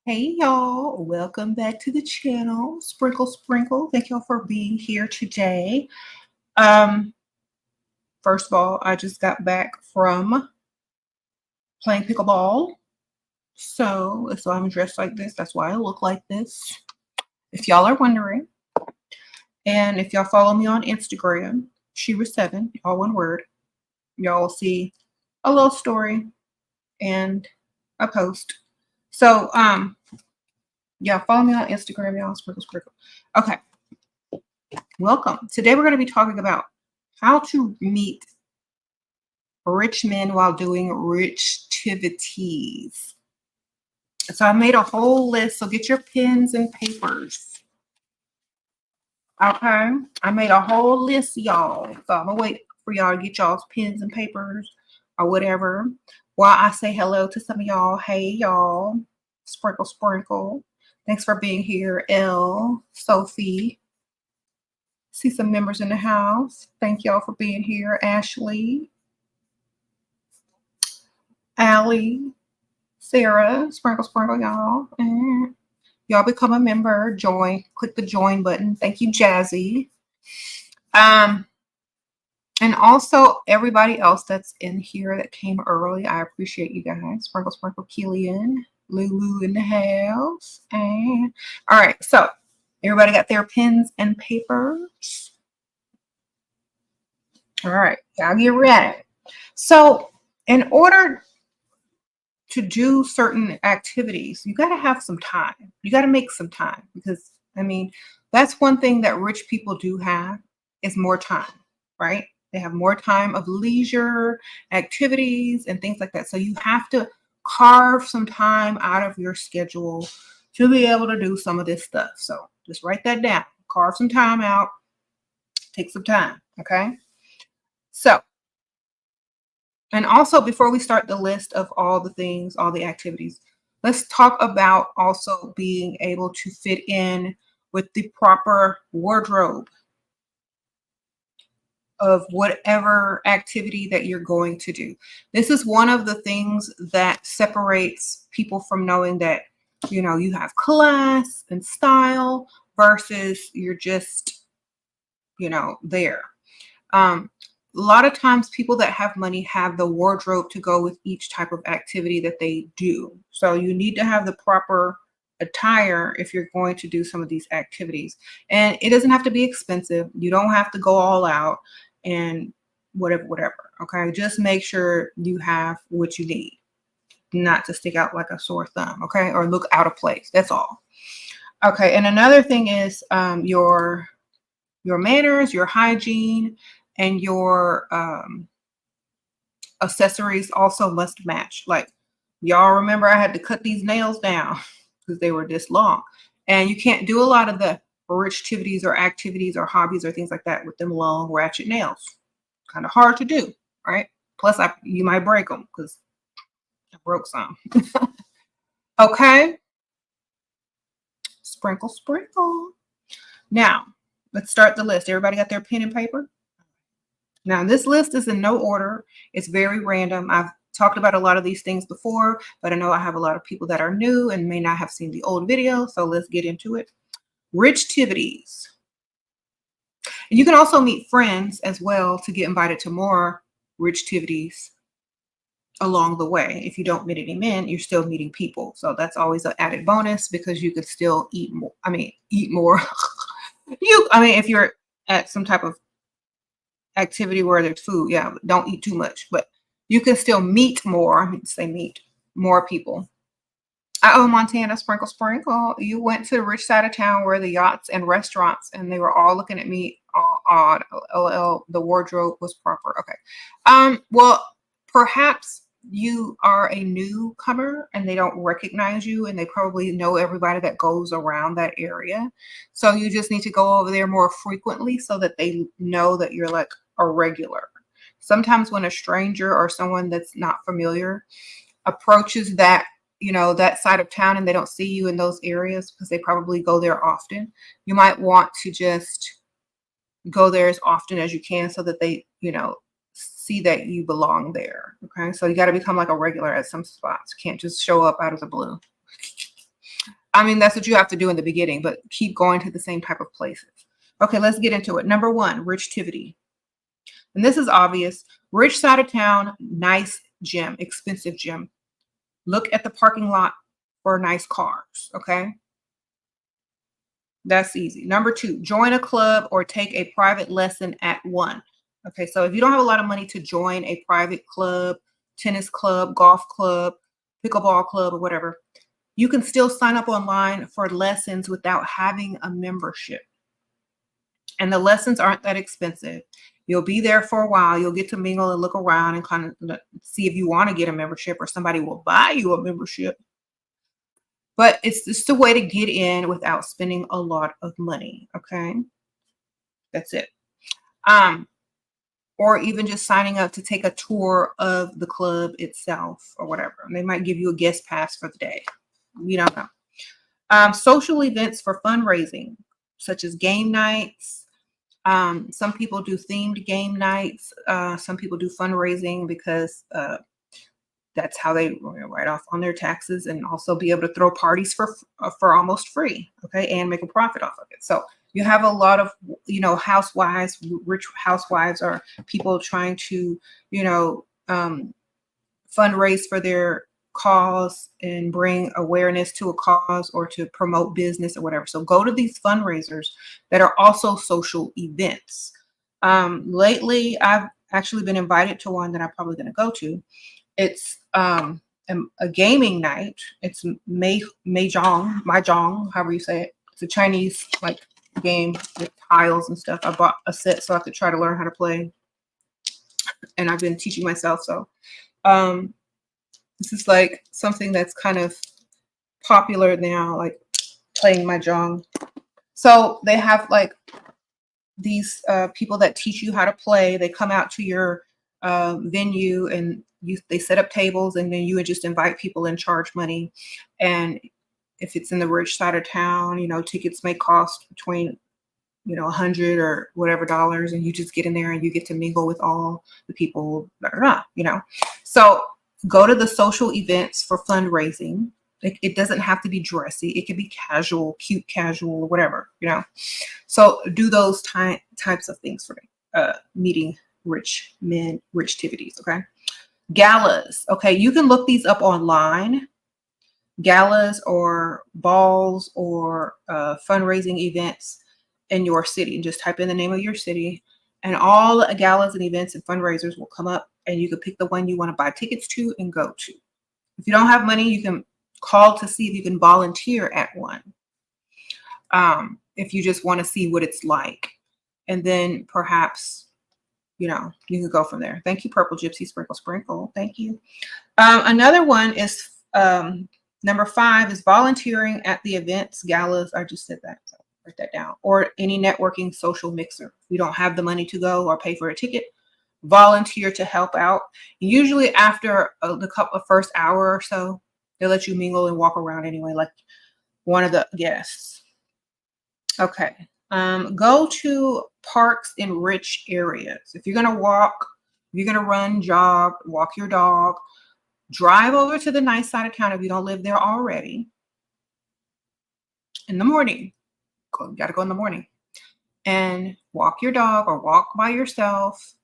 Hey y'all, welcome back to the channel. Sprinkle Sprinkle. Thank y'all for being here today. Um, First of all, I just got back from playing pickleball. So I'm dressed like this. That's why I look like this. If y'all are wondering. And if y'all follow me on Instagram, SheRaSeven, all one word, y'all will see a little story and a post. So yeah, follow me on Instagram, y'all. Sprinkle Sprinkle. Okay. Welcome. Today we're going to be talking about how to meet rich men while doing richtivities. So I made a whole list. So get your pens and papers. Okay. I made a whole list, y'all. So I'm going to wait for y'all to get y'all's pens and papers or whatever while I say hello to some of y'all. Hey, y'all. Sprinkle, sprinkle. Thanks for being here, Elle, Sophie. See some members in the house. Thank y'all for being here. Ashley, Allie, Sarah, sprinkle, sprinkle, y'all. And y'all become a member. Join. Click the join button. Thank you, Jazzy. And also everybody else that's in here that came early. I appreciate you guys. Sprinkle, sprinkle, Killian, Lulu in the house. And all right, so everybody got their pens and papers. All right, y'all get ready. So in order to do certain activities, you got to have some time. You got to make some time because, I mean, that's one thing that rich people do have is more time, right? They have more time of leisure, activities, and things like that. So you have to carve some time out of your schedule to be able to do some of this stuff. So just write that down. Carve some time out. Take some time, okay? So, and also, before we start the list of all the things, all the activities, let's talk about also being able to fit in with the proper wardrobe of whatever activity that you're going to do. This is one of the things that separates people from knowing that, you know, you have class and style versus you're just, you know, there. A lot of times people that have money have the wardrobe to go with each type of activity that they do. So you need to have the proper attire if you're going to do some of these activities. And it doesn't have to be expensive. You don't have to go all out and whatever. Okay. Just make sure you have what you need, not to stick out like a sore thumb. Okay. Or look out of place. That's all. Okay. And another thing is your manners, your hygiene, and your accessories also must match. Like, y'all remember I had to cut these nails down because they were this long. And you can't do a lot of the richtivities or activities or hobbies or things like that with them long ratchet nails. Kind of hard to do, right? Plus, you might break them because I broke some. Okay. Sprinkle, sprinkle. Now, let's start the list. Everybody got their pen and paper? Now, this list is in no order. It's very random. I've talked about a lot of these things before, but I know I have a lot of people that are new and may not have seen the old video. So let's get into it. Richtivities. And you can also meet friends as well to get invited to more richtivities along the way. If you don't meet any men, you're still meeting people. So that's always an added bonus because you could still eat more. Eat more. If you're at some type of activity where there's food, yeah, don't eat too much, but you can still meet more. I mean, say meet more people. Montana, sprinkle, sprinkle. You went to the rich side of town where the yachts and restaurants, and they were all looking at me all odd. LL, the wardrobe was proper. Okay. Well, perhaps you are a newcomer and they don't recognize you, and they probably know everybody that goes around that area. So you just need to go over there more frequently so that they know that you're like a regular. Sometimes when a stranger or someone that's not familiar approaches that, you know, that side of town and they don't see you in those areas because they probably go there often, you might want to just go there as often as you can so that they, you know, see that you belong there. Okay. So you got to become like a regular at some spots. You can't just show up out of the blue. I mean, that's what you have to do in the beginning, but keep going to the same type of places. Okay, let's get into it. Number one, Richtivity. And this is obvious. Rich side of town, nice gym, expensive gym. Look at the parking lot for nice cars, okay? That's easy. Number two, join a club or take a private lesson at one. Okay, so if you don't have a lot of money to join a private club, tennis club, golf club, pickleball club, or whatever, you can still sign up online for lessons without having a membership. And the lessons aren't that expensive. You'll be there for a while. You'll get to mingle and look around and kind of see if you want to get a membership, or somebody will buy you a membership. But it's just a way to get in without spending a lot of money. Okay. That's it. Or even just signing up to take a tour of the club itself or whatever. They might give you a guest pass for the day. We don't know. Social events for fundraising, such as game nights. Some people do themed game nights. Some people do fundraising because that's how they write off on their taxes, and also be able to throw parties for almost free, okay, and make a profit off of it. So you have a lot of, housewives, rich housewives, or people trying to, fundraise for their cause and bring awareness to a cause or to promote business or whatever. So go to these fundraisers that are also social events. Lately, I've actually been invited to one that I'm probably going to go to. It's a gaming night. It's mahjong, however you say it. It's a Chinese game with tiles and stuff. I bought a set so I could try to learn how to play, and I've been teaching myself. So this is like something that's kind of popular now, like playing mahjong. So they have like these people that teach you how to play. They come out to your venue, and they set up tables, and then you would just invite people and charge money. And if it's in the rich side of town, tickets may cost between $100 or whatever dollars, and you just get in there and you get to mingle with all the people that are not. So go to the social events for fundraising. It doesn't have to be dressy. It can be casual, cute, casual, whatever, So do those types of things for meeting rich men, Richtivities, okay? Galas, okay? You can look these up online. Galas or balls or fundraising events in your city, and just type in the name of your city, and all the galas and events and fundraisers will come up, and you can pick the one you want to buy tickets to and go to. If you don't have money, you can call to see if you can volunteer at one. If you just want to see what it's like, and then perhaps, you can go from there. Thank you, Purple Gypsy Sprinkle Sprinkle. Thank you. Another one is number 5 is volunteering at the events, galas. I just said that, so write that down. Or any networking social mixer. If you don't have the money to go or pay for a ticket, volunteer to help out. Usually after the first hour or so, they let you mingle and walk around anyway, like one of the guests. Okay. Go to parks in rich areas. If you're going to walk, if you're going to run, jog, walk your dog, drive over to the nice side of town if you don't live there already. In the morning, you got to go in the morning and walk your dog or walk by yourself,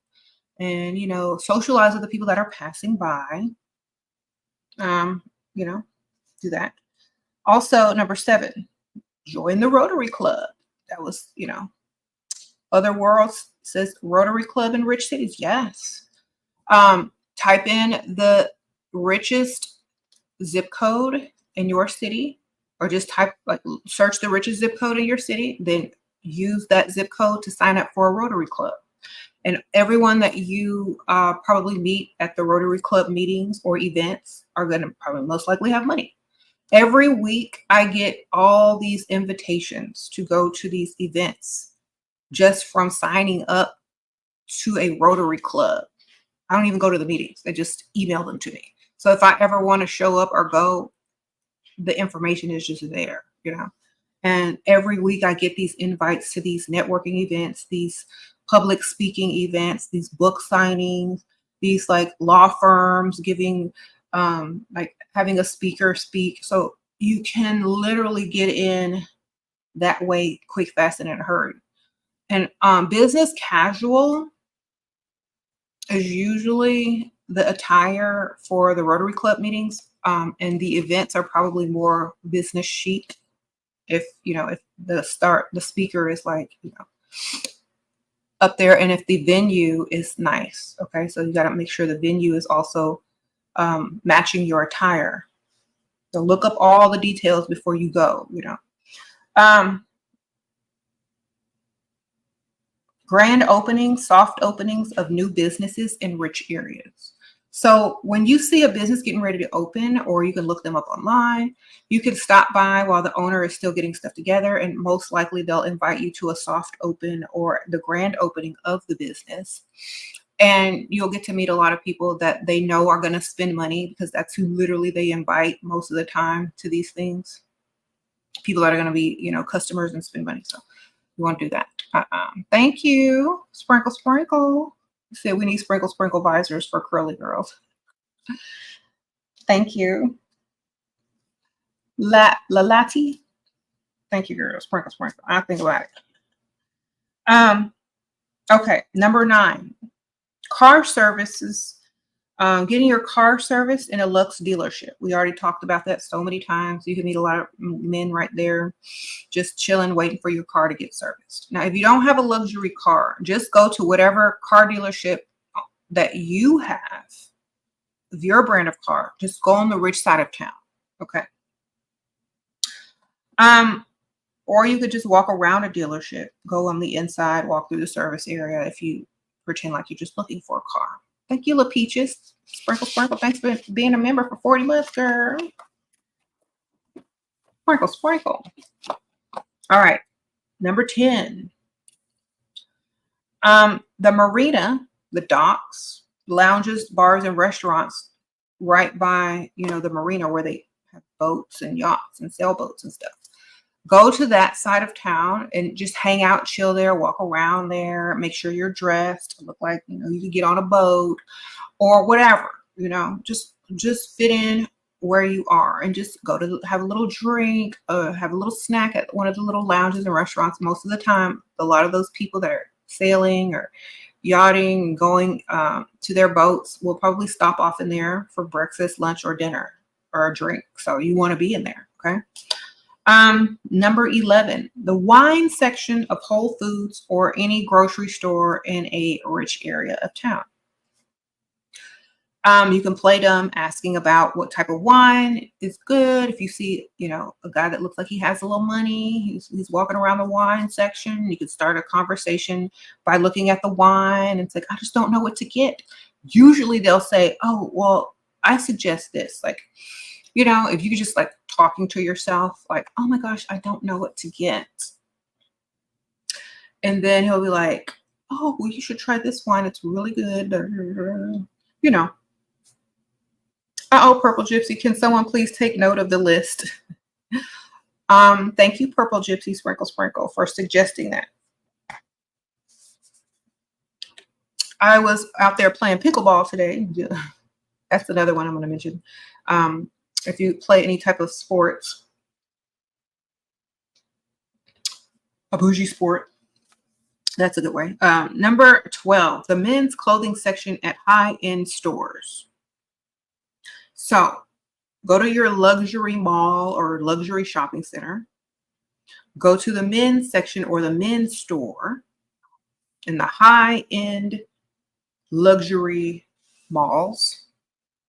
and, socialize with the people that are passing by. Do that. Also, number 7, join the Rotary Club. That was, Other Worlds says Rotary Club in rich cities. Yes. Type in the richest zip code in your city, or just search the richest zip code in your city, then use that zip code to sign up for a Rotary Club. And everyone that you probably meet at the Rotary Club meetings or events are going to probably most likely have money. Every week I get all these invitations to go to these events just from signing up to a Rotary Club. I don't even go to the meetings. They just email them to me. So if I ever want to show up or go, the information is just there, And every week I get these invites to these networking events, these public speaking events, these book signings, these law firms giving, having a speaker speak. So you can literally get in that way quick, fast, and in a hurry. And business casual is usually the attire for the Rotary Club meetings, and the events are probably more business chic. If if the speaker is like up there, and if the venue is nice, okay, so you got to make sure the venue is also matching your attire. So look up all the details before you go. Grand openings, soft openings of new businesses in rich areas. So when you see a business getting ready to open, or you can look them up online, you can stop by while the owner is still getting stuff together, and most likely they'll invite you to a soft open or the grand opening of the business. And you'll get to meet a lot of people that they know are going to spend money, because that's who literally they invite most of the time to these things. People that are going to be, customers and spend money. So you want to do that. Thank you. Sprinkle, sprinkle. You said we need sprinkle, sprinkle visors for curly girls. Thank you. Lalati. Thank you, girl. Sprinkle, sprinkle. I'll think about it. Okay. Number 9, car services. Getting your car serviced in a Lux dealership. We already talked about that so many times. You can meet a lot of men right there just chilling, waiting for your car to get serviced. Now, if you don't have a luxury car, just go to whatever car dealership that you have, of your brand of car. Just go on the rich side of town. Okay. Or you could just walk around a dealership, go on the inside, walk through the service area if you pretend like you're just looking for a car. Thank you, La Peaches. Sprinkle, sprinkle. Thanks for being a member for 40 months, girl. Sprinkle, sprinkle. All right. Number 10. The marina, the docks, lounges, bars, and restaurants right by, the marina where they have boats and yachts and sailboats and stuff. Go to that side of town and just hang out, chill there, walk around there, make sure you're dressed, look like, you can get on a boat or whatever, just fit in where you are, and just go to have a little drink, have a little snack at one of the little lounges and restaurants. Most of the time, a lot of those people that are sailing or yachting and going to their boats will probably stop off in there for breakfast, lunch, or dinner, or a drink. So you want to be in there. Okay. Number 11, the wine section of Whole Foods or any grocery store in a rich area of town. You can play dumb asking about what type of wine is good. If you see, a guy that looks like he has a little money, he's walking around the wine section, you could start a conversation by looking at the wine. It's like, I just don't know what to get. Usually they'll say, oh, well, I suggest this. Like, if you just like talking to yourself, like, oh my gosh, I don't know what to get. And then he'll be like, oh, well, you should try this wine. It's really good. Uh-oh, Purple Gypsy. Can someone please take note of the list? Thank you, Purple Gypsy Sprinkle Sprinkle, for suggesting that. I was out there playing pickleball today. That's another one I'm going to mention. If you play any type of sports, a bougie sport, that's a good way. Number 12, the men's clothing section at high-end stores. So go to your luxury mall or luxury shopping center. Go to the men's section or the men's store in the high-end luxury malls,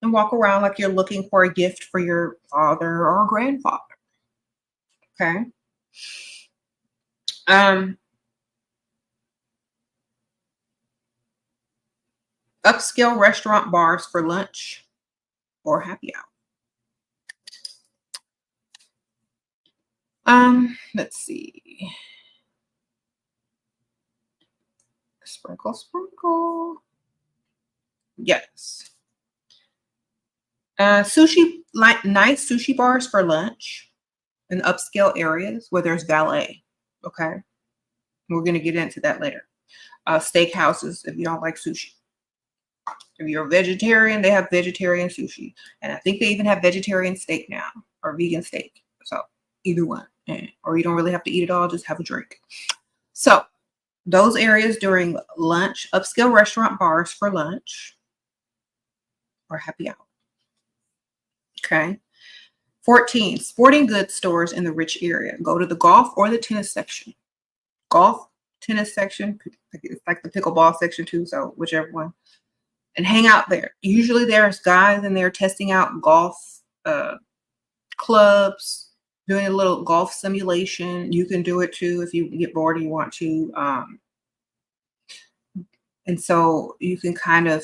and walk around like you're looking for a gift for your father or grandfather. Okay. Upscale restaurant bars for lunch or happy hour. Let's see. Sprinkle, sprinkle. Yes. Sushi, like nice sushi bars for lunch in upscale areas where there's valet. Okay. We're going to get into that later. Steakhouses if you don't like sushi. If you're a vegetarian, they have vegetarian sushi. And I think they even have vegetarian steak now. or vegan steak. So either one. Or you don't really have to eat it all, just have a drink. So those areas during lunch, upscale restaurant bars for lunch or happy hour. Okay. 14, sporting goods stores in the rich area. Go to the golf or the tennis section. Golf, tennis section, it's like the pickleball section too, so whichever one. And hang out there. Usually there's guys in there testing out golf clubs, doing a little golf simulation. You can do it too if you get bored and you want to. And so you can kind of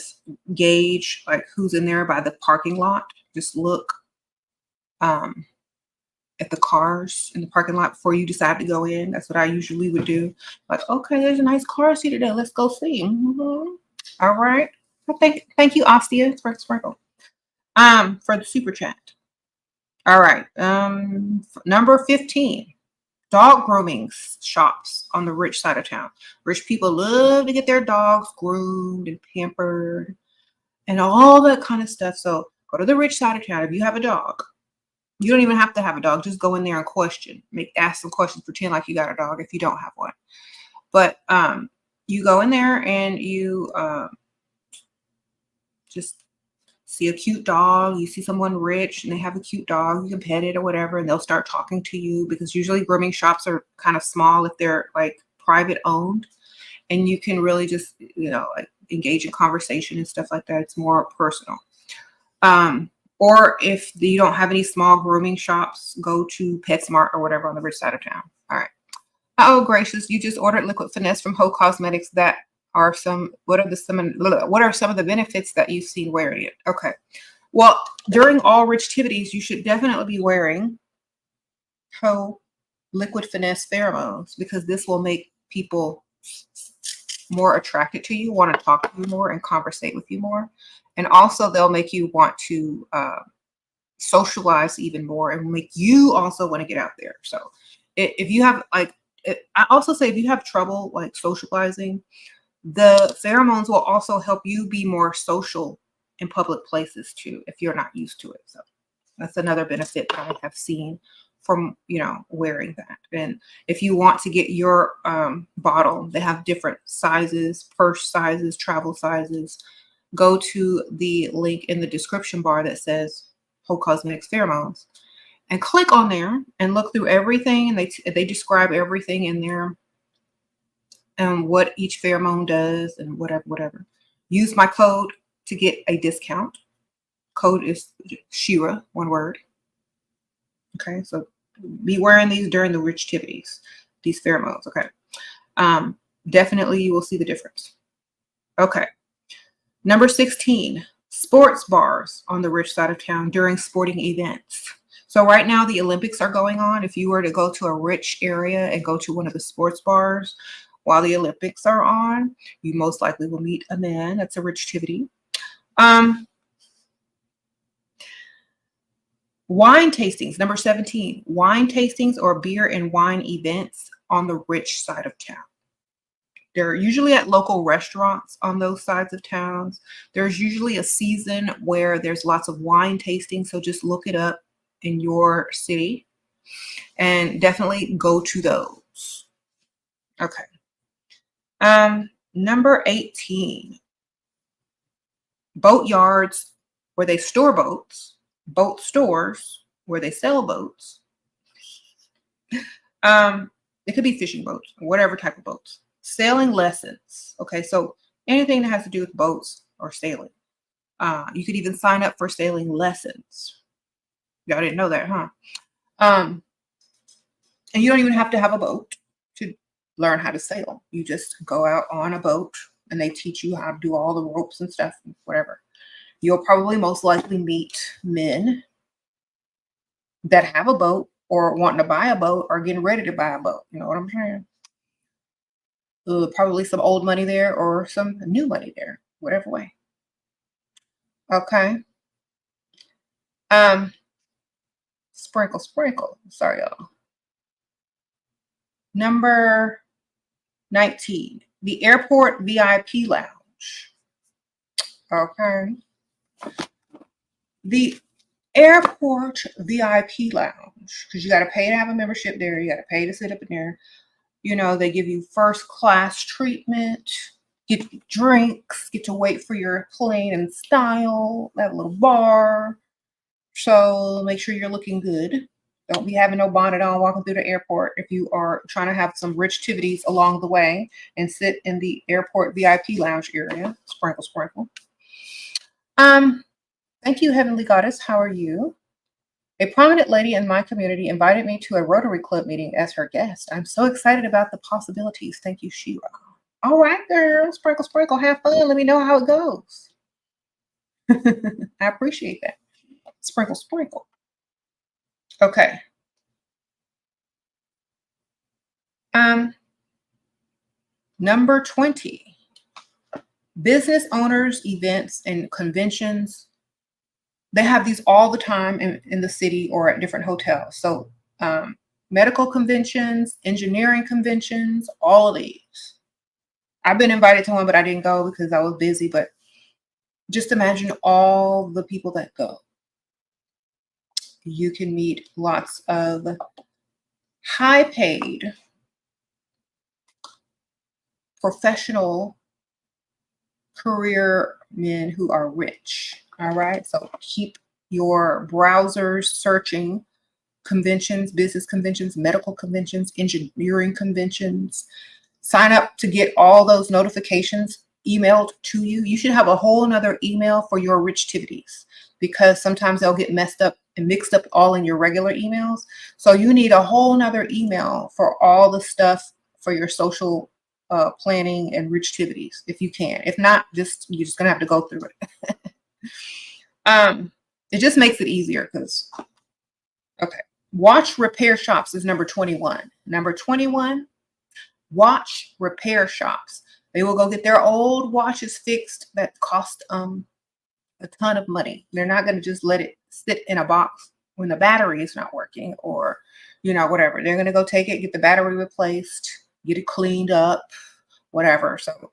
gauge like who's in there by the parking lot. Just look at the cars in the parking lot before you decide to go in. That's what I usually would do. Like, okay, there's a nice car seated there. Let's go see. All right. Well, thank you, Ostia, for Sprinkle. For the super chat. All right. Number 15. Dog grooming shops on the rich side of town. Rich people love to get their dogs groomed and pampered and all that kind of stuff. So go to the rich side of town. If you have a dog, you don't even have to have a dog. Just go in there and question. Ask some questions. Pretend like you got a dog if you don't have one. But you go in there and you just see a cute dog. You see someone rich and they have a cute dog. You can pet it or whatever, and they'll start talking to you because usually grooming shops are kind of small if they're like private owned, and you can really just like engage in conversation and stuff like that. It's more personal. Or if you don't have any small grooming shops, go to PetSmart or whatever on the rich side of town. All right. Oh, gracious. You just ordered Liquid Finesse from Heaux Cosmetics. What are some of the benefits that you've seen wearing it? Okay. Well, during all Richtivities, you should definitely be wearing Heaux Liquid Finesse Pheromones because this will make people more attracted to you, want to talk to you more and conversate with you more. And also they'll make you want to socialize even more and make you also want to get out there. So if you have I also say if you have trouble like socializing, the pheromones will also help you be more social in public places too, if you're not used to it. So that's another benefit that I have seen from, wearing that. And if you want to get your bottle, they have different sizes, purse sizes, travel sizes. Go to the link in the description bar that says Heaux Cosmetics Pheromones and click on there and look through everything. And they describe everything in there and what each pheromone does and whatever. Use my code to get a discount. Code is SHERA, one word. Okay, so be wearing these during the Richtivities, these pheromones. Okay, definitely you will see the difference. Okay, number 16, sports bars on the rich side of town during sporting events. So right now the Olympics are going on. If you were to go to a rich area and go to one of the sports bars while the Olympics are on, you most likely will meet a man. That's a Richtivity. Wine tastings, number 17, wine tastings or beer and wine events on the rich side of town. They're usually at local restaurants on those sides of towns. There's usually a season where there's lots of wine tasting. So just look it up in your city and definitely go to those. Okay. Number 18, boat yards where they store boats. Boat stores where they sell boats. It could be fishing boats, whatever type of boats. Sailing lessons. Okay, so anything that has to do with boats or sailing. You could even sign up for sailing lessons. Y'all didn't know that, huh? And you don't even have to have a boat to learn how to sail. You just go out on a boat and they teach you how to do all the ropes and stuff, whatever. You'll probably most likely meet men that have a boat or wanting to buy a boat or getting ready to buy a boat. You know what I'm saying? Probably some old money there or some new money there, whatever way. Okay. Sprinkle. Sorry, y'all. Number 19, the airport VIP lounge. Okay. The Airport VIP lounge, because you got to pay to have a membership there. You got to pay to sit up in there. You know, they give you first class treatment, get drinks, get to wait for your plane in style, have a little bar. So make sure you're looking good. Don't be having no bonnet on walking through the airport if you are trying to have some Richtivities along the way and sit in the airport VIP lounge area. Sprinkle, sprinkle. Thank you, Heavenly Goddess. How are you? A prominent lady in my community invited me to a Rotary Club meeting as her guest. I'm so excited about the possibilities. Thank you, SHERA. All right, girl. Sprinkle, sprinkle. Have fun. Let me know how it goes. I appreciate that. Sprinkle, sprinkle. Okay. Number 20. Business owners, events, and conventions. They have these all the time in the city or at different hotels. So medical conventions, engineering conventions, all of these. I've been invited to one, but I didn't go because I was busy. But just imagine all the people that go. You can meet lots of high-paid professional career men who are rich. All right. So keep your browsers searching conventions, business conventions, medical conventions, engineering conventions. Sign up to get all those notifications emailed to you. You should have a whole nother email for your Richtivities because sometimes they'll get messed up and mixed up all in your regular emails. So you need a whole nother email for all the stuff for your social planning and Richtivities if you can. If not, you're just gonna have to go through it. It just makes it easier because, okay. Watch repair shops is number 21. Number 21, watch repair shops. They will go get their old watches fixed that cost a ton of money. They're not going to just let it sit in a box when the battery is not working or, whatever. They're going to go take it, get the battery replaced, get it cleaned up, whatever. So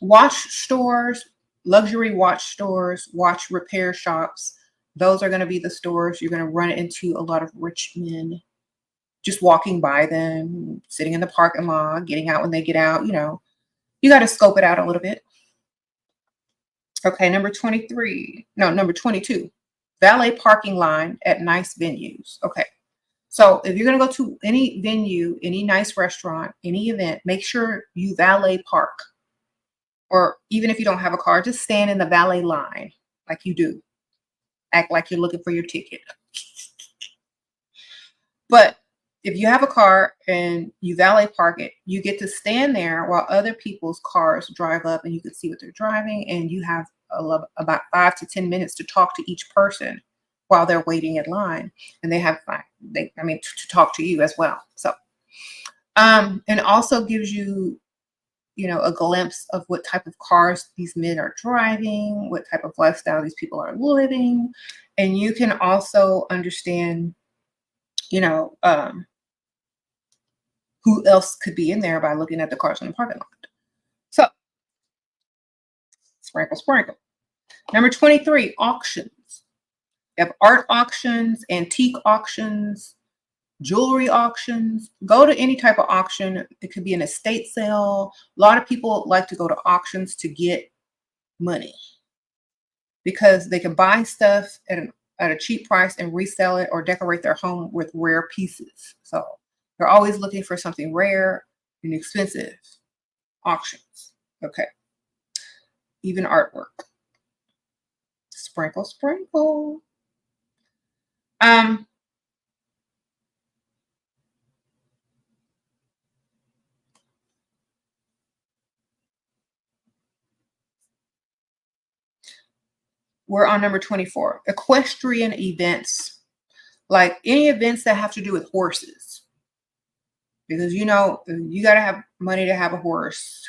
watch stores, luxury watch stores, watch repair shops. Those are going to be the stores you're going to run into a lot of rich men just walking by them, sitting in the parking lot, getting out when they get out. You got to scope it out a little bit. Okay, number 22, valet parking line at nice venues. Okay, so if you're going to go to any venue, any nice restaurant, any event, make sure you valet park. Or even if you don't have a car, just stand in the valet line like you do. Act like you're looking for your ticket. But if you have a car and you valet park it, you get to stand there while other people's cars drive up and you can see what they're driving. And you have about 5 to 10 minutes to talk to each person while they're waiting in line. And they have to talk to you as well. So, and also gives you, a glimpse of what type of cars these men are driving, what type of lifestyle these people are living. And you can also understand, who else could be in there by looking at the cars in the parking lot. So, sprinkle, sprinkle. Number 23, auctions. You have art auctions, antique auctions, jewelry auctions. Go to any type of auction. It could be an estate sale. A lot of people like to go to auctions to get money because they can buy stuff at a cheap price and resell it or decorate their home with rare pieces. So they're always looking for something rare and expensive. Auctions. Okay. Even artwork. Sprinkle, sprinkle. We're on number 24. Equestrian events. Like any events that have to do with horses. Because, you got to have money to have a horse.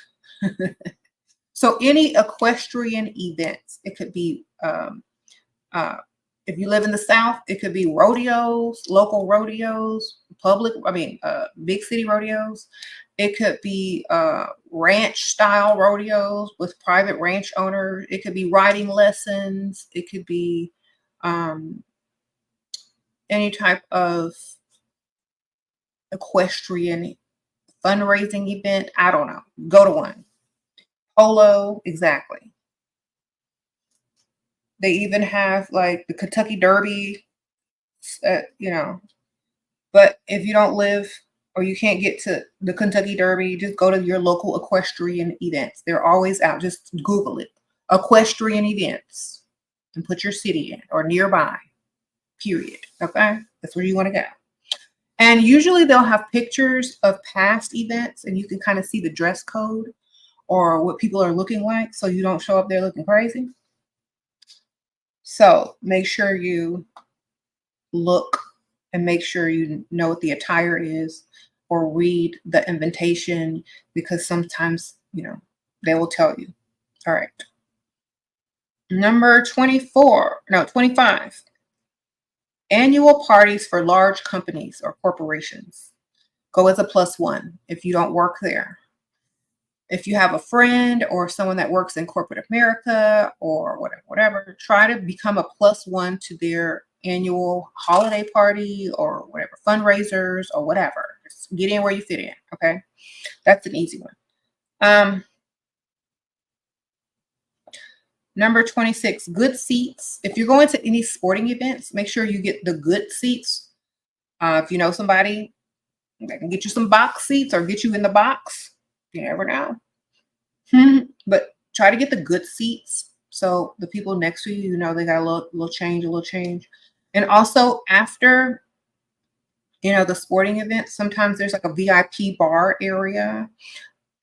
So any equestrian events, it could be, if you live in the South, it could be rodeos, local rodeos, big city rodeos. It could be ranch style rodeos with private ranch owners. It could be riding lessons. It could be any type of equestrian fundraising event. I don't know. Go to one. Polo, exactly. They even have like the Kentucky Derby, you know. But if you don't live or you can't get to the Kentucky Derby, just go to your local equestrian events. They're always out. Just Google it. Equestrian events and put your city in or nearby, period. Okay? That's where you want to go. And usually they'll have pictures of past events and you can kind of see the dress code or what people are looking like so you don't show up there looking crazy. So make sure you look and make sure you know what the attire is or read the invitation because sometimes, you know, they will tell you. All right. Number 25. Annual parties for large companies or corporations. Go as a +1 if you don't work there. If you have a friend or someone that works in corporate America or whatever, try to become a +1 to their annual holiday party or whatever, fundraisers or whatever. Just get in where you fit in, okay? That's an easy one. Number 26, good seats. If you're going to any sporting events, make sure you get the good seats. If you know somebody that can get you some box seats or get you in the box, you never know. But try to get the good seats so the people next to you, you know, they got a little change. And also after, you know, the sporting event, sometimes there's like a VIP bar area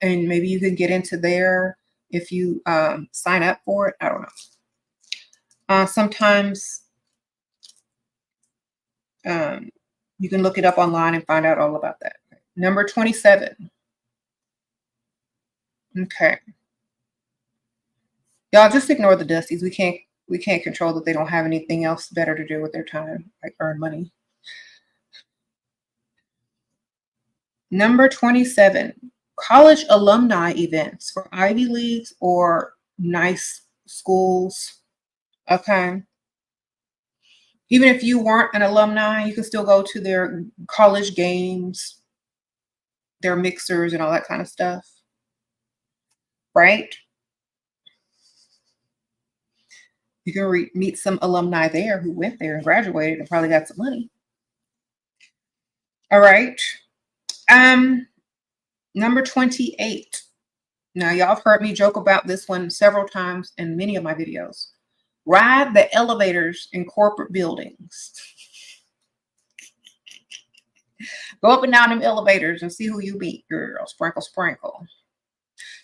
and maybe you can get into there if you sign up for it. I don't know. Sometimes you can look it up online and find out all about that. Number 27. Okay. Y'all just ignore the dusties. We can't control that they don't have anything else better to do with their time, like earn money. Number 27, college alumni events for Ivy Leagues or nice schools. Okay. Even if you weren't an alumni, you can still go to their college games, their mixers and all that kind of stuff. Right? You can meet some alumni there who went there and graduated and probably got some money. All right. Number 28. Now, y'all have heard me joke about this one several times in many of my videos. Ride the elevators in corporate buildings. Go up and down them elevators and see who you meet, girl. Sprinkle, sprinkle.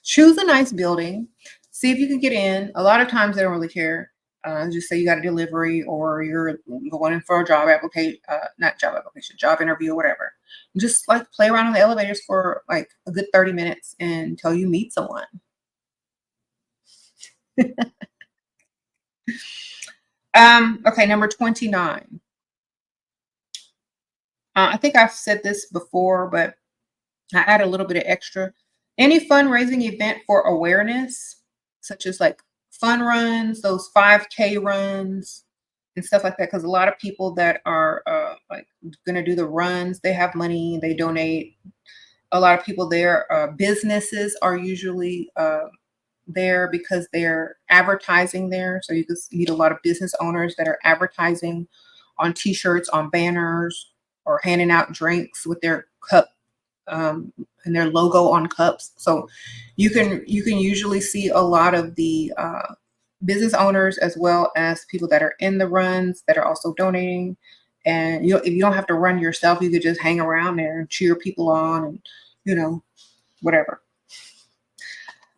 Choose a nice building. See if you can get in. A lot of times they don't really care. Just say you got a delivery or you're going in for a job application, job interview or whatever. Just like play around in the elevators for like a good 30 minutes until you meet someone. Okay, number 29. I think I've said this before, but I add a little bit of extra. Any fundraising event for awareness, such as like fun runs, those 5K runs and stuff like that, because a lot of people that are like going to do the runs, they have money, they donate. A lot of people there, businesses are usually there because they're advertising there. So you can meet a lot of business owners that are advertising on t-shirts, on banners, or handing out drinks with their cup and their logo on cups. So you can usually see a lot of the business owners as well as people that are in the runs that are also donating. And if you don't have to run yourself, you could just hang around there and cheer people on and, you know, whatever.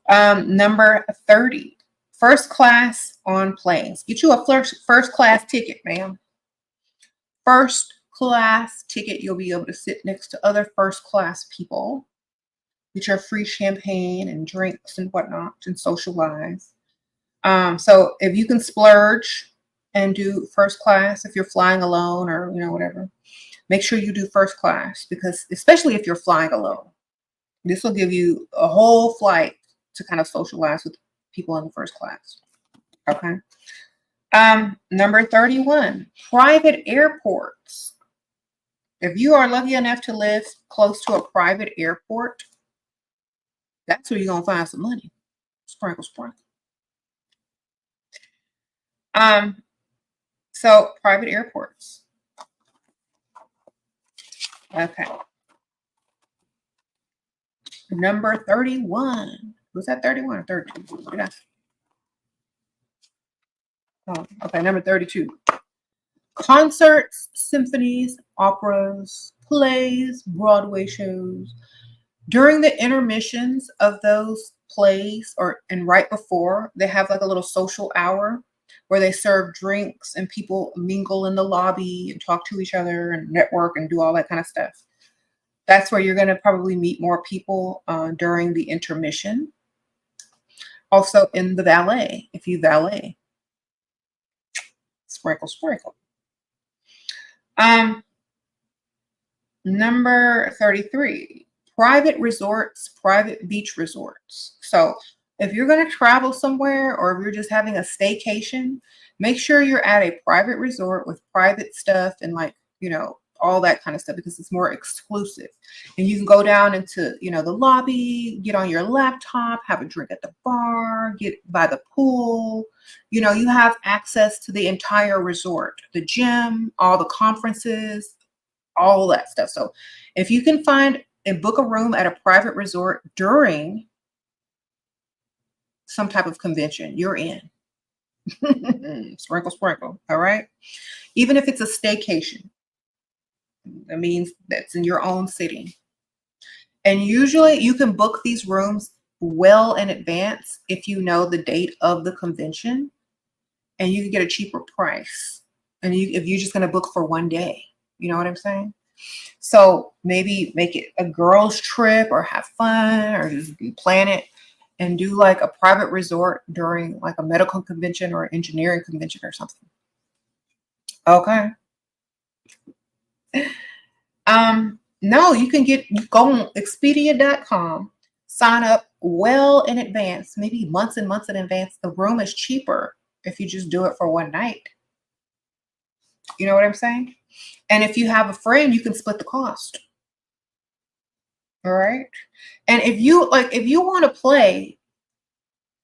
Number 30, first class on planes. Get you a first class ticket, ma'am. First class ticket. You'll be able to sit next to other first class people. Get your free champagne and drinks and whatnot and socialize. So if you can splurge and do first class, if you're flying alone or, you know, whatever, make sure you do first class because especially if you're flying alone, this will give you a whole flight to kind of socialize with people in the first class. Okay. Number 31, private airports. If you are lucky enough to live close to a private airport, that's where you're going to find some money. Sprinkle, sprinkle. So private airports. Okay. Number 31. Was that 31 or 32? Oh, okay. Number 32. Concerts, symphonies, operas, plays, Broadway shows. During the intermissions of those plays and right before, they have like a little social hour where they serve drinks and people mingle in the lobby and talk to each other and network and do all that kind of stuff. That's where you're going to probably meet more people during the intermission. Also in the valet, if you valet. Sprinkle, sprinkle. Number 33, private resorts, private beach resorts. So if you're going to travel somewhere or if you're just having a staycation, make sure you're at a private resort with private stuff and like, you know, all that kind of stuff because it's more exclusive. And you can go down into, you know, the lobby, get on your laptop, have a drink at the bar, get by the pool. You know, you have access to the entire resort, the gym, all the conferences, all that stuff. So if you can find and book a room at a private resort during some type of convention, you're in. Sprinkle, sprinkle. All right. Even if it's a staycation, that means that's in your own city. And usually you can book these rooms well in advance if you know the date of the convention and you can get a cheaper price. And if you're just going to book for one day, you know what I'm saying? So maybe make it a girls trip or have fun or just plan it and do like a private resort during like a medical convention or engineering convention or something. Okay. No, you go on Expedia.com, sign up well in advance, maybe months and months in advance. The room is cheaper if you just do it for one night. You know what I'm saying? And if you have a friend, you can split the cost. All right. And if you want to play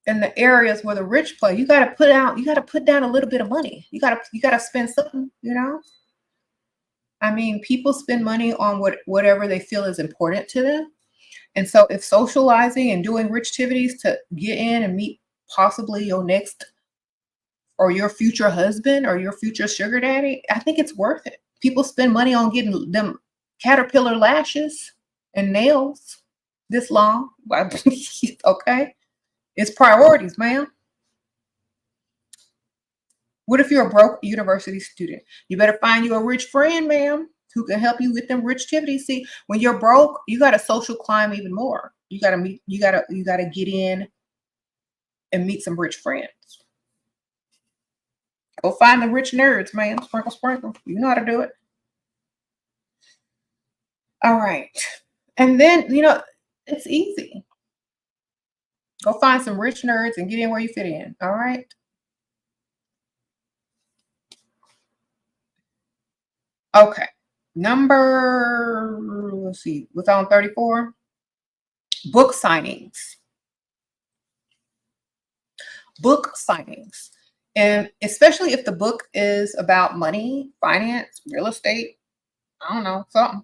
in the areas where the rich play, you got to put down a little bit of money. You got to spend something, you know? I mean, people spend money on whatever they feel is important to them. And so if socializing and doing Richtivities to get in and meet possibly your next or your future husband or your future sugar daddy, I think it's worth it. People spend money on getting them caterpillar lashes and nails this long. Okay. It's priorities, ma'am. What if you're a broke university student? You better find you a rich friend, ma'am, who can help you with them Richtivities. See, when you're broke, you got to social climb even more. You got to get in and meet some rich friends. Go find the rich nerds, man. Sprinkle, sprinkle. You know how to do it. All right. And then, you know, it's easy. Go find some rich nerds and get in where you fit in. All right. Okay. Let's see, what's on 34? Book signings. Book signings. And especially if the book is about money, finance, real estate, I don't know, something.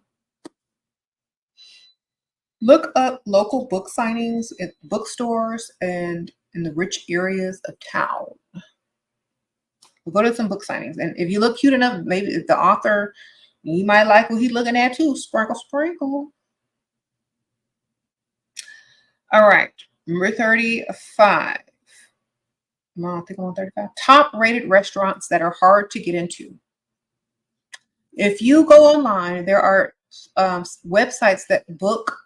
Look up local book signings at bookstores and in the rich areas of town. We'll go to some book signings. And if you look cute enough, maybe if the author, you might like what he's looking at too. Sprinkle, sprinkle. All right. Number 35. I think I'm on 35. Top rated restaurants that are hard to get into. If you go online, there are websites that book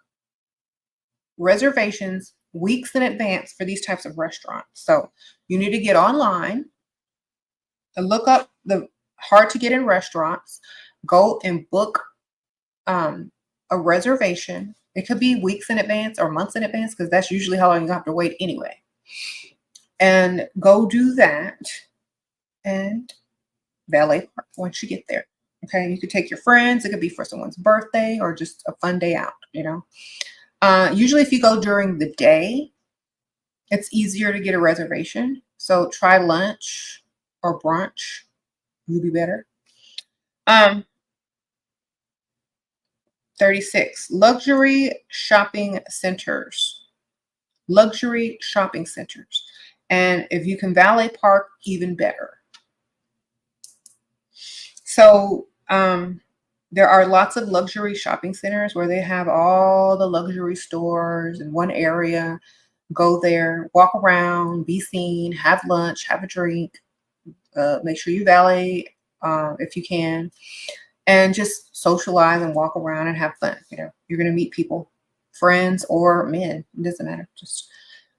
reservations weeks in advance for these types of restaurants. So you need to get online and look up the hard to get in restaurants. Go and book a reservation. It could be weeks in advance or months in advance because that's usually how long you have to wait anyway. And go do that. and valet park once you get there. Okay, you could take your friends. It could be for someone's birthday or just a fun day out, you know. Usually if you go during the day, it's easier to get a reservation. So try lunch or brunch. You'll be better. 36, luxury shopping centers. Luxury shopping centers. And if you can valet park, even better. So there are lots of luxury shopping centers where they have all the luxury stores in one area. Go there, walk around, be seen, have lunch, have a drink. Make sure you valet if you can. And just socialize and walk around and have fun. You know, you're going to meet people, friends or men. It doesn't matter. Just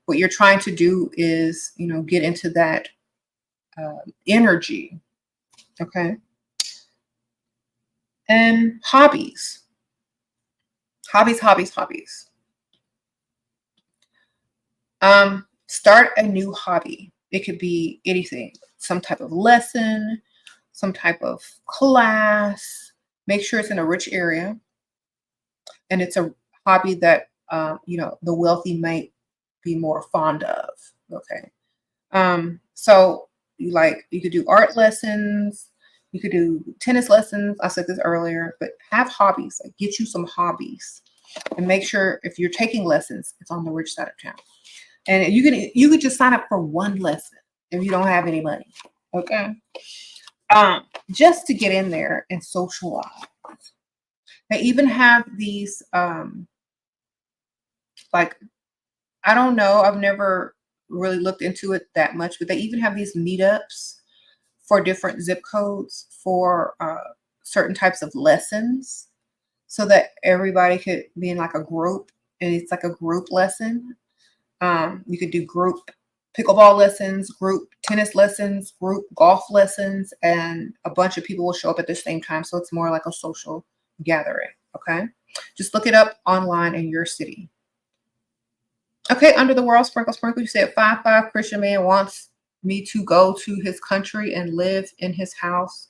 what you're trying to do is, you know, get into that energy. Okay. And hobbies. Hobbies. Start a new hobby. It could be anything, some type of lesson, some type of class. Make sure it's in a rich area and it's a hobby that you know, the wealthy might be more fond of. Okay. So you could do art lessons, you could do tennis lessons. I said this earlier, but have hobbies. Like, get you some hobbies and make sure if you're taking lessons, it's on the rich side of town. And you could just sign up for one lesson if you don't have any money. Okay. Just to get in there and socialize. They even have these like, I don't know, I've never really looked into it that much, but they even have these meetups for different zip codes for certain types of lessons so that everybody could be in like a group, and it's like a group lesson. You could do group pickleball lessons, group tennis lessons, group golf lessons, and a bunch of people will show up at the same time. So it's more like a social gathering. Okay. Just look it up online in your city. Okay. Under the world, sprinkle, sprinkle. You said 5'5" Christian man wants me to go to his country and live in his house,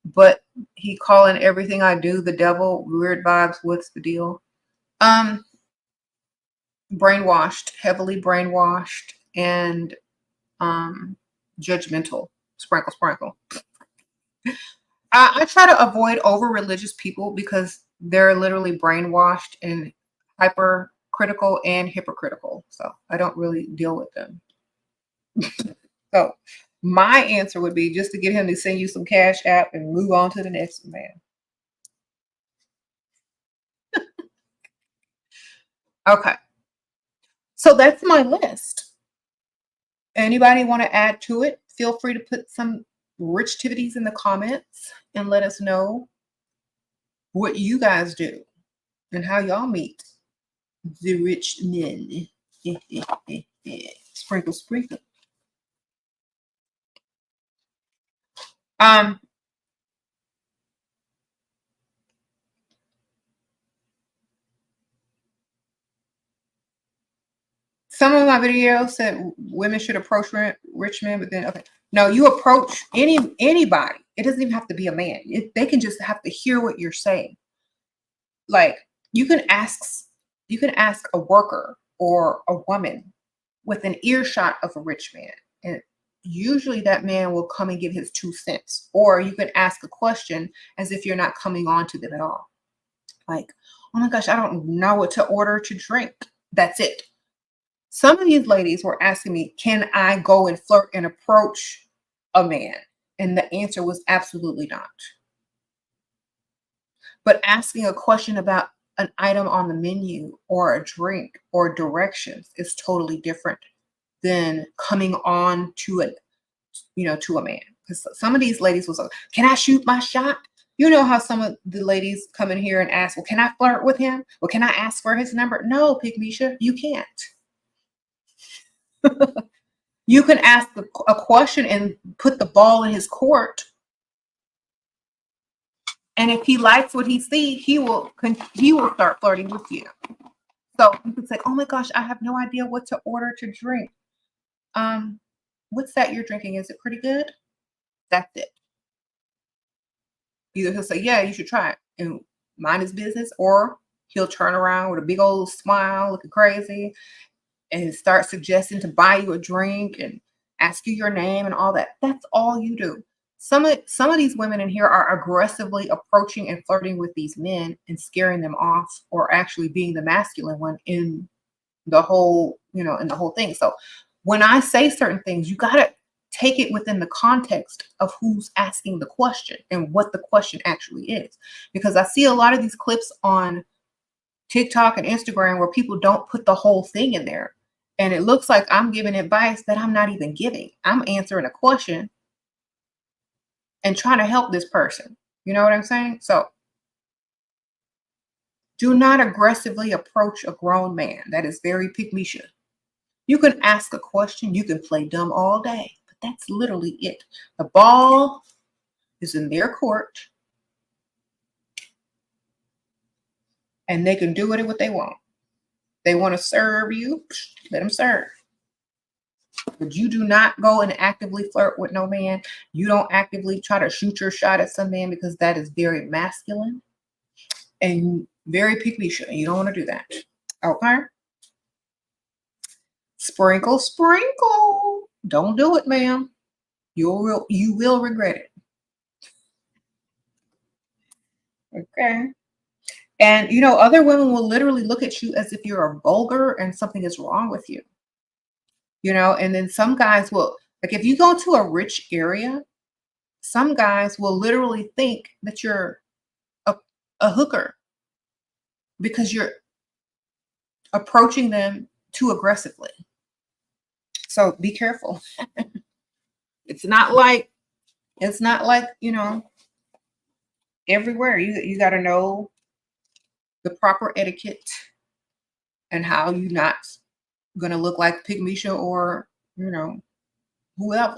but he calling everything I do the devil. Weird vibes. What's the deal? Brainwashed, heavily brainwashed, and judgmental. Sprinkle, sprinkle. I try to avoid over religious people because they're literally brainwashed and hypercritical and hypocritical. So I don't really deal with them. So my answer would be just to get him to send you some Cash App and move on to the next man. Okay. So that's my list. Anybody want to add to it? Feel free to put some Richtivities in the comments and let us know what you guys do and how y'all meet the rich men. Sprinkle, sprinkle. Some of my videos said women should approach rich men, but then, okay. No, you approach anybody. It doesn't even have to be a man. They can just have to hear what you're saying. Like, you can ask a worker or a woman with an earshot of a rich man, and usually that man will come and give his 2 cents. Or you can ask a question as if you're not coming on to them at all. Like, oh my gosh, I don't know what to order to drink. That's it. Some of these ladies were asking me, can I go and flirt and approach a man? And the answer was absolutely not. But asking a question about an item on the menu or a drink or directions is totally different than coming on to a man. Because some of these ladies was like, can I shoot my shot? You know how some of the ladies come in here and ask, well, can I flirt with him? Well, can I ask for his number? No, Pygmisha, you can't. You can ask a question and put the ball in his court. And if he likes what he sees, he will start flirting with you. So you could say, oh my gosh, I have no idea what to order to drink. What's that you're drinking? Is it pretty good? That's it. Either he'll say, yeah, you should try it and mind his business, or he'll turn around with a big old smile looking crazy and start suggesting to buy you a drink and ask you your name and all that. That's all you do. Some of these women in here are aggressively approaching and flirting with these men and scaring them off, or actually being the masculine one in the whole, in the whole thing. So when I say certain things, you gotta take it within the context of who's asking the question and what the question actually is. Because I see a lot of these clips on TikTok and Instagram where people don't put the whole thing in there. And it looks like I'm giving advice that I'm not even giving. I'm answering a question and trying to help this person. You know what I'm saying? So do not aggressively approach a grown man. That is very pick-me-sha. You can ask a question. You can play dumb all day, but that's literally it. The ball is in their court, and they can do with it what they want. They want to serve you, let them serve. But you do not go and actively flirt with no man. You don't actively try to shoot your shot at some man, because that is very masculine and very pick-me-sha. You don't want to do that. Okay? Sprinkle, sprinkle. Don't do it, ma'am. You will regret it. Okay? And other women will literally look at you as if you're a vulgar and something is wrong with you. And then some guys will, like, if you go to a rich area, some guys will literally think that you're a hooker because you're approaching them too aggressively. So be careful. It's not like everywhere. You got to know the proper etiquette and how you not gonna look like pick-me-sha or whoever.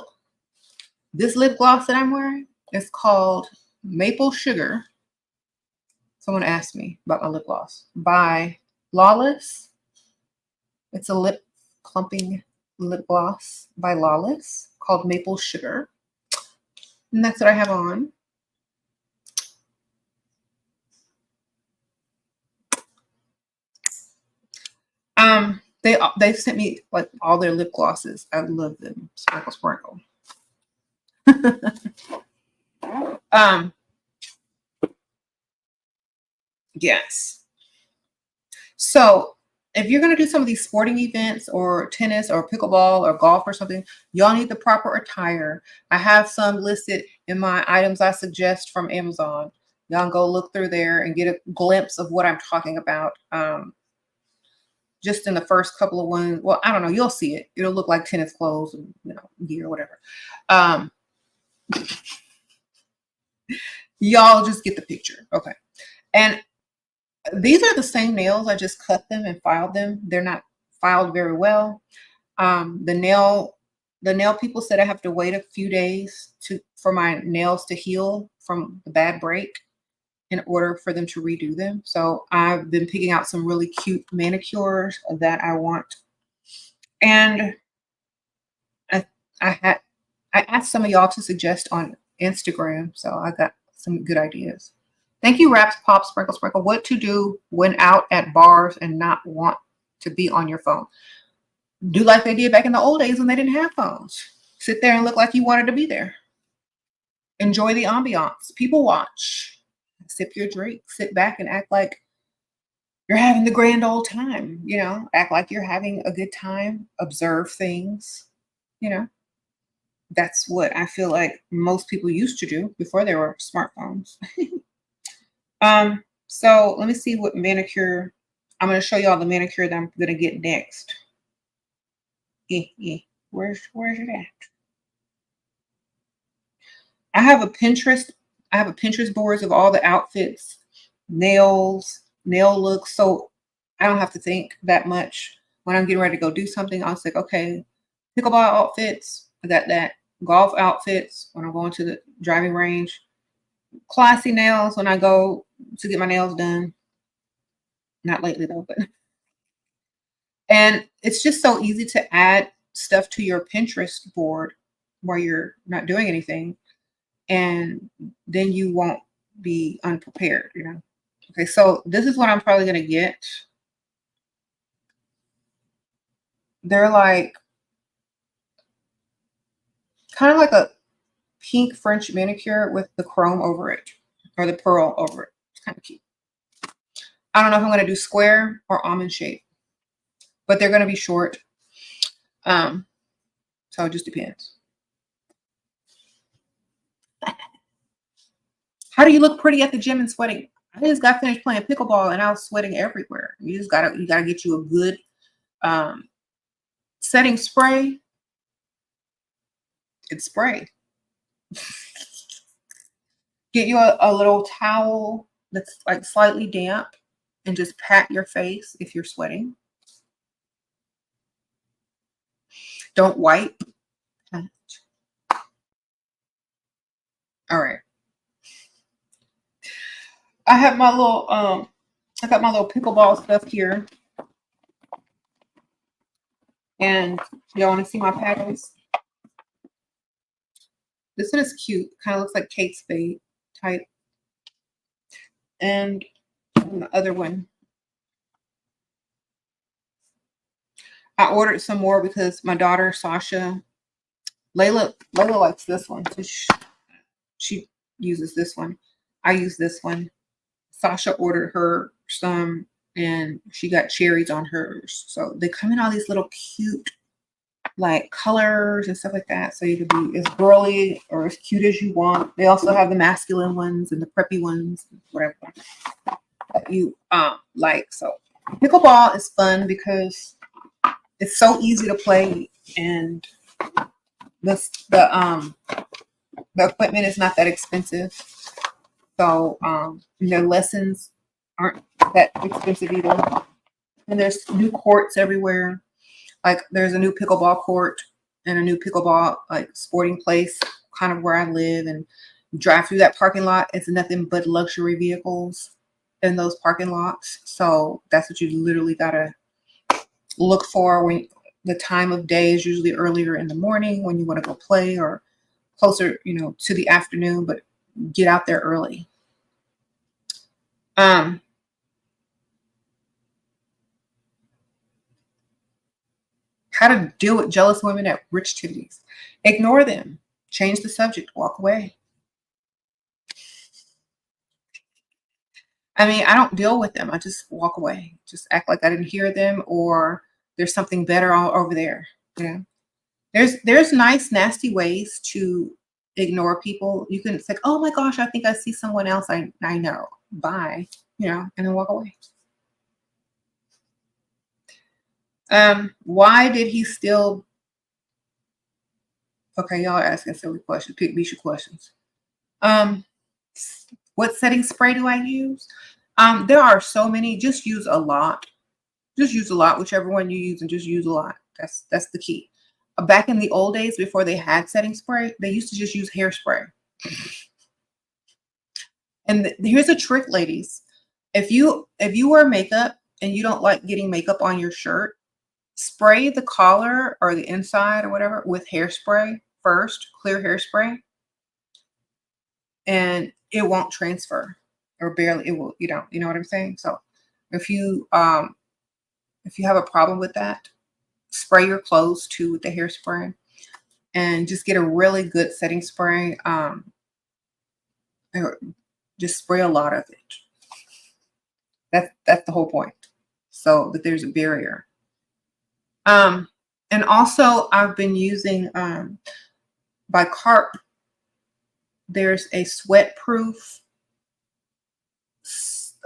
This lip gloss that I'm wearing is called Maple Sugar. Someone asked me about my lip gloss by Lawless. It's a lip clumping lip gloss by Lawless called Maple Sugar, and that's what I have on. They've sent me like all their lip glosses. I love them. Sprinkle, sprinkle. Yes. So if you're going to do some of these sporting events or tennis or pickleball or golf or something, y'all need the proper attire. I have some listed in my items I suggest from Amazon. Y'all can go look through there and get a glimpse of what I'm talking about. Just in the first couple of ones. Well, I don't know. You'll see it. It'll look like tennis clothes and, gear or whatever. Y'all just get the picture. Okay. And these are the same nails. I just cut them and filed them. They're not filed very well. The nail people said I have to wait a few days for my nails to heal from the bad break in order for them to redo them. So I've been picking out some really cute manicures that I want. And I asked some of y'all to suggest on Instagram. So I got some good ideas. Thank you, Raps, Pop, Sprinkle, Sprinkle. What to do when out at bars and not want to be on your phone? Do like they did back in the old days when they didn't have phones. Sit there and look like you wanted to be there. Enjoy the ambiance. People watch. Sip your drink. Sit back and act like you're having the grand old time. Act like you're having a good time. Observe things. That's what I feel like most people used to do before there were smartphones. So let me see what manicure. I'm going to show y'all the manicure that I'm going to get next. Where's it at? I have a Pinterest boards of all the outfits, nails, nail looks. So I don't have to think that much when I'm getting ready to go do something. I was like, okay, pickleball outfits. I got that. Golf outfits when I'm going to the driving range. Classy nails when I go to get my nails done. Not lately though, but. And it's just so easy to add stuff to your Pinterest board while you're not doing anything. and then you won't be unprepared, you know. Okay, so this is what I'm probably gonna get. They're like kind of like a pink French manicure with the chrome over it, or the pearl over it. It's kind of cute. I don't know if I'm gonna do square or almond shape, but they're gonna be short. So it just depends. How do you look pretty at the gym and sweating? I just got finished playing pickleball and I was sweating everywhere. You gotta get you a good setting spray. It's spray. Get you a little towel that's like slightly damp and just pat your face if you're sweating. Don't wipe. All right. I have my little I got my little pickleball stuff here. And y'all want to see my paddles? This one is cute. Kind of looks like Kate Spade type. And the other one, I ordered some more because my daughter Sasha, Layla likes this one. So she uses this one. I use this one. Sasha ordered her some and she got cherries on hers. So they come in all these little cute like colors and stuff like that. So you could be as girly or as cute as you want. They also have the masculine ones and the preppy ones, whatever that you like. So pickleball is fun because it's so easy to play, and the equipment is not that expensive. So their lessons aren't that expensive either. And there's new courts everywhere. Like there's a new pickleball court and a new pickleball like sporting place kind of where I live, and you drive through that parking lot. It's nothing but luxury vehicles in those parking lots. So that's what you literally gotta look for when the time of day is usually earlier in the morning when you want to go play, or closer, you know, to the afternoon, but get out there early. How to deal with jealous women at Richtivities. Ignore them. Change the subject. Walk away. I mean, I don't deal with them. I just walk away. Just act like I didn't hear them, or there's something better all over there. You know, there's nice, nasty ways to ignore people. You can say, "Oh my gosh, I think I see someone else I know." Bye. You know, and then walk away. Why did he still? Okay, y'all are asking silly questions. Pick me your questions. What setting spray do I use? There are so many. Just use a lot. Just use a lot, whichever one you use, and just use a lot. That's the key. Back in the old days, before they had setting spray, they used to just use hairspray. And here's a trick, ladies. If you wear makeup and you don't like getting makeup on your shirt, spray the collar or the inside or whatever with hairspray first, clear hairspray, and it won't transfer, or barely. It will. You know what I'm saying? So if you have a problem with that, spray your clothes too with the hairspray, and just get a really good setting spray. Just spray a lot of it. That's the whole point. So that there's a barrier. And also I've been using by Carp. There's a sweat-proof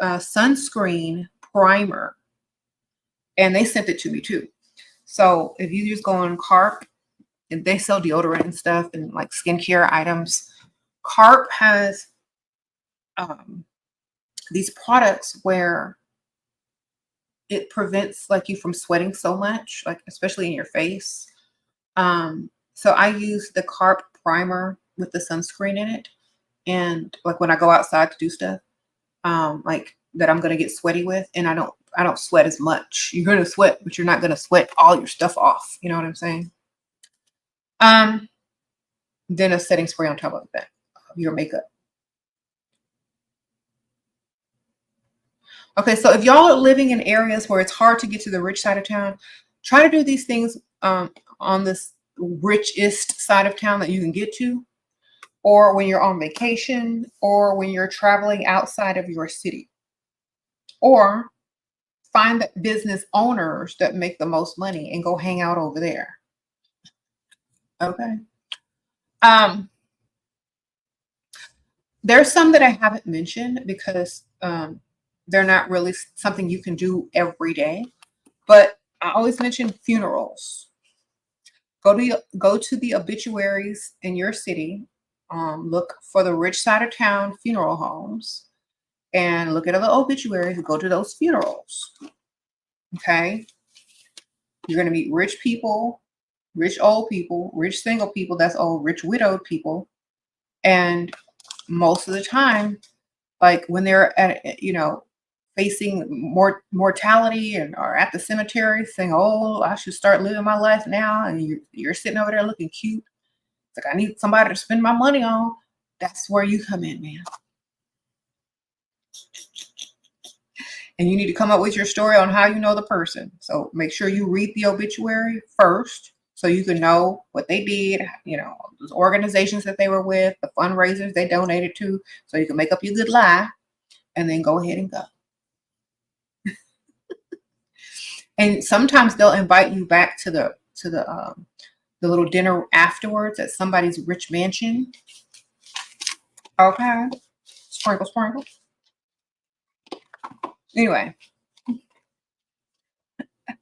sunscreen primer, and they sent it to me too. So if you just go on Carp, and they sell deodorant and stuff and like skincare items, Carp has these products where it prevents like you from sweating so much, like especially in your face. So I use the Carp primer with the sunscreen in it, and like when I go outside to do stuff, like that I'm gonna get sweaty with, and I don't sweat as much. You're gonna sweat, but you're not gonna sweat all your stuff off. You know what I'm saying? Then a setting spray on top of that. your makeup. Okay, so if y'all are living in areas where it's hard to get to the rich side of town, try to do these things on this richest side of town that you can get to, or when you're on vacation, or when you're traveling outside of your city, or find the business owners that make the most money and go hang out over there. Okay. There's some that I haven't mentioned because they're not really something you can do every day. But I always mention funerals. Go to the obituaries in your city. Look for the rich side of town funeral homes and look at the obituaries and go to those funerals. Okay. You're going to meet rich people, rich old people, rich single people, that's old, rich widowed people. And most of the time, like when they're at, facing mortality and are at the cemetery saying, oh, I should start living my life now. And you're sitting over there looking cute. It's like, I need somebody to spend my money on. That's where you come in, man. And you need to come up with your story on how you know the person. So make sure you read the obituary first so you can know what they did, those organizations that they were with, the fundraisers they donated to, so you can make up your good lie and then go ahead and go. And sometimes they'll invite you back to the little dinner afterwards at somebody's rich mansion. Okay. Sprinkle, sprinkle. Anyway.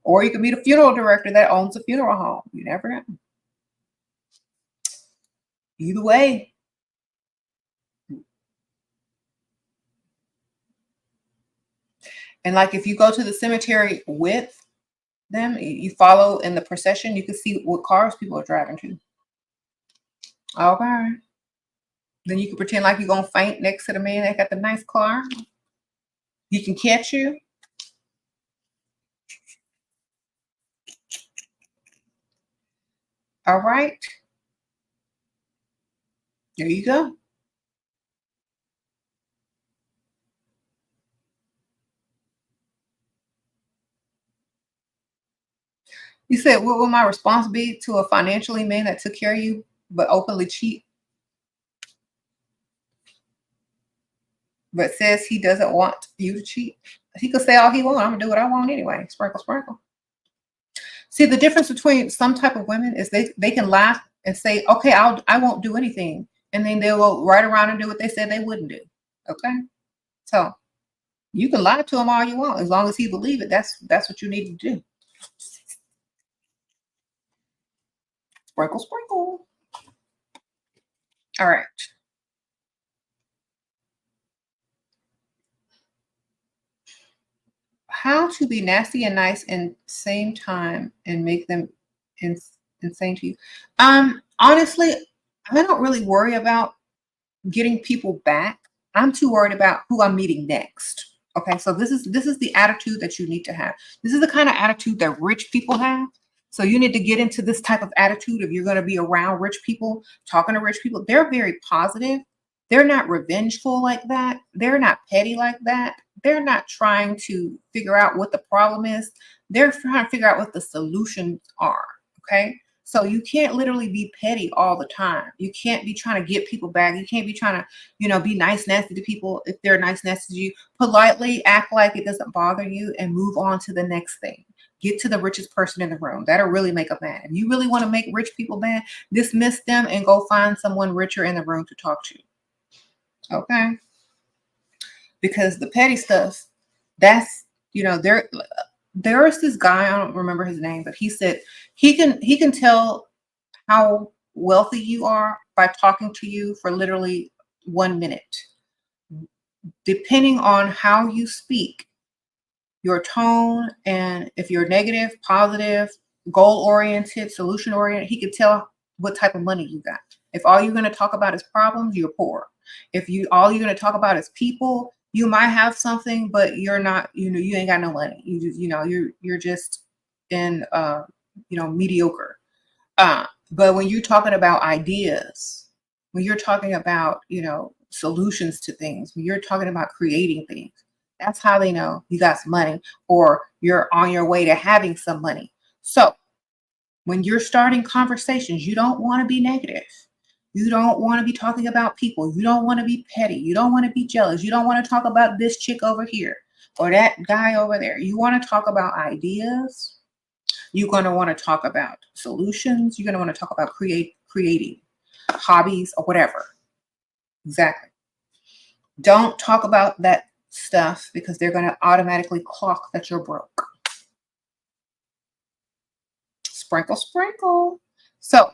Or you could meet a funeral director that owns a funeral home. You never know. Either way. And like if you go to the cemetery with them, you follow in the procession, you can see what cars people are driving to. Okay. Then you can pretend like you're going to faint next to the man that got the nice car. He can catch you. All right. There you go. You said, what will my response be to a financially man that took care of you but openly cheat? But says he doesn't want you to cheat. He could say all he wants. I'm gonna do what I want anyway. Sprinkle, sprinkle. See, the difference between some type of women is they can laugh and say, okay, I won't do anything. And then they'll go right around and do what they said they wouldn't do. Okay. So you can lie to him all you want. As long as he believes it, that's what you need to do. Sprinkle, sprinkle. All right. How to be nasty and nice in same time and make them insane to you. Honestly, I don't really worry about getting people back. I'm too worried about who I'm meeting next. Okay, so this is the attitude that you need to have. This is the kind of attitude that rich people have. So you need to get into this type of attitude if you're going to be around rich people, talking to rich people. They're very positive. They're not revengeful like that. They're not petty like that. They're not trying to figure out what the problem is. They're trying to figure out what the solutions are. Okay. So you can't literally be petty all the time. You can't be trying to get people back. You can't be trying to, be nice, nasty to people if they're nice, nasty to you. Politely act like it doesn't bother you and move on to the next thing. Get to the richest person in the room. That'll really make them mad. If you really want to make rich people mad, dismiss them and go find someone richer in the room to talk to. Okay. Because the petty stuff, that's, there is this guy, I don't remember his name, but he said he can tell how wealthy you are by talking to you for literally 1 minute. Depending on how you speak, your tone, and if you're negative, positive, goal-oriented, solution-oriented, he could tell what type of money you got. If all you're going to talk about is problems, you're poor. If all you're going to talk about is people, you might have something, but you're not, you ain't got no money. You just, you're just in, mediocre. But when you're talking about ideas, when you're talking about, solutions to things, when you're talking about creating things, that's how they know you got some money or you're on your way to having some money. So when you're starting conversations, you don't want to be negative. You don't want to be talking about people. You don't want to be petty. You don't want to be jealous. You don't want to talk about this chick over here or that guy over there. You want to talk about ideas. You're going to want to talk about solutions. You're going to want to talk about creating hobbies or whatever. Exactly. Don't talk about that stuff because they're going to automatically clock that you're broke. Sprinkle, sprinkle. So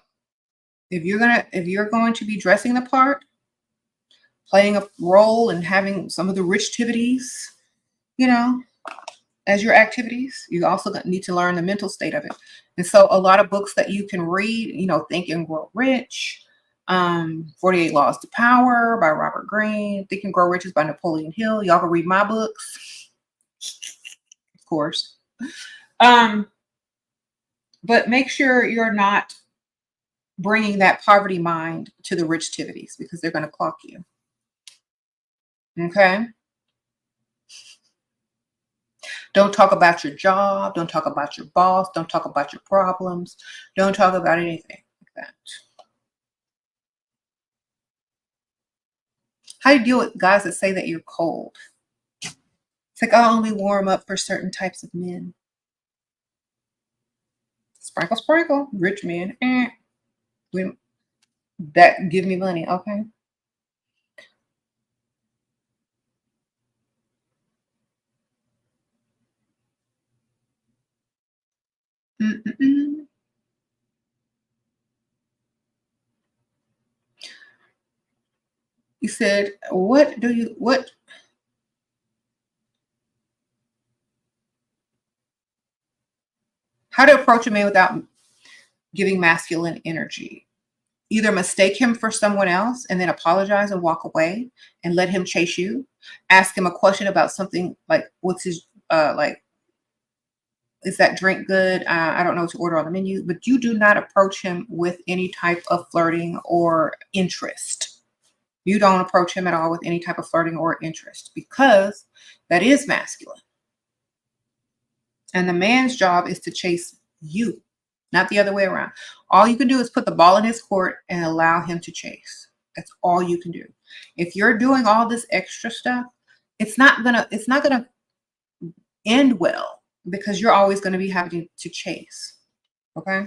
if you're going to be dressing the part, playing a role and having some of the Richtivities, as your activities, you also need to learn the mental state of it. And so a lot of books that you can read, Think and Grow Rich, 48 Laws to Power by Robert Greene, Think and Grow Rich is by Napoleon Hill. Y'all can read my books, of course. But make sure you're not bringing that poverty mind to the Richtivities because they're going to clock you. Okay? Don't talk about your job. Don't talk about your boss. Don't talk about your problems. Don't talk about anything like that. How do you deal with guys that say that you're cold? It's like, I only warm up for certain types of men. Sprinkle, sprinkle. Rich men. That give me money. Okay. You said, how to approach a man without giving masculine energy? Either mistake him for someone else and then apologize and walk away and let him chase you. Ask him a question about something like, what's his, is that drink good? I don't know what to order on the menu, but you do not approach him with any type of flirting or interest. You don't approach him at all with any type of flirting or interest because that is masculine. And the man's job is to chase you, not the other way around. All you can do is put the ball in his court and allow him to chase. That's all you can do. If you're doing all this extra stuff, it's not gonna end well because you're always going to be having to chase. Okay?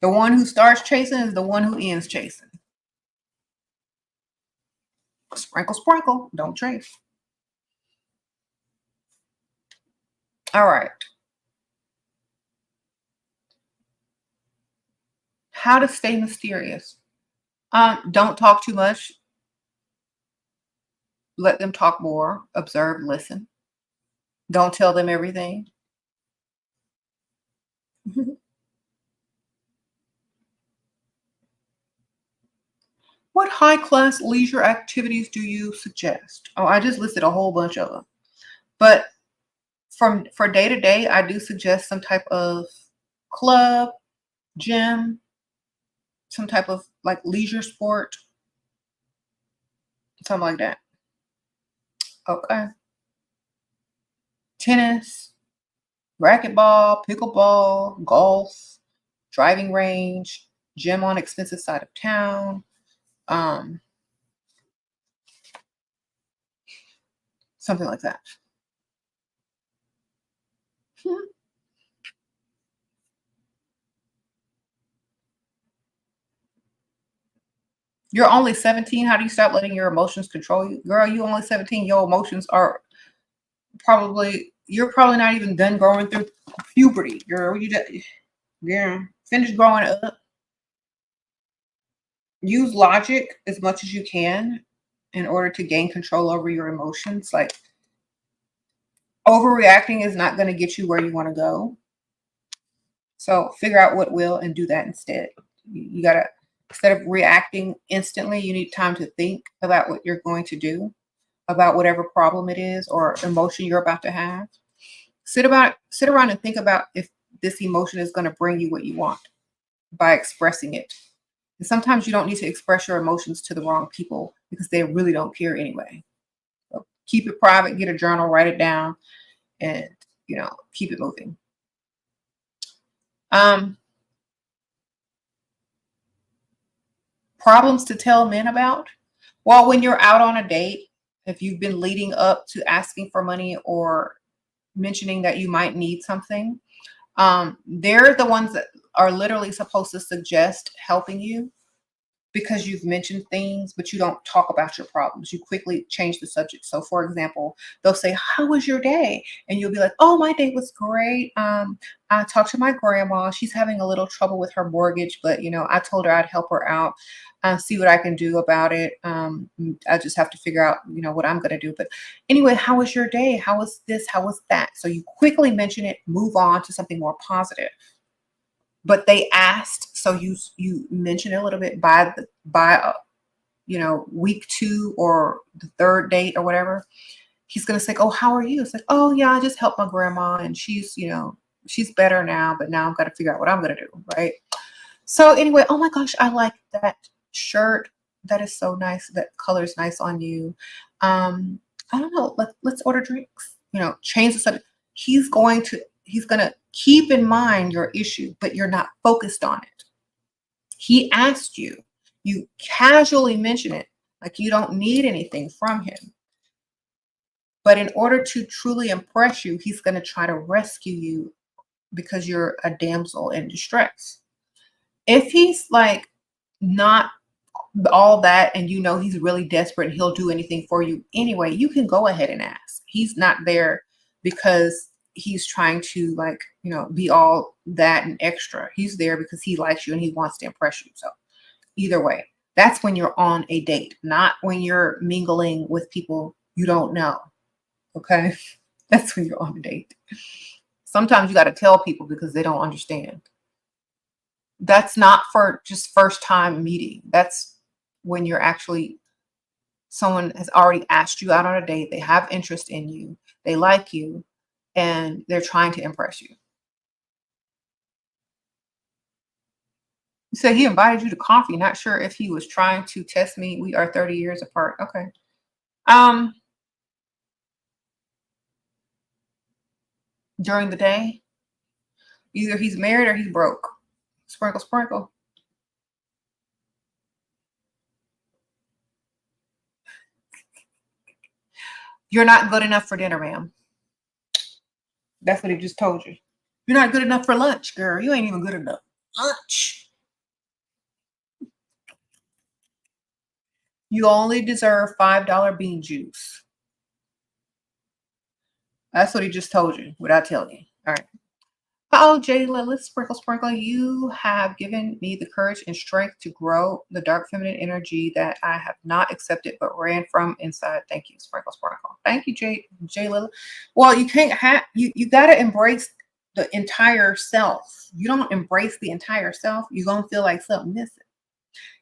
The one who starts chasing is the one who ends chasing. Sprinkle, sprinkle. Don't chase. All right. How to stay mysterious. Don't talk too much. Let them talk more. Observe, listen. Don't tell them everything. What high-class leisure activities do you suggest? Oh, I just listed a whole bunch of them. But for day to day, I do suggest some type of club, gym, some type of like leisure sport, something like that. Okay. Tennis, racquetball, pickleball, golf, driving range, gym on expensive side of town. Something like that. You're only 17. How do you stop letting your emotions control you? Girl, you only 17. Your emotions are you're probably not even done growing through puberty. Girl, finish growing up. Use logic as much as you can in order to gain control over your emotions. Like, overreacting is not going to get you where you want to go. So figure out what will and do that instead. You got to, instead of reacting instantly, you need time to think about what you're going to do, about whatever problem it is or emotion you're about to have. Sit around and think about if this emotion is going to bring you what you want by expressing it. And sometimes you don't need to express your emotions to the wrong people because they really don't care anyway. So keep it private, get a journal, write it down, and keep it moving. Problems to tell men about. Well, when you're out on a date, if you've been leading up to asking for money or mentioning that you might need something, they're the ones that are literally supposed to suggest helping you because you've mentioned things, but you don't talk about your problems. You quickly change the subject. So for example, they'll say, "How was your day?" And you'll be like, "Oh, my day was great. I talked to my grandma. She's having a little trouble with her mortgage, but I told her I'd help her out, see what I can do about it. I just have to figure out, what I'm going to do. But anyway, how was your day? How was this? How was that?" So you quickly mention it, move on to something more positive. But they asked, so you mention it a little bit by week 2 or the 3rd date or whatever. He's gonna say, "Oh, how are you?" It's like, "Oh yeah, I just helped my grandma and she's better now, but now I've got to figure out what I'm gonna do." Right. So anyway, "Oh my gosh, I like that shirt. That is so nice. That color is nice on you. I don't know. Let's order drinks." Change the subject. He's gonna keep in mind your issue, but you're not focused on it. He asked you. You casually mention it, like you don't need anything from him. But in order to truly impress you, he's going to try to rescue you because you're a damsel in distress. If he's like not all that and he's really desperate and he'll do anything for you anyway, you can go ahead and ask. He's not there because he's trying to be all that and extra. He's there because he likes you and he wants to impress you. So either way, that's when you're on a date, not when you're mingling with people you don't know. Okay? That's when you're on a date. Sometimes you got to tell people because they don't understand. That's not for just first time meeting. That's when you're actually, someone has already asked you out on a date. They have interest in you. They like you and they're trying to impress you. You say he invited you to coffee. Not sure if he was trying to test me. We are 30 years apart. Okay. During the day, either he's married or he's broke. Sprinkle, sprinkle. "You're not good enough for dinner, ma'am." That's what he just told you. "You're not good enough for lunch, girl. You ain't even good enough. Lunch. You only deserve $5 bean juice." That's what he just told you without telling you. All right. "Oh, J. Lilith, sprinkle, sprinkle. You have given me the courage and strength to grow the dark feminine energy that I have not accepted but ran from inside. Thank you, sprinkle, sprinkle." Thank you, J. Lilith. Well, you can't have you got to embrace the entire self. You don't embrace the entire self, you're gonna feel like something missing,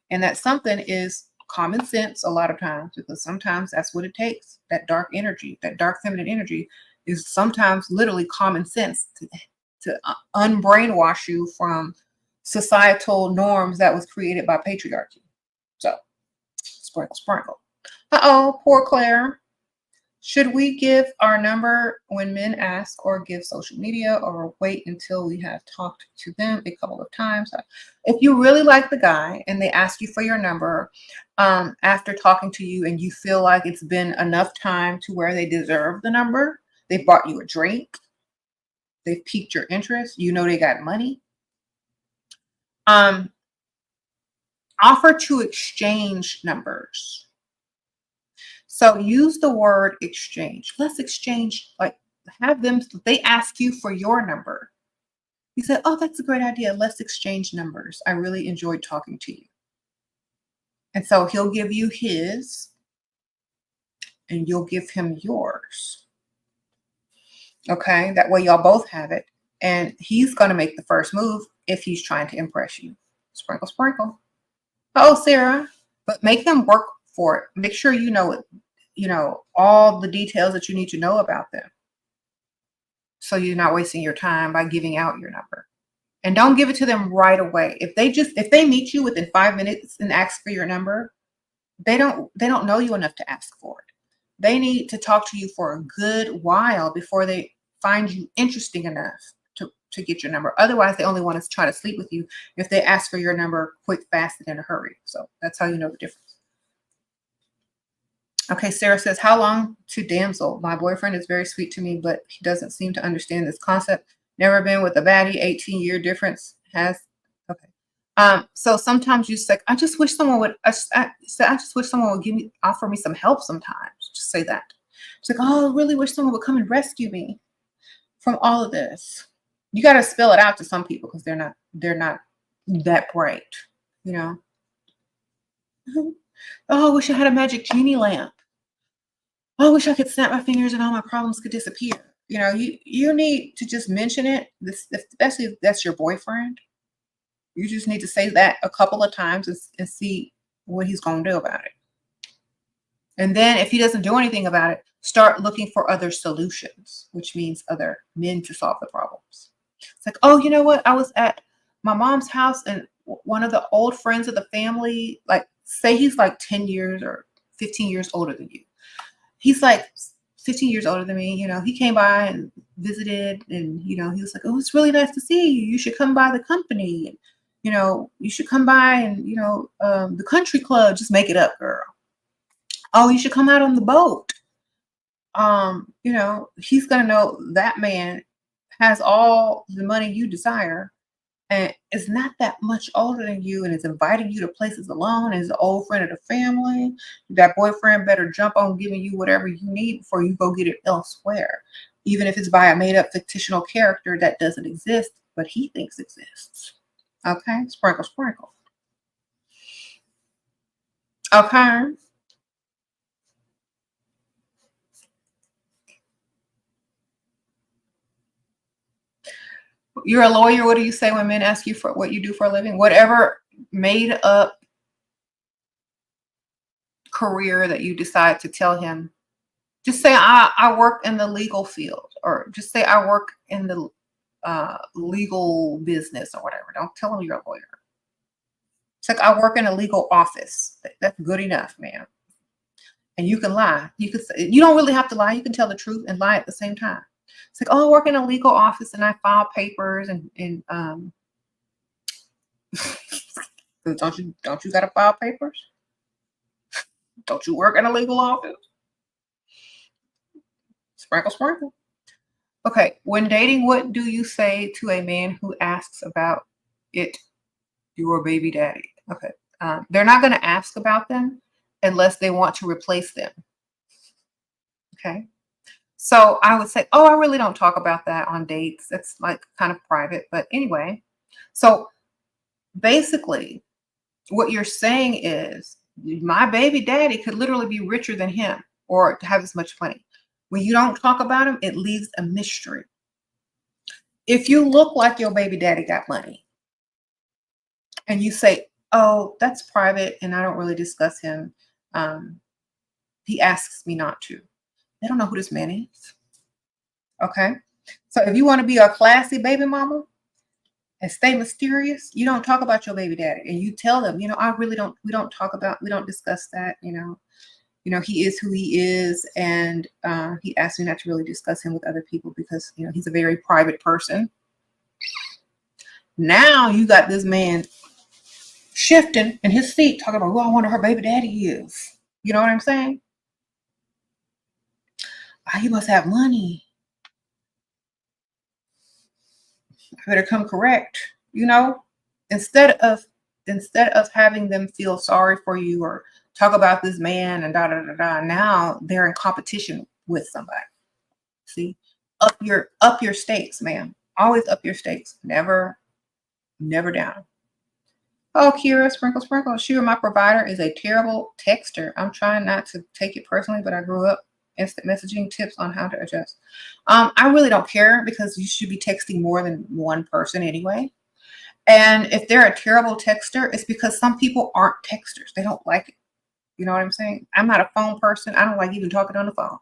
and that something is common sense a lot of times, because sometimes that's what it takes. That dark energy, that dark feminine energy, is sometimes literally common sense to unbrainwash you from societal norms that was created by patriarchy. So, sprinkle, sprinkle. Uh-oh, poor Claire. "Should we give our number when men ask, or give social media, or wait until we have talked to them a couple of times?" If you really like the guy and they ask you for your number after talking to you and you feel like it's been enough time to where they deserve the number, they bought you a drink, they've piqued your interest, they got money, offer to exchange numbers. So use the word exchange. Let's exchange, have them, they ask you for your number. You said, "Oh, that's a great idea. Let's exchange numbers. I really enjoyed talking to you." And so he'll give you his and you'll give him yours. Okay. That way y'all both have it. And he's going to make the first move if he's trying to impress you. Sprinkle, sprinkle. Oh, Sarah, but make them work for it. Make sure you know it, all the details that you need to know about them. So you're not wasting your time by giving out your number. And don't give it to them right away. If they meet you within 5 minutes and ask for your number, they don't know you enough to ask for it. They need to talk to you for a good while before they find you interesting enough to get your number. Otherwise, they only want to try to sleep with you if they ask for your number quick, fast, and in a hurry. So that's how you know the difference. Okay, Sarah says, how long to damsel? My boyfriend is very sweet to me, but he doesn't seem to understand this concept. Never been with a baddie. 18-year difference has. Okay. So sometimes you say, I just wish someone would. I just wish someone would offer me some help. Sometimes, just say that. It's like, oh, I really wish someone would come and rescue me from all of this. You got to spell it out to some people because they're not that bright, you know. Oh, I wish I had a magic genie lamp. Oh, I wish I could snap my fingers and all my problems could disappear. You know, you need to just mention it, especially if that's your boyfriend. You just need to say that a couple of times and see what he's going to do about it. And then if he doesn't do anything about it, start looking for other solutions, which means other men to solve the problems. It's like, oh, you know what? I was at my mom's house and one of the old friends of the family, like say he's like 10 years or 15 years older than you. He's like 15 years older than me. You know, he came by and visited and, you know, he was like, oh, it's really nice to see you. You should come by the company. And, you know, you should come by and, you know, the country club, just make it up, girl. Oh, you should come out on the boat. You know, he's going to know that man has all the money you desire and is not that much older than you and is inviting you to places alone, is an old friend of the family. That boyfriend better jump on giving you whatever you need before you go get it elsewhere, even if it's by a made-up fictional character that doesn't exist, but he thinks exists. Okay? Sprinkle, sprinkle. Okay? You're a lawyer. What do you say when men ask you for what you do for a living? Whatever made up career that you decide to tell him, just say I work in the legal field, or just say I work in the legal business or whatever. Don't tell him you're a lawyer. It's like I work in a legal office. That's good enough, man. And you can lie. You can say, you don't really have to lie. You can tell the truth and lie at the same time. It's like, oh, I work in a legal office and I file papers and don't you gotta file papers? Don't you work in a legal office? Sprinkle, sprinkle. Okay, when dating, what do you say to a man who asks about it, your baby daddy? Okay, they're not going to ask about them unless they want to replace them. Okay, so I would say, oh, I really don't talk about that on dates. That's like kind of private, but anyway. So basically, what you're saying is my baby daddy could literally be richer than him or have as much money. When you don't talk about him, it leaves a mystery. If you look like your baby daddy got money and you say, oh, that's private and I don't really discuss him, he asks me not to. They don't know who this man is. Okay. So if you want to be a classy baby mama and stay mysterious, you don't talk about your baby daddy and you tell them, you know, we don't discuss that, you know, he is who he is. And he asked me not to really discuss him with other people because, you know, he's a very private person. Now you got this man shifting in his seat, talking about who I wonder her baby daddy is. You know what I'm saying? Oh, he must have money. I better come correct. You know, instead of having them feel sorry for you or talk about this man and da da da da. Now they're in competition with somebody. See, up your stakes, ma'am. Always up your stakes. Never down. Oh, Kira, sprinkle, sprinkle. Shira, my provider is a terrible texter. I'm trying not to take it personally, but I grew up instant messaging tips on how to adjust. I really don't care because you should be texting more than one person anyway. And if they're a terrible texter, it's because some people aren't texters. They don't like it. You know what I'm saying? I'm not a phone person. I don't like even talking on the phone.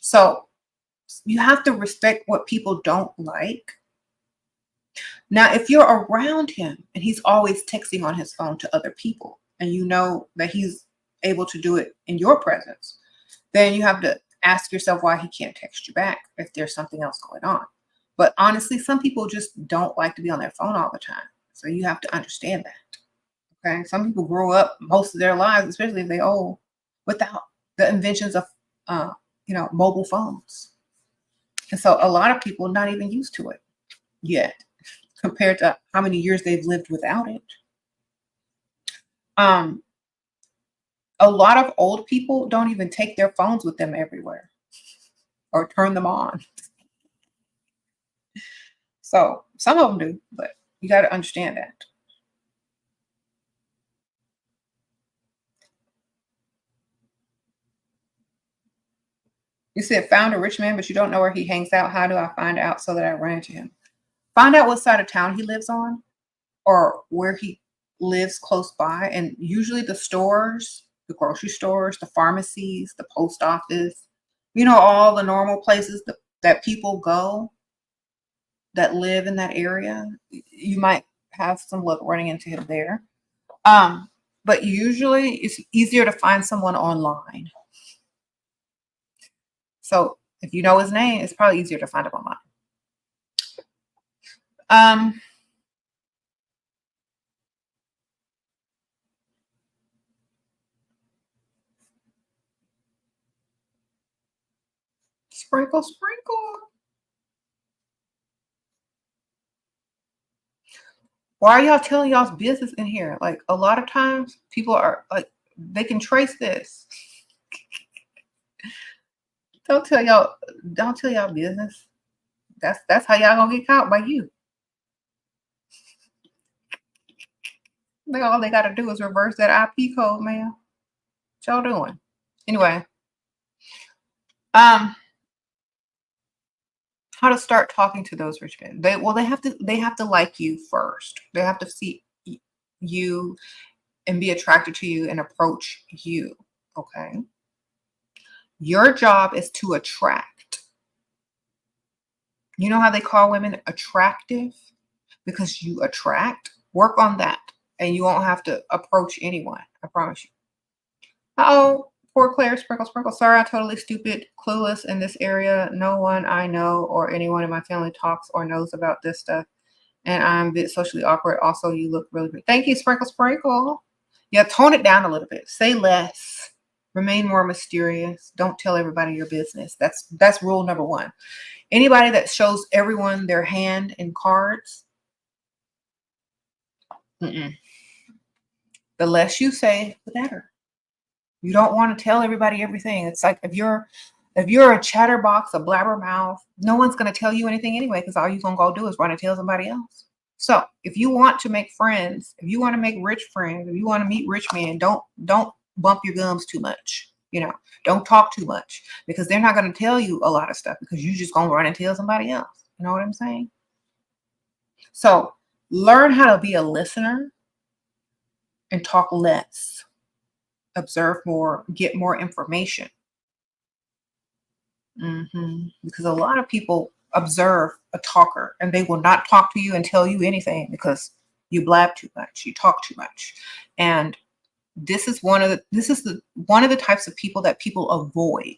So you have to respect what people don't like Now, if you're around him and he's always texting on his phone to other people, and you know that he's able to do it in your presence, then you have to ask yourself why he can't text you back if there's something else going on. But honestly, some people just don't like to be on their phone all the time. So you have to understand that. Okay. Some people grow up most of their lives, especially if they're old, without the inventions of mobile phones. And so a lot of people not even used to it yet, compared to how many years they've lived without it. A lot of old people don't even take their phones with them everywhere or turn them on. So some of them do, but you got to understand that. You said found a rich man, but you don't know where he hangs out. How do I find out so that I run into him? Find out what side of town he lives on or where he lives close by. And usually the stores, the grocery stores, the pharmacies, the post office, all the normal places that people go that live in that area. You might have some luck running into him there. But usually it's easier to find someone online. So if you know his name, it's probably easier to find him online. Sprinkle, sprinkle. Why are y'all telling y'all's business in here? Like a lot of times people are like, they can trace this. Don't tell y'all business. That's how y'all gonna get caught by you. All they gotta do is reverse that IP code, man. What y'all doing? Anyway. How to start talking to those rich men. They have to like you first. They have to see you and be attracted to you and approach you. Okay. Your job is to attract. You know how they call women attractive? Because you attract. Work on that. And you won't have to approach anyone. I promise you. Uh-oh. Poor Claire, sprinkle, sprinkle. Sorry, I'm totally stupid, clueless in this area. No one I know or anyone in my family talks or knows about this stuff. And I'm a bit socially awkward. Also, you look really good. Thank you, sprinkle, sprinkle. Yeah, tone it down a little bit. Say less. Remain more mysterious. Don't tell everybody your business. That's rule number one. Anybody that shows everyone their hand in cards, the less you say, the better. You don't want to tell everybody everything. It's like if you're a chatterbox, a blabbermouth, no one's going to tell you anything anyway, because all you're going to go do is run and tell somebody else. So if you want to make friends, if you want to make rich friends, if you want to meet rich men, don't bump your gums too much. Don't talk too much, because they're not going to tell you a lot of stuff, because you're just going to run and tell somebody else. You know what I'm saying? So learn how to be a listener and talk less. Observe more, get more information. Because a lot of people observe a talker and they will not talk to you and tell you anything because you blab too much, you talk too much. And this is one of the types of people that people avoid.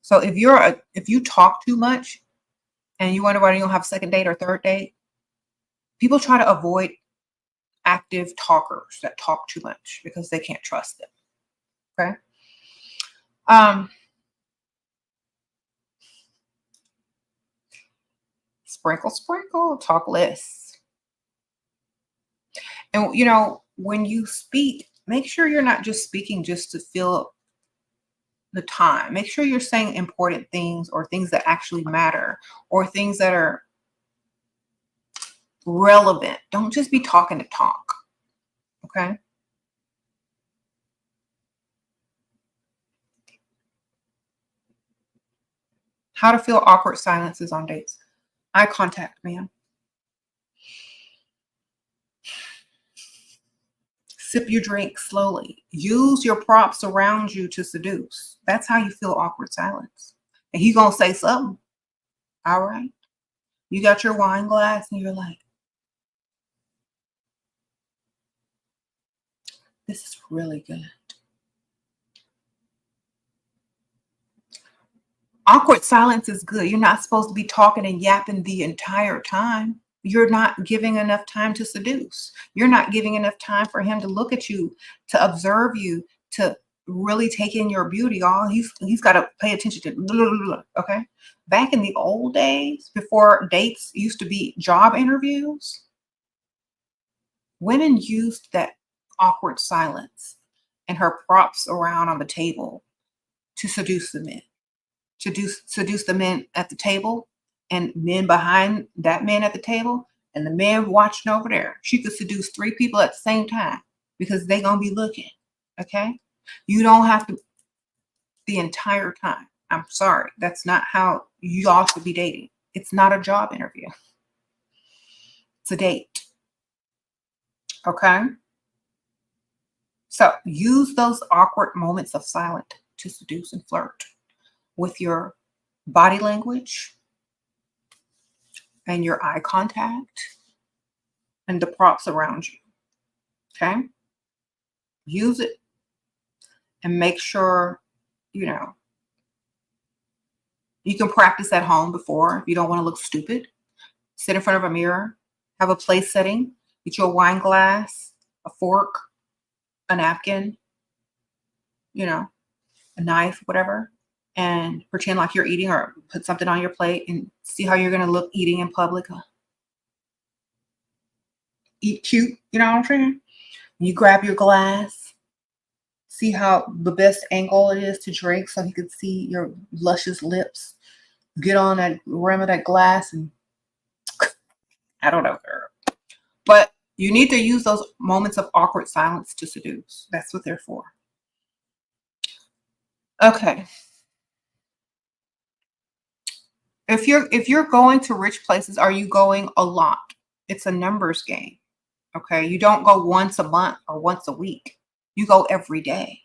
So if you talk too much and you wonder why you don't have a second date or third date, people try to avoid active talkers that talk too much because they can't trust them. Okay. Sprinkle, sprinkle, talk less. And when you speak, make sure you're not just speaking just to fill the time. Make sure you're saying important things, or things that actually matter, or things that are relevant. Don't just be talking to talk. Okay. How to feel awkward silences on dates. Eye contact, man. Sip your drink slowly. Use your props around you to seduce. That's how you feel awkward silence. And he's going to say something. All right. You got your wine glass and you're like, This is really good. Awkward silence is good. You're not supposed to be talking and yapping the entire time. You're not giving enough time to seduce. You're not giving enough time for him to look at you, to observe you, to really take in your beauty. All he's got to pay attention to. Blah, blah, blah, okay. Back in the old days, before dates used to be job interviews, women used that awkward silence and her props around on the table to seduce the men. Seduce the men at the table and men behind that man at the table and the man watching over there. She could seduce 3 people at the same time because they're going to be looking. Okay. You don't have to the entire time. I'm sorry. That's not how you all should be dating. It's not a job interview. It's a date. Okay. So use those awkward moments of silence to seduce and flirt with your body language and your eye contact and the props around you. Okay. Use it and make sure, you can practice at home before if you don't want to look stupid. Sit in front of a mirror, have a place setting, get you a wine glass, a fork, a napkin, a knife, whatever, and pretend like you're eating or put something on your plate and see how you're going to look eating in public. Eat cute, you know what I'm saying? You grab your glass, see how the best angle it is to drink so he can see your luscious lips. Get on that rim of that glass and I don't know, girl. But you need to use those moments of awkward silence to seduce. That's what they're for. Okay. If you're going to rich places, are you going a lot? It's a numbers game. Okay. You don't go once a month or once a week. You go every day.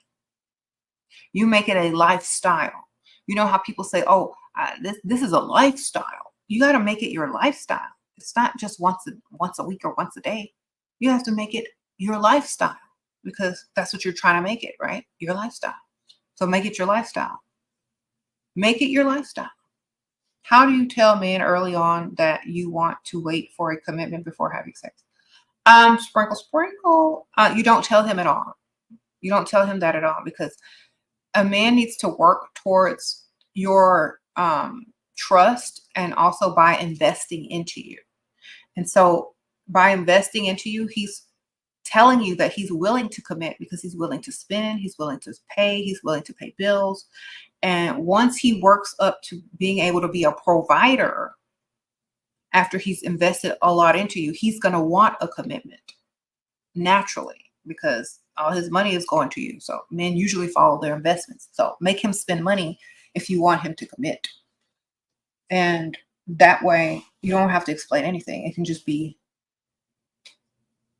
You make it a lifestyle. You know how people say, oh, this is a lifestyle. You got to make it your lifestyle. It's not just once a week or once a day. You have to make it your lifestyle because that's what you're trying to make it, right? Your lifestyle. So make it your lifestyle. Make it your lifestyle. How do you tell men early on that you want to wait for a commitment before having sex? Sprinkle. You don't tell him at all. You don't tell him that at all because a man needs to work towards your trust and also by investing into you. And so by investing into you, he's telling you that he's willing to commit because he's willing to spend, he's willing to pay, he's willing to pay bills. And once he works up to being able to be a provider, after he's invested a lot into you, he's going to want a commitment naturally because all his money is going to you. So men usually follow their investments. So make him spend money if you want him to commit. And that way you don't have to explain anything. It can just be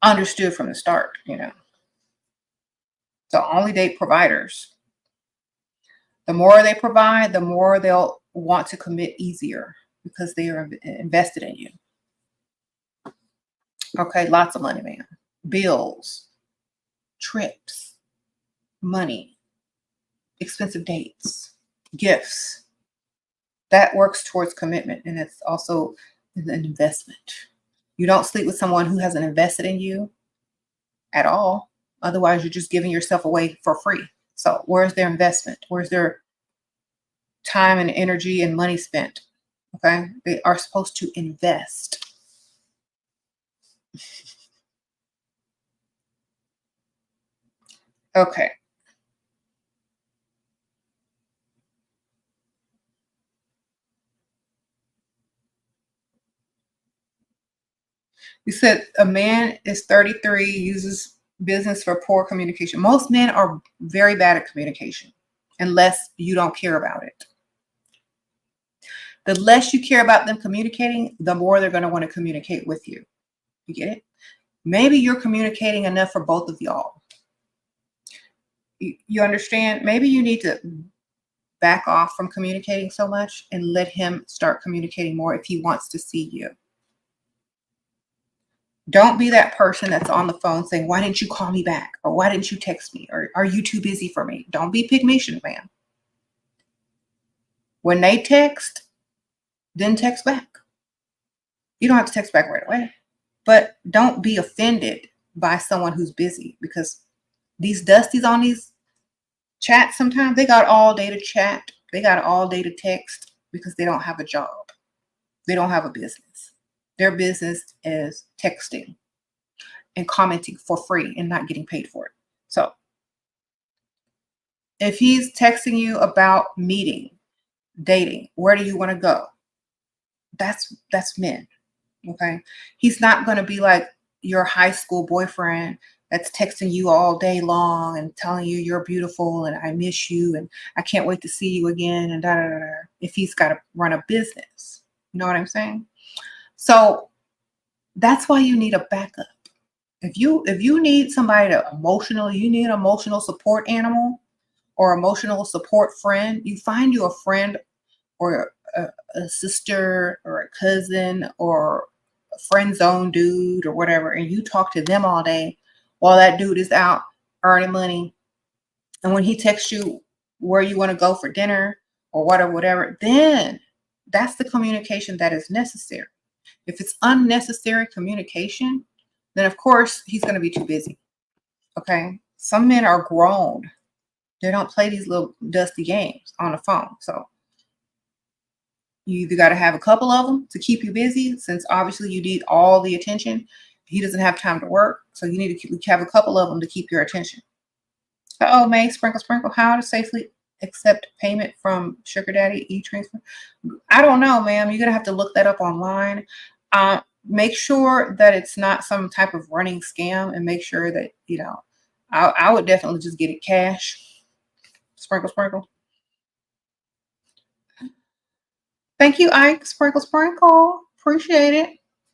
understood from the start, So only date providers. The more they provide, the more they'll want to commit easier because they are invested in you. Okay, lots of money, man. Bills, trips, money, expensive dates, gifts. That works towards commitment, and it's also an investment. You don't sleep with someone who hasn't invested in you at all. Otherwise, you're just giving yourself away for free. So where's their investment? Where's their time and energy and money spent? Okay, they are supposed to invest. Okay. You said a man is 33, uses business for poor communication. Most men are very bad at communication unless you don't care about it. The less you care about them communicating, the more they're going to want to communicate with you. You get it? Maybe you're communicating enough for both of y'all. You understand? Maybe you need to back off from communicating so much and let him start communicating more if he wants to see you. Don't be that person that's on the phone saying, why didn't you call me back? Or why didn't you text me? Or are you too busy for me? Don't be pygmalion, man. When they text, then text back. You don't have to text back right away. But don't be offended by someone who's busy, because these dusties on these chats, sometimes they got all day to chat. They got all day to text because they don't have a job. They don't have a business. Their business is texting and commenting for free and not getting paid for it. So if he's texting you about meeting, dating, where do you want to go? That's men. Okay. He's not going to be like your high school boyfriend that's texting you all day long and telling you you're beautiful and I miss you and I can't wait to see you again and da da da. If he's got to run a business, you know what I'm saying? So that's why you need a backup. If you need somebody to you need an emotional support animal or emotional support friend, you find you a friend or a sister or a cousin or a friend zone dude or whatever, and you talk to them all day while that dude is out earning money. And when he texts you where you want to go for dinner or whatever, then that's the communication that is necessary. If it's unnecessary communication, then of course he's going to be too busy. Okay. Some men are grown. They don't play these little dusty games on the phone. So you either got to have a couple of them to keep you busy, since obviously you need all the attention. He doesn't have time to work. So you need to have a couple of them to keep your attention. Oh, May, sprinkle, how to safely accept payment from sugar daddy e-transfer. I don't know, ma'am. You're going to have to look that up online. Make sure that it's not some type of running scam, and make sure that, I would definitely just get it cash. Sprinkle. Thank you, Ike. Sprinkle. Appreciate it.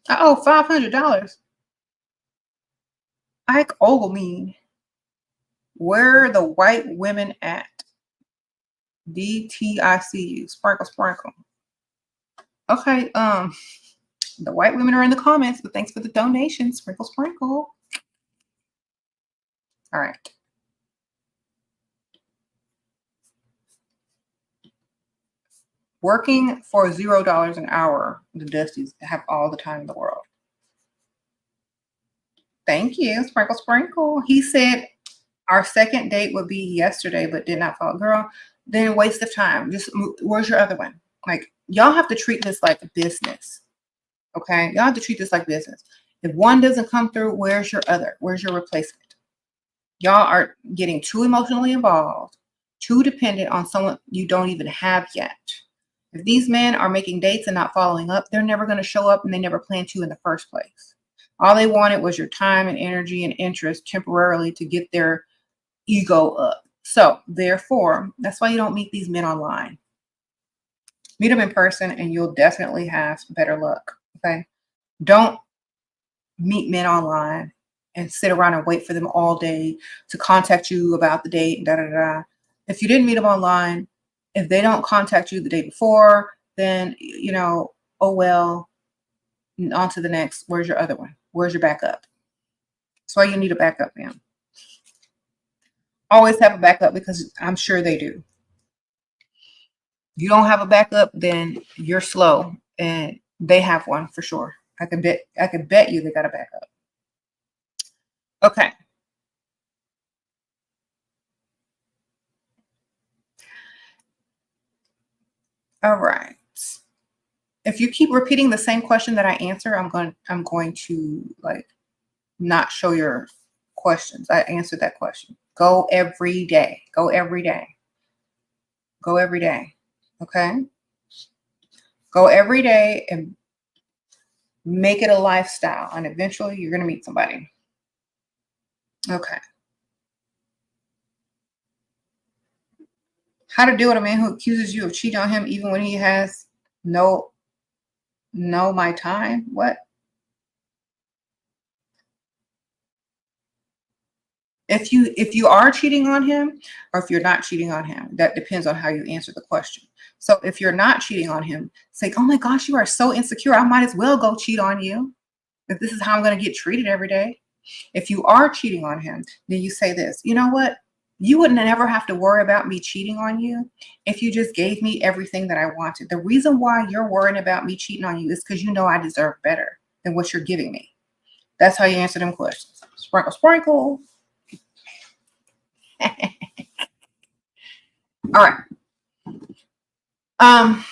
Oh, $500. Ike Oglemean. Where are the white women at? DTICU. Sprinkle. Okay. The white women are in the comments, but thanks for the donation. Sprinkle. All right. Working for $0 an hour. The Dusties have all the time in the world. Thank you. Sprinkle. He said our second date would be yesterday, but did not follow. Girl, then waste of time. Just where's your other one? Like, y'all have to treat this like a business. Okay? Y'all have to treat this like business. If one doesn't come through, where's your other? Where's your replacement? Y'all are getting too emotionally involved, too dependent on someone you don't even have yet. If these men are making dates and not following up, they're never going to show up, and they never planned to in the first place. All they wanted was your time and energy and interest temporarily to get their ego up. So therefore, that's why you don't meet these men online. Meet them in person and you'll definitely have better luck. Okay. Don't meet men online and sit around and wait for them all day to contact you about the date. If you didn't meet them online, if they don't contact you the day before, then, oh well, on to the next. Where's your other one? Where's your backup? That's why you need a backup, man. Always have a backup, because I'm sure they do. You don't have a backup, then you're slow, and they have one for sure. I could bet you they got a backup. Okay. All right. If you keep repeating the same question that I answer, I'm going to like not show your questions. I answered that question. Go every day. Go every day. Go every day. Okay? Go every day and make it a lifestyle, and eventually you're going to meet somebody. Okay. How to deal with a man who accuses you of cheating on him even when he has no my time? What? If you are cheating on him, or if you're not cheating on him, that depends on how you answer the question. So if you're not cheating on him, say, oh my gosh, you are so insecure, I might as well go cheat on you. If this is how I'm going to get treated every day. If you are cheating on him, then you say this, you know what? You would never have to worry about me cheating on you if you just gave me everything that I wanted. The reason why you're worrying about me cheating on you is because you know I deserve better than what you're giving me. That's how you answer them questions. Sprinkle, sprinkle. All right.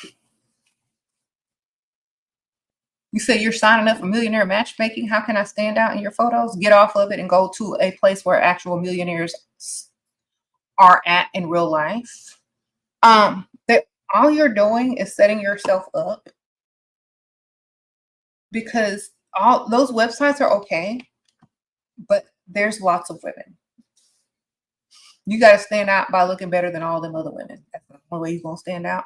You say you're signing up for millionaire matchmaking. How can I stand out in your photos? Get off of it and go to a place where actual millionaires are at in real life. That all you're doing is setting yourself up, because all those websites are okay, but there's lots of women. You got to stand out by looking better than all them other women. That's the only way you're going to stand out.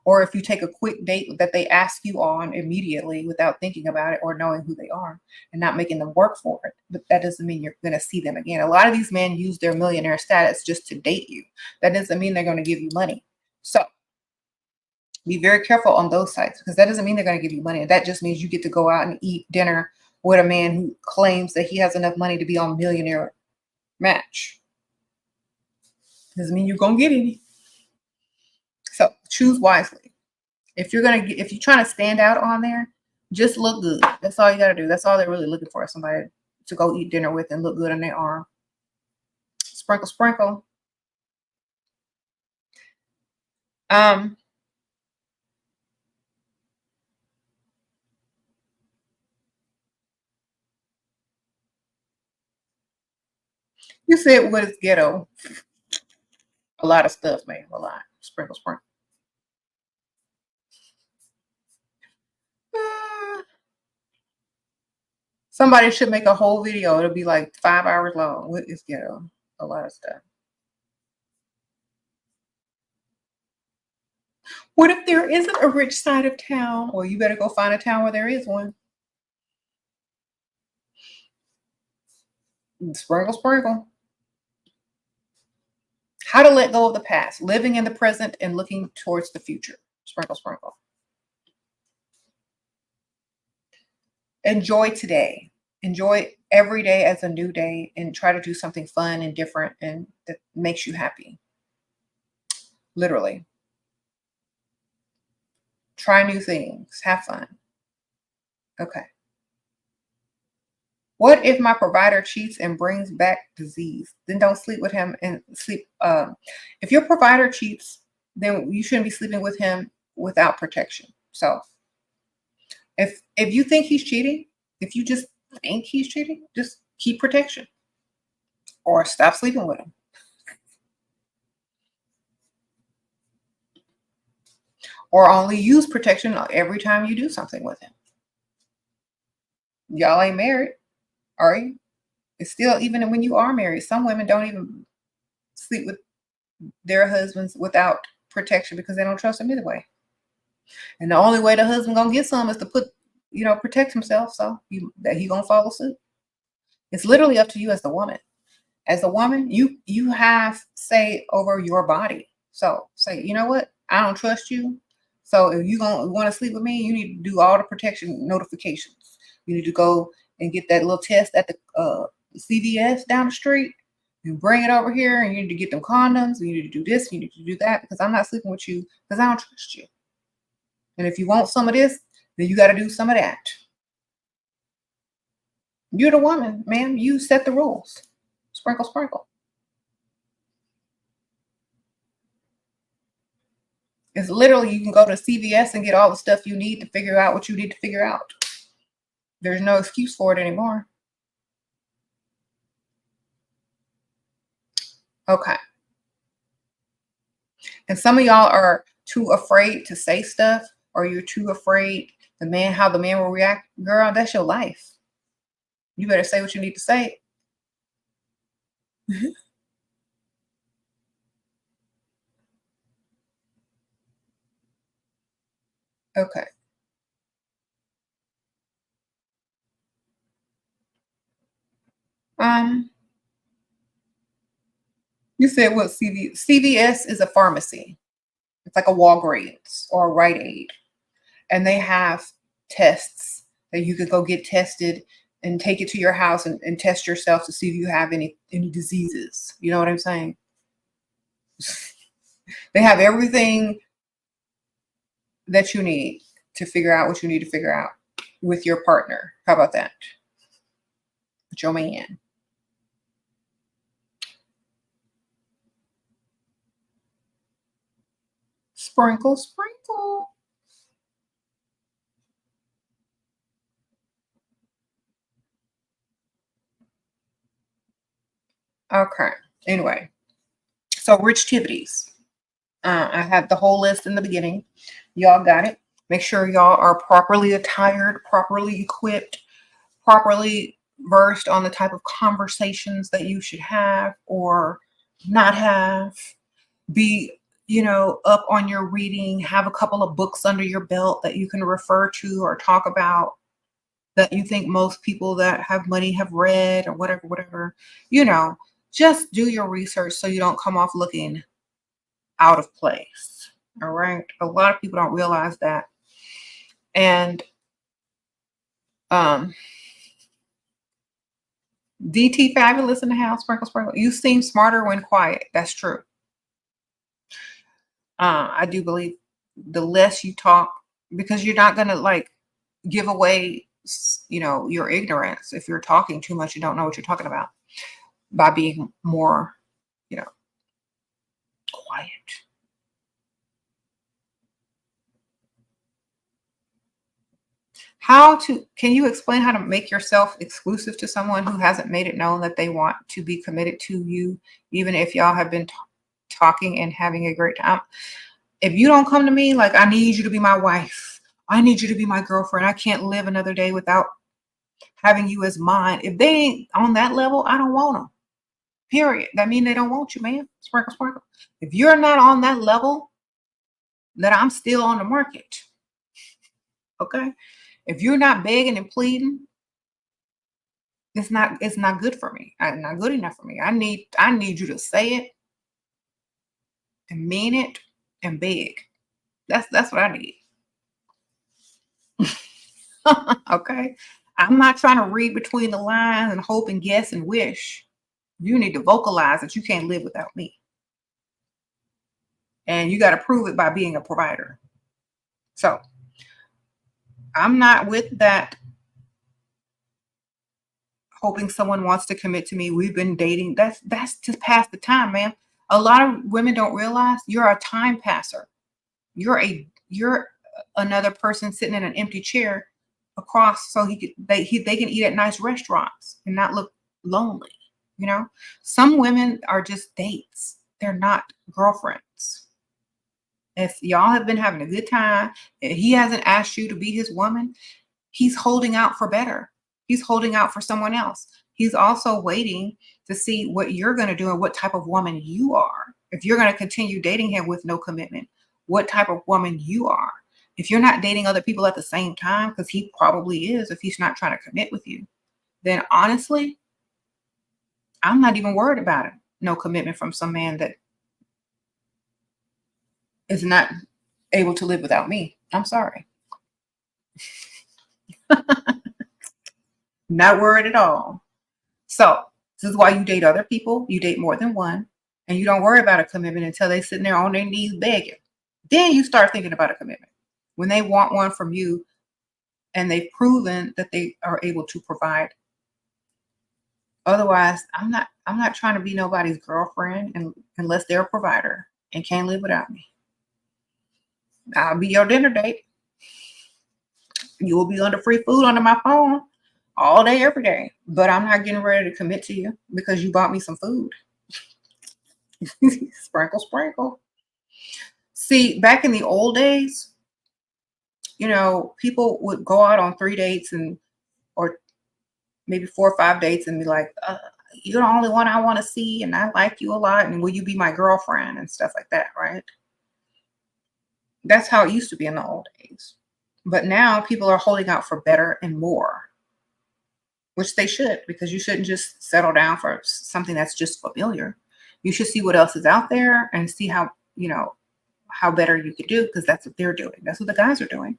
Or if you take a quick date that they ask you on immediately without thinking about it or knowing who they are and not making them work for it. But that doesn't mean you're going to see them again. A lot of these men use their millionaire status just to date you. That doesn't mean they're going to give you money. So be very careful on those sites, because that doesn't mean they're going to give you money. That just means you get to go out and eat dinner with a man who claims that he has enough money to be on Millionaire Match. Doesn't mean you're going to get any. So choose wisely. If you're trying to stand out on there, just look good. That's all you got to do. That's all they're really looking for, somebody to go eat dinner with and look good on their arm. Sprinkle, sprinkle. You said what is ghetto? A lot of stuff, man. A lot. Sprinkle, sprinkle. Somebody should make a whole video. It'll be like 5 hours long. What is ghetto? A lot of stuff. What if there isn't a rich side of town? Well, you better go find a town where there is one. Sprinkle, sprinkle. How to let go of the past, living in the present and looking towards the future. Sprinkle, sprinkle. Enjoy today. Enjoy every day as a new day and try to do something fun and different and that makes you happy. Literally. Try new things. Have fun. Okay. What if my provider cheats and brings back disease? Then don't sleep with him and sleep. If your provider cheats, then you shouldn't be sleeping with him without protection. So if you think he's cheating, if you just think he's cheating, just keep protection or stop sleeping with him. Or only use protection every time you do something with him. Y'all ain't married, are you? It's still, even when you are married, some women don't even sleep with their husbands without protection because they don't trust them either way. And the only way the husband gonna get some is to protect himself, so that he gonna follow suit. It's literally up to you as the woman. As a woman, you have say over your body. So say, you know what? I don't trust you. So if you want to sleep with me, you need to do all the protection notifications. You need to go and get that little test at the CVS down the street and bring it over here. And you need to get them condoms. You need to do this. You need to do that, because I'm not sleeping with you because I don't trust you. And if you want some of this, then you got to do some of that. You're the woman, ma'am. You set the rules. Sprinkle, sprinkle. It's literally, you can go to CVS and get all the stuff you need to figure out what you need to figure out. There's no excuse for it anymore. Okay. And some of y'all are too afraid to say stuff, or you're too afraid how the man will react. Girl, that's your life. You better say what you need to say. Okay. You said what? CVS is a pharmacy. It's like a Walgreens or a Rite Aid. And they have tests that you could go get tested and take it to your house and test yourself to see if you have any diseases. You know what I'm saying? They have everything that you need to figure out what you need to figure out with your partner. How about that? With your man. Sprinkle, sprinkle. Okay. Anyway, so Richtivities. I had the whole list in the beginning. Y'all got it. Make sure y'all are properly attired, properly equipped, properly versed on the type of conversations that you should have or not have. Be, up on your reading. Have a couple of books under your belt that you can refer to or talk about that you think most people that have money have read or whatever. Just do your research so you don't come off looking out of place. All right. A lot of people don't realize that. And DT Fabulous in the house, sprinkle, sprinkle. You seem smarter when quiet. That's true. I do believe the less you talk, because you're not going to give away, your ignorance. If you're talking too much, you don't know what you're talking about, by being more, quiet. Can you explain how to make yourself exclusive to someone who hasn't made it known that they want to be committed to you, even if y'all have been talking and having a great time? If you don't come to me like, I need you to be my wife, I need you to be my girlfriend, I can't live another day without having you as mine. If they ain't on that level, I don't want them. Period. That means they don't want you, man. Sprinkle, sprinkle. If you're not on that level, then I'm still on the market. Okay? If you're not begging and pleading, it's not good for me. It's not good enough for me. I need you to say it and mean it and beg. That's what I need. Okay? I'm not trying to read between the lines and hope and guess and wish. You need to vocalize that you can't live without me. And you got to prove it by being a provider. So I'm not with that hoping someone wants to commit to me. We've been dating. That's to pass the time, man. A lot of women don't realize you're a time passer. You're another person sitting in an empty chair across so they can eat at nice restaurants and not look lonely. Some women are just dates. They're not girlfriends. If y'all have been having a good time, if he hasn't asked you to be his woman, he's holding out for better. He's holding out for someone else. He's also waiting to see what you're going to do and what type of woman you are. If you're going to continue dating him with no commitment, what type of woman you are. If you're not dating other people at the same time, because he probably is, if he's not trying to commit with you, then honestly, I'm not even worried about it. No commitment from some man that is not able to live without me. I'm sorry. Not worried at all. So this is why you date other people. You date more than one. And you don't worry about a commitment until they're sitting there on their knees begging. Then you start thinking about a commitment. When they want one from you and they've proven that they are able to provide. Otherwise, I'm not trying to be nobody's girlfriend unless they're a provider and can't live without me. I'll be your dinner date. You will be under free food under my phone all day, every day. But I'm not getting ready to commit to you because you bought me some food. Sprinkle, sprinkle. See, back in the old days, people would go out on 3 dates or maybe 4 or 5 dates and be like, you're the only one I want to see, and I like you a lot, and will you be my girlfriend and stuff like that, right? That's how it used to be in the old days. But now people are holding out for better and more, which they should, because you shouldn't just settle down for something that's just familiar. You should see what else is out there and see how better you could do, because that's what they're doing. That's what the guys are doing.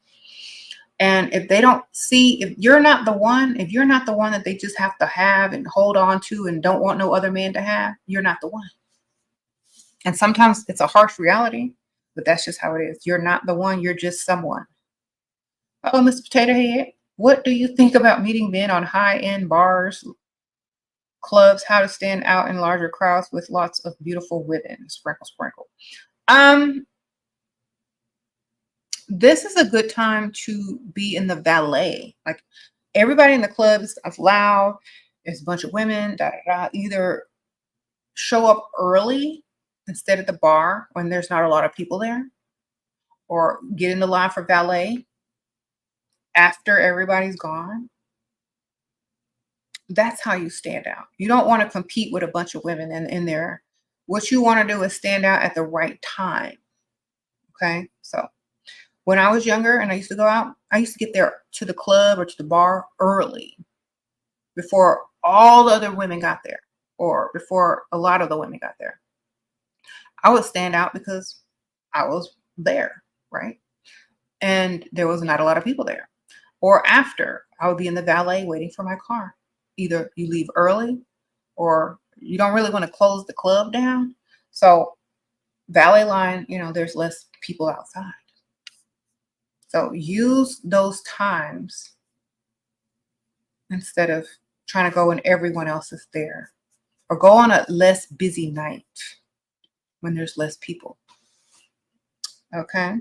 And if they don't see, if you're not the one that they just have to have and hold on to and don't want no other man to have, you're not the one. And sometimes it's a harsh reality, but that's just how it is. You're not the one, you're just someone. Oh, Miss Potato Head, what do you think about meeting men on high-end bars, clubs, how to stand out in larger crowds with lots of beautiful women? Sprinkle, sprinkle. This is a good time to be in the valet. Like, everybody in the club is loud. There's a bunch of women. Either show up early instead at the bar when there's not a lot of people there, or get in the line for valet after everybody's gone. That's how you stand out. You don't want to compete with a bunch of women in there. What you want to do is stand out at the right time. Okay, so when I was younger and I used to go out, I used to get there to the club or to the bar early before all the other women got there, or before a lot of the women got there. I would stand out because I was there, right? And there was not a lot of people there. Or after, I would be in the valet waiting for my car. Either you leave early or you don't really want to close the club down. So valet line, there's less people outside. So use those times instead of trying to go when everyone else is there, or go on a less busy night when there's less people. Okay.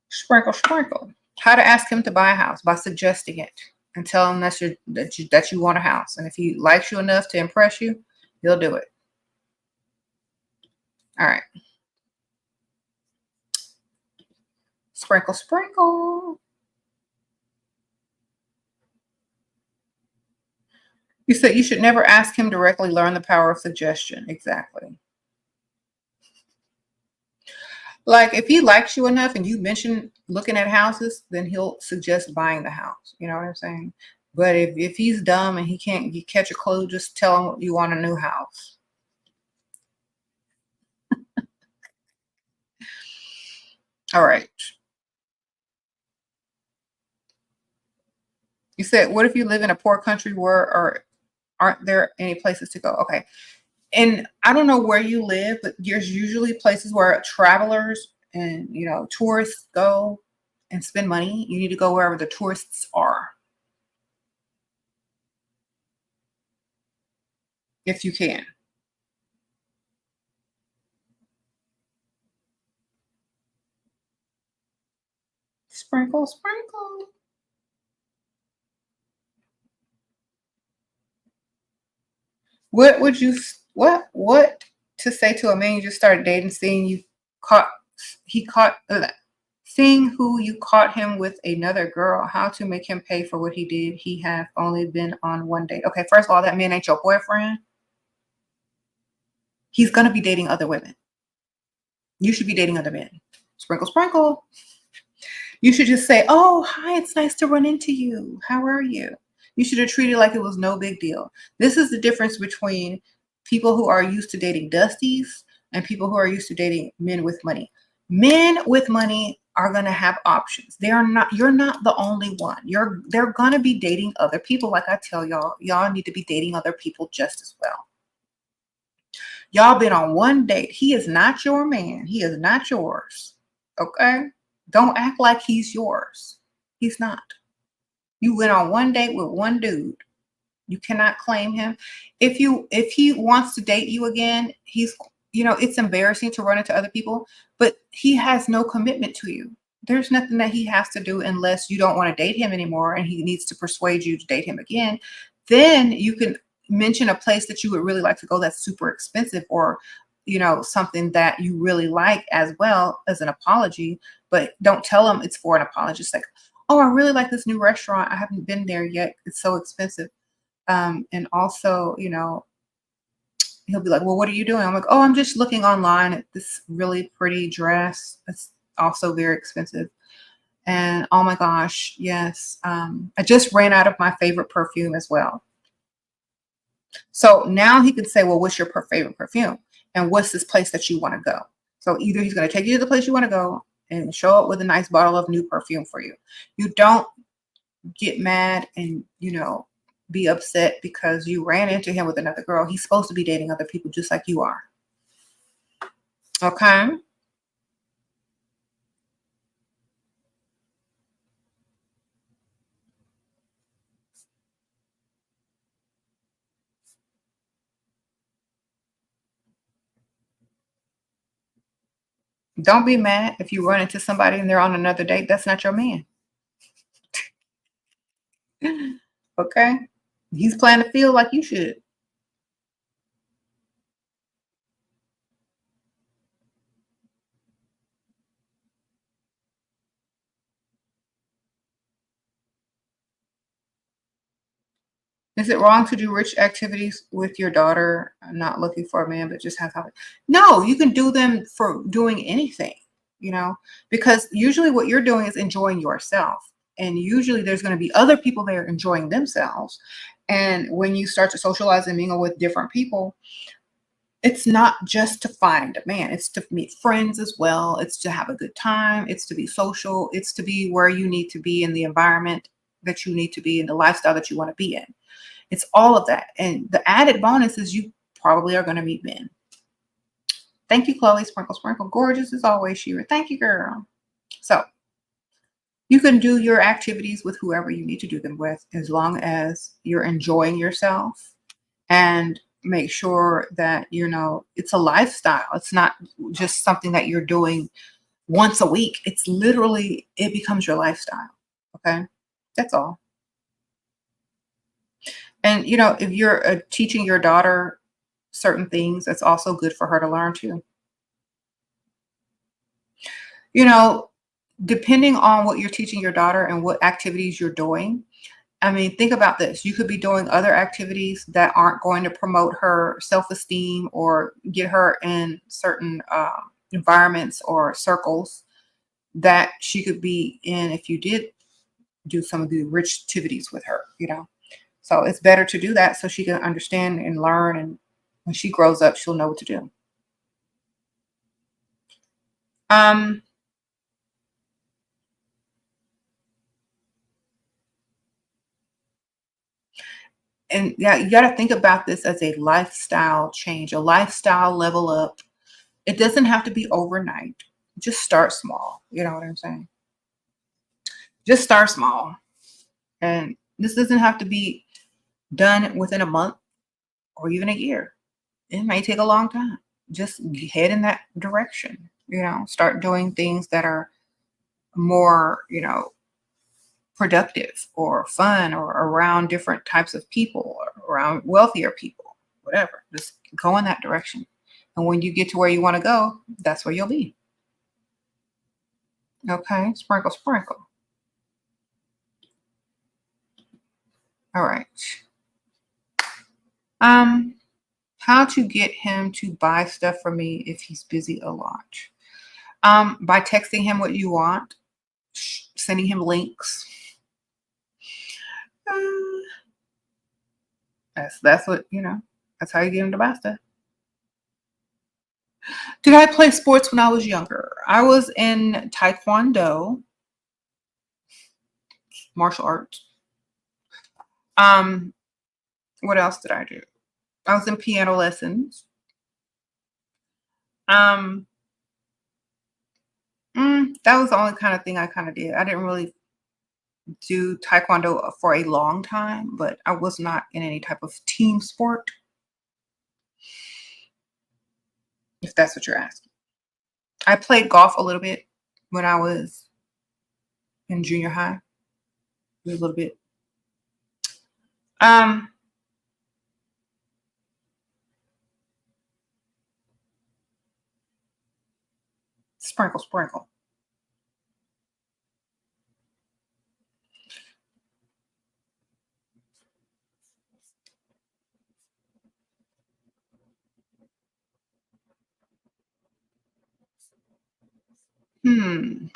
Sprinkle, sprinkle. How to ask him to buy a house: by suggesting it and tell him that you want a house. And if he likes you enough to impress you, he'll do it. All right. Sprinkle, sprinkle. You said you should never ask him directly. Learn the power of suggestion. Exactly. Like, if he likes you enough and you mention looking at houses, then he'll suggest buying the house. You know what I'm saying? But if he's dumb and he can't catch a clue, just tell him you want a new house. All right. You said, what if you live in a poor country where aren't there any places to go? Okay. And I don't know where you live, but there's usually places where travelers and, tourists go and spend money. You need to go wherever the tourists are, if you can. Sprinkle, sprinkle. What would you, what to say to a man you just started dating, seeing who you caught him with another girl? How to make him pay for what he did? He have only been on one date. Okay, first of all, that man ain't your boyfriend. He's gonna be dating other women. You should be dating other men. Sprinkle, sprinkle. You should just say, oh, hi, it's nice to run into you. How are you? You should have treated it like it was no big deal. This is the difference between people who are used to dating dusties and people who are used to dating men with money. Men with money are going to have options. You're not the only one. They're going to be dating other people. Like I tell y'all need to be dating other people just as well. Y'all been on one date. He is not your man. He is not yours. Okay? Don't act like he's yours. He's not. You went on one date with one dude. You cannot claim him. If he wants to date you again, it's embarrassing to run into other people, but he has no commitment to you. There's nothing that he has to do unless you don't want to date him anymore and he needs to persuade you to date him again. Then you can mention a place that you would really like to go that's super expensive, or something that you really like as well, as an apology. But don't tell him it's for an apology. It's like, oh, I really like this new restaurant. I haven't been there yet. It's so expensive. And also, he'll be like, well, what are you doing? I'm like, oh, I'm just looking online at this really pretty dress. It's also very expensive. And oh my gosh, yes. I just ran out of my favorite perfume as well. So now he could say, well, what's your favorite perfume? And what's this place that you want to go? So either he's going to take you to the place you want to go and show up with a nice bottle of new perfume for you. You don't get mad and, be upset because you ran into him with another girl. He's supposed to be dating other people just like you are. Okay? Don't be mad if you run into somebody and they're on another date. That's not your man. Okay? He's planning to feel like you should. Is it wrong to do rich activities with your daughter? I'm not looking for a man, but just have hobbies. No, you can do them for doing anything, you know, because usually what you're doing is enjoying yourself. And usually there's going to be other people there enjoying themselves. And when you start to socialize and mingle with different people, it's not just to find a man, it's to meet friends as well. It's to have a good time. It's to be social. It's to be where you need to be in the environment that you need to be in, the lifestyle that you want to be in. It's all of that. And the added bonus is you probably are going to meet men. Thank you, Chloe. Sprinkle, sprinkle. Gorgeous as always, Shira. Thank you, girl. So you can do your activities with whoever you need to do them with as long as you're enjoying yourself, and make sure that, it's a lifestyle. It's not just something that you're doing once a week. It's literally, it becomes your lifestyle. Okay. That's all. And, if you're teaching your daughter certain things, that's also good for her to learn too. You know, Depending on what you're teaching your daughter and what activities you're doing, I mean, think about this. You could be doing other activities that aren't going to promote her self-esteem or get her in certain environments or circles that she could be in if you did do some of the rich activities with her. So it's better to do that so she can understand and learn. And when she grows up, she'll know what to do. Um, and yeah, you got to think about this as a lifestyle change, a lifestyle level up. It doesn't have to be overnight. Just start small. You know what I'm saying? Just start small. And this doesn't have to be done within a month or even a year. It may take a long time. Just head in that direction. Start doing things that are more, productive or fun or around different types of people or around wealthier people, whatever. Just go in that direction. And when you get to where you want to go, that's where you'll be. Okay, sprinkle, sprinkle. All right. How to get him to buy stuff for me if he's busy a lot? By texting him what you want, sending him links. Uh, that's what, that's how you get him to buy stuff. Did I play sports when I was younger? I was in Taekwondo, martial arts. Um, what else did I do? I was in piano lessons. Um, that was the only kind of thing I kind of did. I didn't really do Taekwondo for a long time, but I was not in any type of team sport, if that's what you're asking. I played golf a little bit when I was in junior high, a little bit. Um, Sprinkle, sprinkle. Hmm.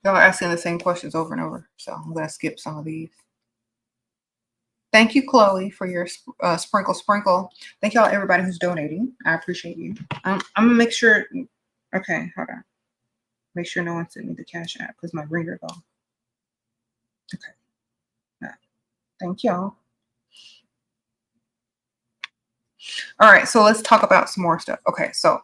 Y'all are asking the same questions over and over, so I'm gonna skip some of these. Thank you, Chloe, for your sprinkle. Thank y'all, everybody who's donating. I appreciate you. I'm gonna make sure. Okay, hold on. Make sure no one sent me the Cash App because my ringer go. Okay. Right. Thank y'all. All right, so let's talk about some more stuff. Okay, so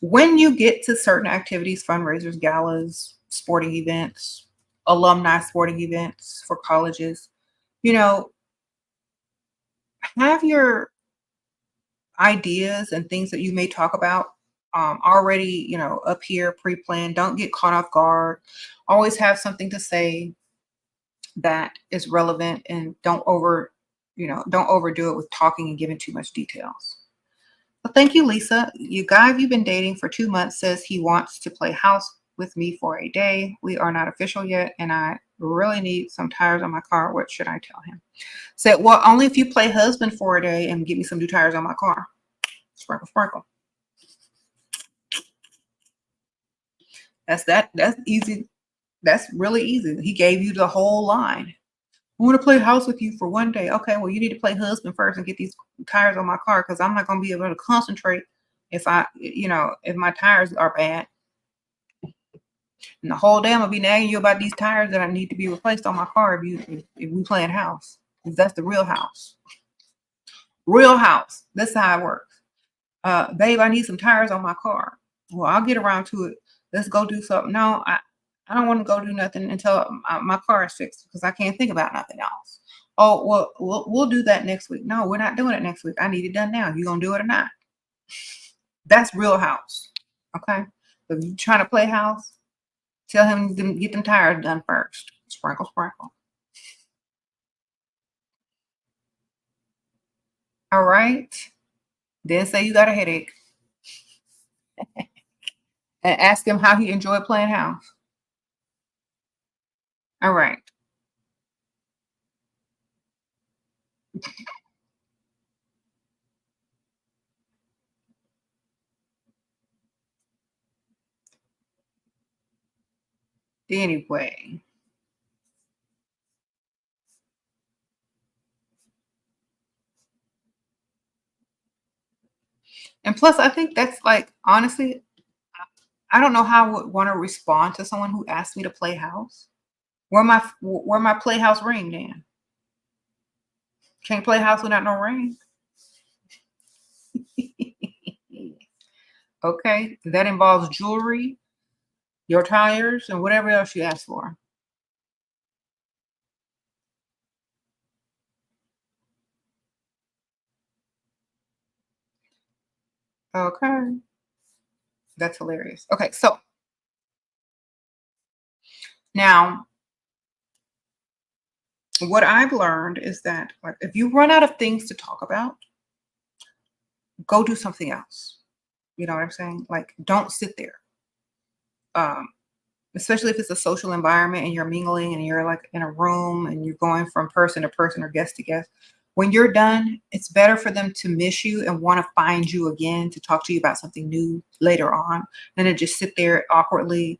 when you get to certain activities, fundraisers, galas, sporting events, alumni sporting events for colleges, you know, have your ideas and things that you may talk about already, up here pre-planned. Don't get caught off guard. Always have something to say that is relevant, and don't overdo it with talking and giving too much details. Well, thank you, Lisa. You guy you've been dating for 2 months says he wants to play house with me for a day. We are not official yet, and I really need some tires on my car. What should I tell him? Said, well, only if you play husband for a day and get me some new tires on my car. Sprinkle, sprinkle. That's easy. That's really easy. He gave you the whole line. I want to play house with you for one day. Okay, well, you need to play husband first and get these tires on my car because I'm not going to be able to concentrate if my tires are bad. And the whole day I'm going to be nagging you about these tires that I need to be replaced on my car if we playing house. Because that's the real house. Real house. That's how it works. Babe, I need some tires on my car. Well, I'll get around to it. Let's go do something. No, I don't want to go do nothing until my car is fixed because I can't think about nothing else. Oh, well, we'll do that next week. No, we're not doing it next week. I need it done now. You gonna do it or not? That's real house. Okay. If you trying to play house, tell him to get them tires done first. Sprinkle, sprinkle. All right. Then say you got a headache. And ask him how he enjoyed playing house. All right. Anyway. And plus, I think that's like, honestly, I don't know how I would want to respond to someone who asked me to play house. Where my playhouse ring then? Can't play house without no ring. Okay, that involves jewelry, your tires, and whatever else you ask for. Okay, that's hilarious. Okay, so now what I've learned is that like, if you run out of things to talk about, go do something else. You know what I'm saying? Like, don't sit there. Um, Especially if it's a social environment and you're mingling and you're like in a room and you're going from person to person or guest to guest. When you're done, it's better for them to miss you and want to find you again to talk to you about something new later on than to just sit there awkwardly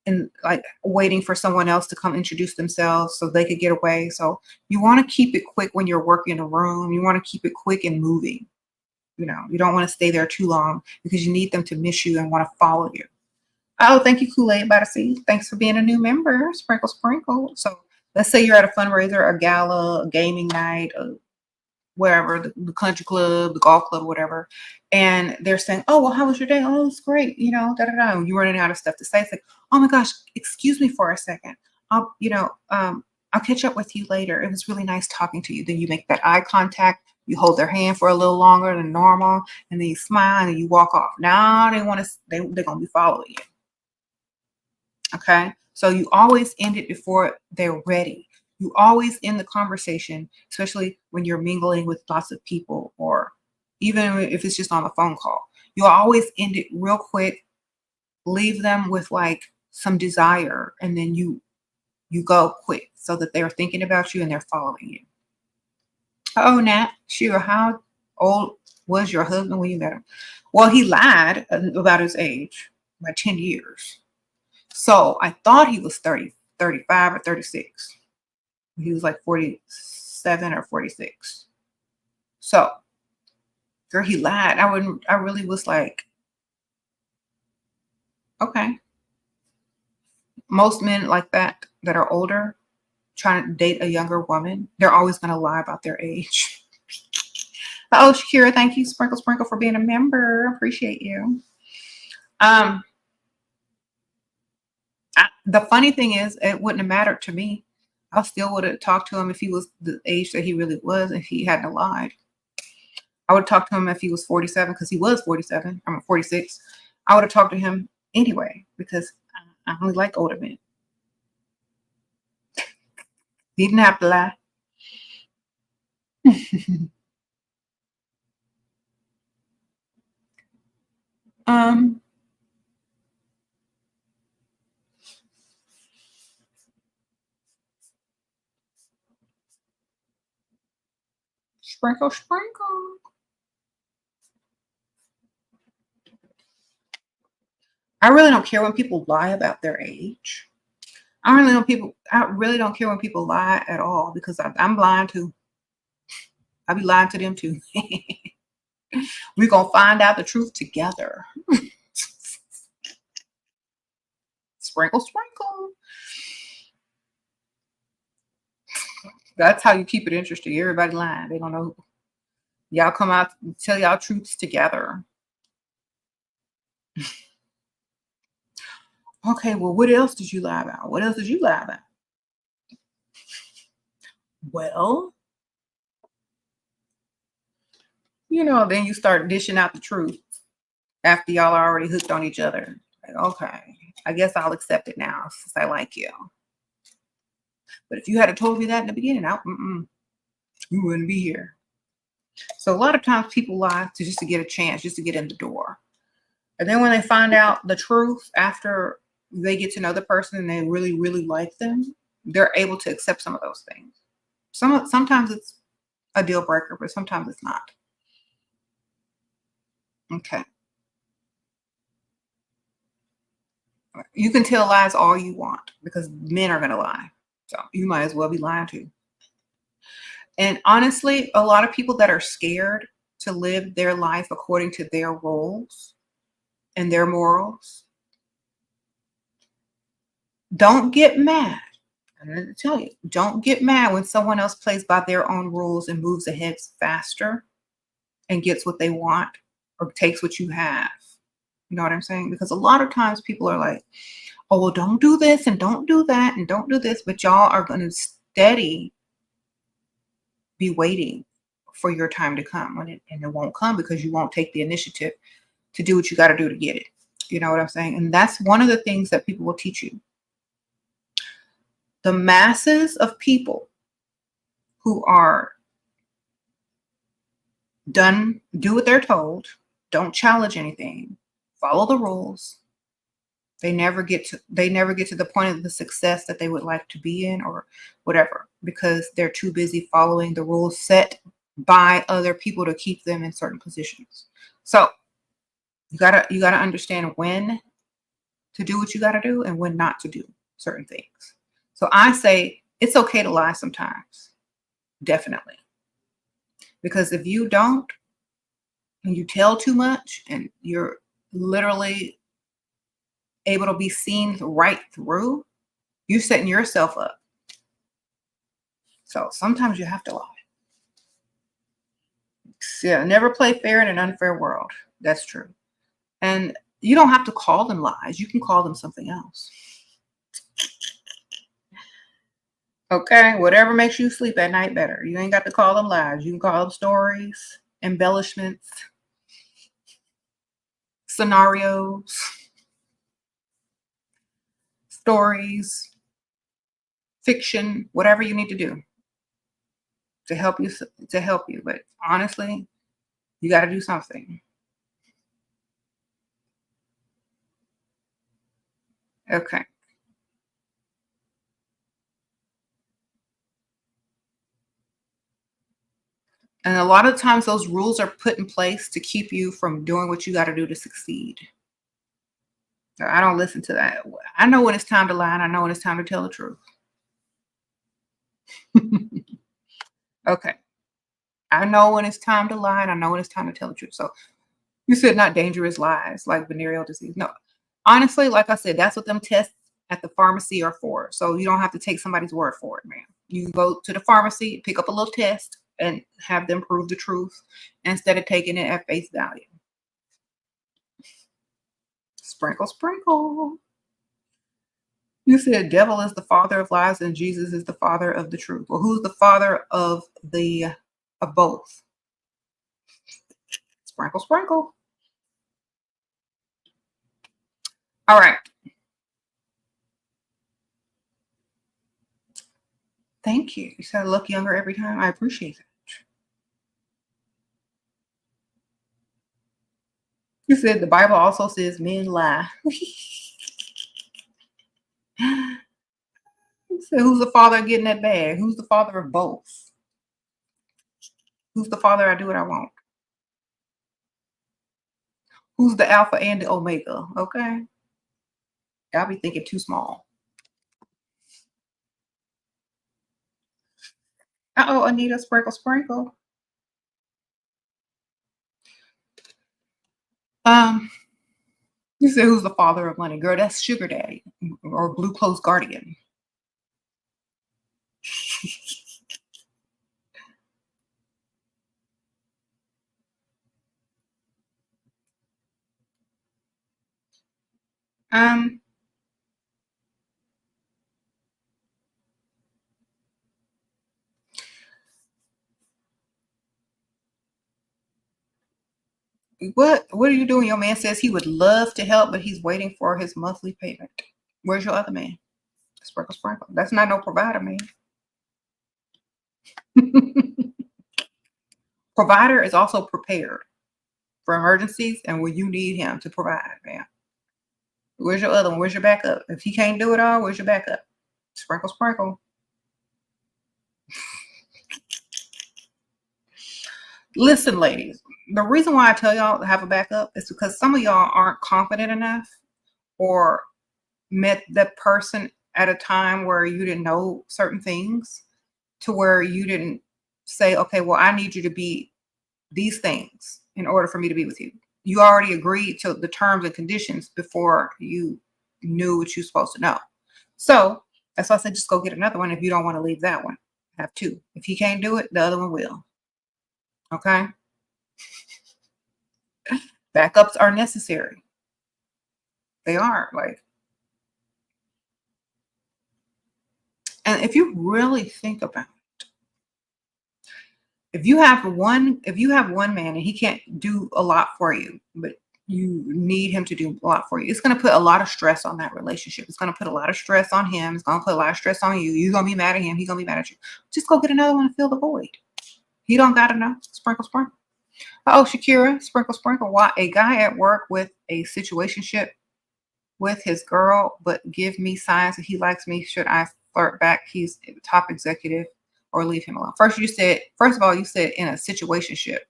and like waiting for someone else to come introduce themselves so they could get away. So you want to keep it quick when you're working in a room. You want to keep it quick and moving. You don't want to stay there too long because you need them to miss you and want to follow you. Oh, thank you, Kool-Aid by the Sea. Thanks for being a new member. Sprinkle, sprinkle. So let's say you're at a fundraiser, a gala, a gaming night, wherever, the country club, the golf club, whatever. And they're saying, oh, well, how was your day? Oh, it's great. Da, da, da. You're running out of stuff to say. It's like, oh my gosh, excuse me for a second. I'll catch up with you later. It was really nice talking to you. Then you make that eye contact. You hold their hand for a little longer than normal, and then you smile and then you walk off. Now they're going to be following you. Okay. So you always end it before they're ready. You always end the conversation, especially when you're mingling with lots of people, or even if it's just on a phone call. You'll always end it real quick, leave them with like some desire, and then you go quick so that they're thinking about you and they're following you. Oh, Nat, Shira, how old was your husband when you met him? Well, he lied about his age by 10 years. So I thought he was 30, 35 or 36. He was like 47 or 46. So, girl, he lied. I really was like, okay. Most men like that are older, trying to date a younger woman, they're always going to lie about their age. Oh, Shakira, thank you, Sprinkle Sprinkle, for being a member. Appreciate you. The funny thing is, it wouldn't have mattered to me. I still would have talked to him if he was the age that he really was, if he hadn't lied. I would have talked to him if he was 47, because he was 47. I'm 46. I would have talked to him anyway, because I only like older men. He didn't have to lie. um, Sprinkle, sprinkle. I really don't care when people lie about their age. I really don't care when people lie at all, because I'm blind too. I'll be lying to them too. We're gonna find out the truth together. Sprinkle, sprinkle. That's how you keep it interesting. Everybody lying. They don't know. Y'all come out and tell y'all truths together. Okay, well, what else did you lie about? What else did you lie about? Well, then you start dishing out the truth after y'all are already hooked on each other. Like, okay, I guess I'll accept it now since I like you. But if you had told me that in the beginning, we wouldn't be here. So a lot of times people lie just to get a chance, just to get in the door. And then when they find out the truth after they get to know the person and they really, really like them, they're able to accept some of those things. Sometimes it's a deal breaker, but sometimes it's not. Okay. You can tell lies all you want, because men are going to lie. So you might as well be lying too. And honestly, a lot of people that are scared to live their life according to their roles and their morals, don't get mad. I'm going to tell you, don't get mad when someone else plays by their own rules and moves ahead faster and gets what they want or takes what you have. You know what I'm saying? Because a lot of times people are like, oh, well, don't do this and don't do that and don't do this. But y'all are going to steady be waiting for your time to come, and it won't come because you won't take the initiative to do what you got to do to get it. You know what I'm saying? And that's one of the things that people will teach you. The masses of people who are do what they're told, don't challenge anything, follow the rules. They never get to the point of the success that they would like to be in or whatever, because they're too busy following the rules set by other people to keep them in certain positions. So you gotta understand when to do what you gotta do and when not to do certain things. So I say it's okay to lie sometimes, definitely. Because if you don't, and you tell too much, and you're literally able to be seen right through, you're setting yourself up. So sometimes you have to lie. Yeah, never play fair in an unfair world. That's true. And you don't have to call them lies. You can call them something else. Okay, whatever makes you sleep at night better. You ain't got to call them lies. You can call them stories, embellishments, scenarios, stories, fiction, whatever you need to do to help you. But honestly, you got to do something. Okay. And a lot of times those rules are put in place to keep you from doing what you got to do to succeed. I don't listen to that. I know when it's time to lie, and I know when it's time to tell the truth. Okay. I know when it's time to lie, and I know when it's time to tell the truth. So you said not dangerous lies like venereal disease. No, honestly, like I said, that's what them tests at the pharmacy are for. So you don't have to take somebody's word for it, man. You can go to the pharmacy, pick up a little test, and have them prove the truth instead of taking it at face value. Sprinkle, sprinkle. You said devil is the father of lies and Jesus is the father of the truth. Well, who's the father of both? Sprinkle, sprinkle. All right. Thank you. You said I look younger every time. I appreciate it. You said the Bible also says men lie. So who's the father of getting that bag? Who's the father of both? Who's the father I do what I want? Who's the alpha and the omega? Okay. Y'all be thinking too small. Uh-oh, Anita, sprinkle, sprinkle. You said who's the father of money? Girl, that's sugar daddy or blue clothes guardian. Um, what are you doing? Your man says he would love to help, but he's waiting for his monthly payment. Where's your other man? Sprinkle, sprinkle. That's not no provider, man. Provider is also prepared for emergencies and when you need him to provide, man. Where's your other one? Where's your backup? If he can't do it all, where's your backup? Sprinkle, sprinkle. Listen, ladies, the reason why I tell y'all to have a backup is because some of y'all aren't confident enough or met that person at a time where you didn't know certain things to where you didn't say, okay, well, I need you to be these things in order for me to be with you. You already agreed to the terms and conditions before you knew what you're supposed to know. So that's why I said just go get another one if you don't want to leave that one. Have two. If he can't do it, the other one will. Okay? Backups are necessary. They are like, and if you really think about it, if you have one man and he can't do a lot for you, but you need him to do a lot for you, it's going to put a lot of stress on that relationship. It's going to put a lot of stress on him. It's going to put a lot of stress on you. You're going to be mad at him. He's going to be mad at you. Just go get another one and fill the void. He don't got to know. Sprinkle, sprinkle. Oh, Shakira, sprinkle, sprinkle. Why a guy at work with a situationship with his girl, but give me signs that he likes me. Should I flirt back? He's the top executive or leave him alone. First of all, you said in a situationship.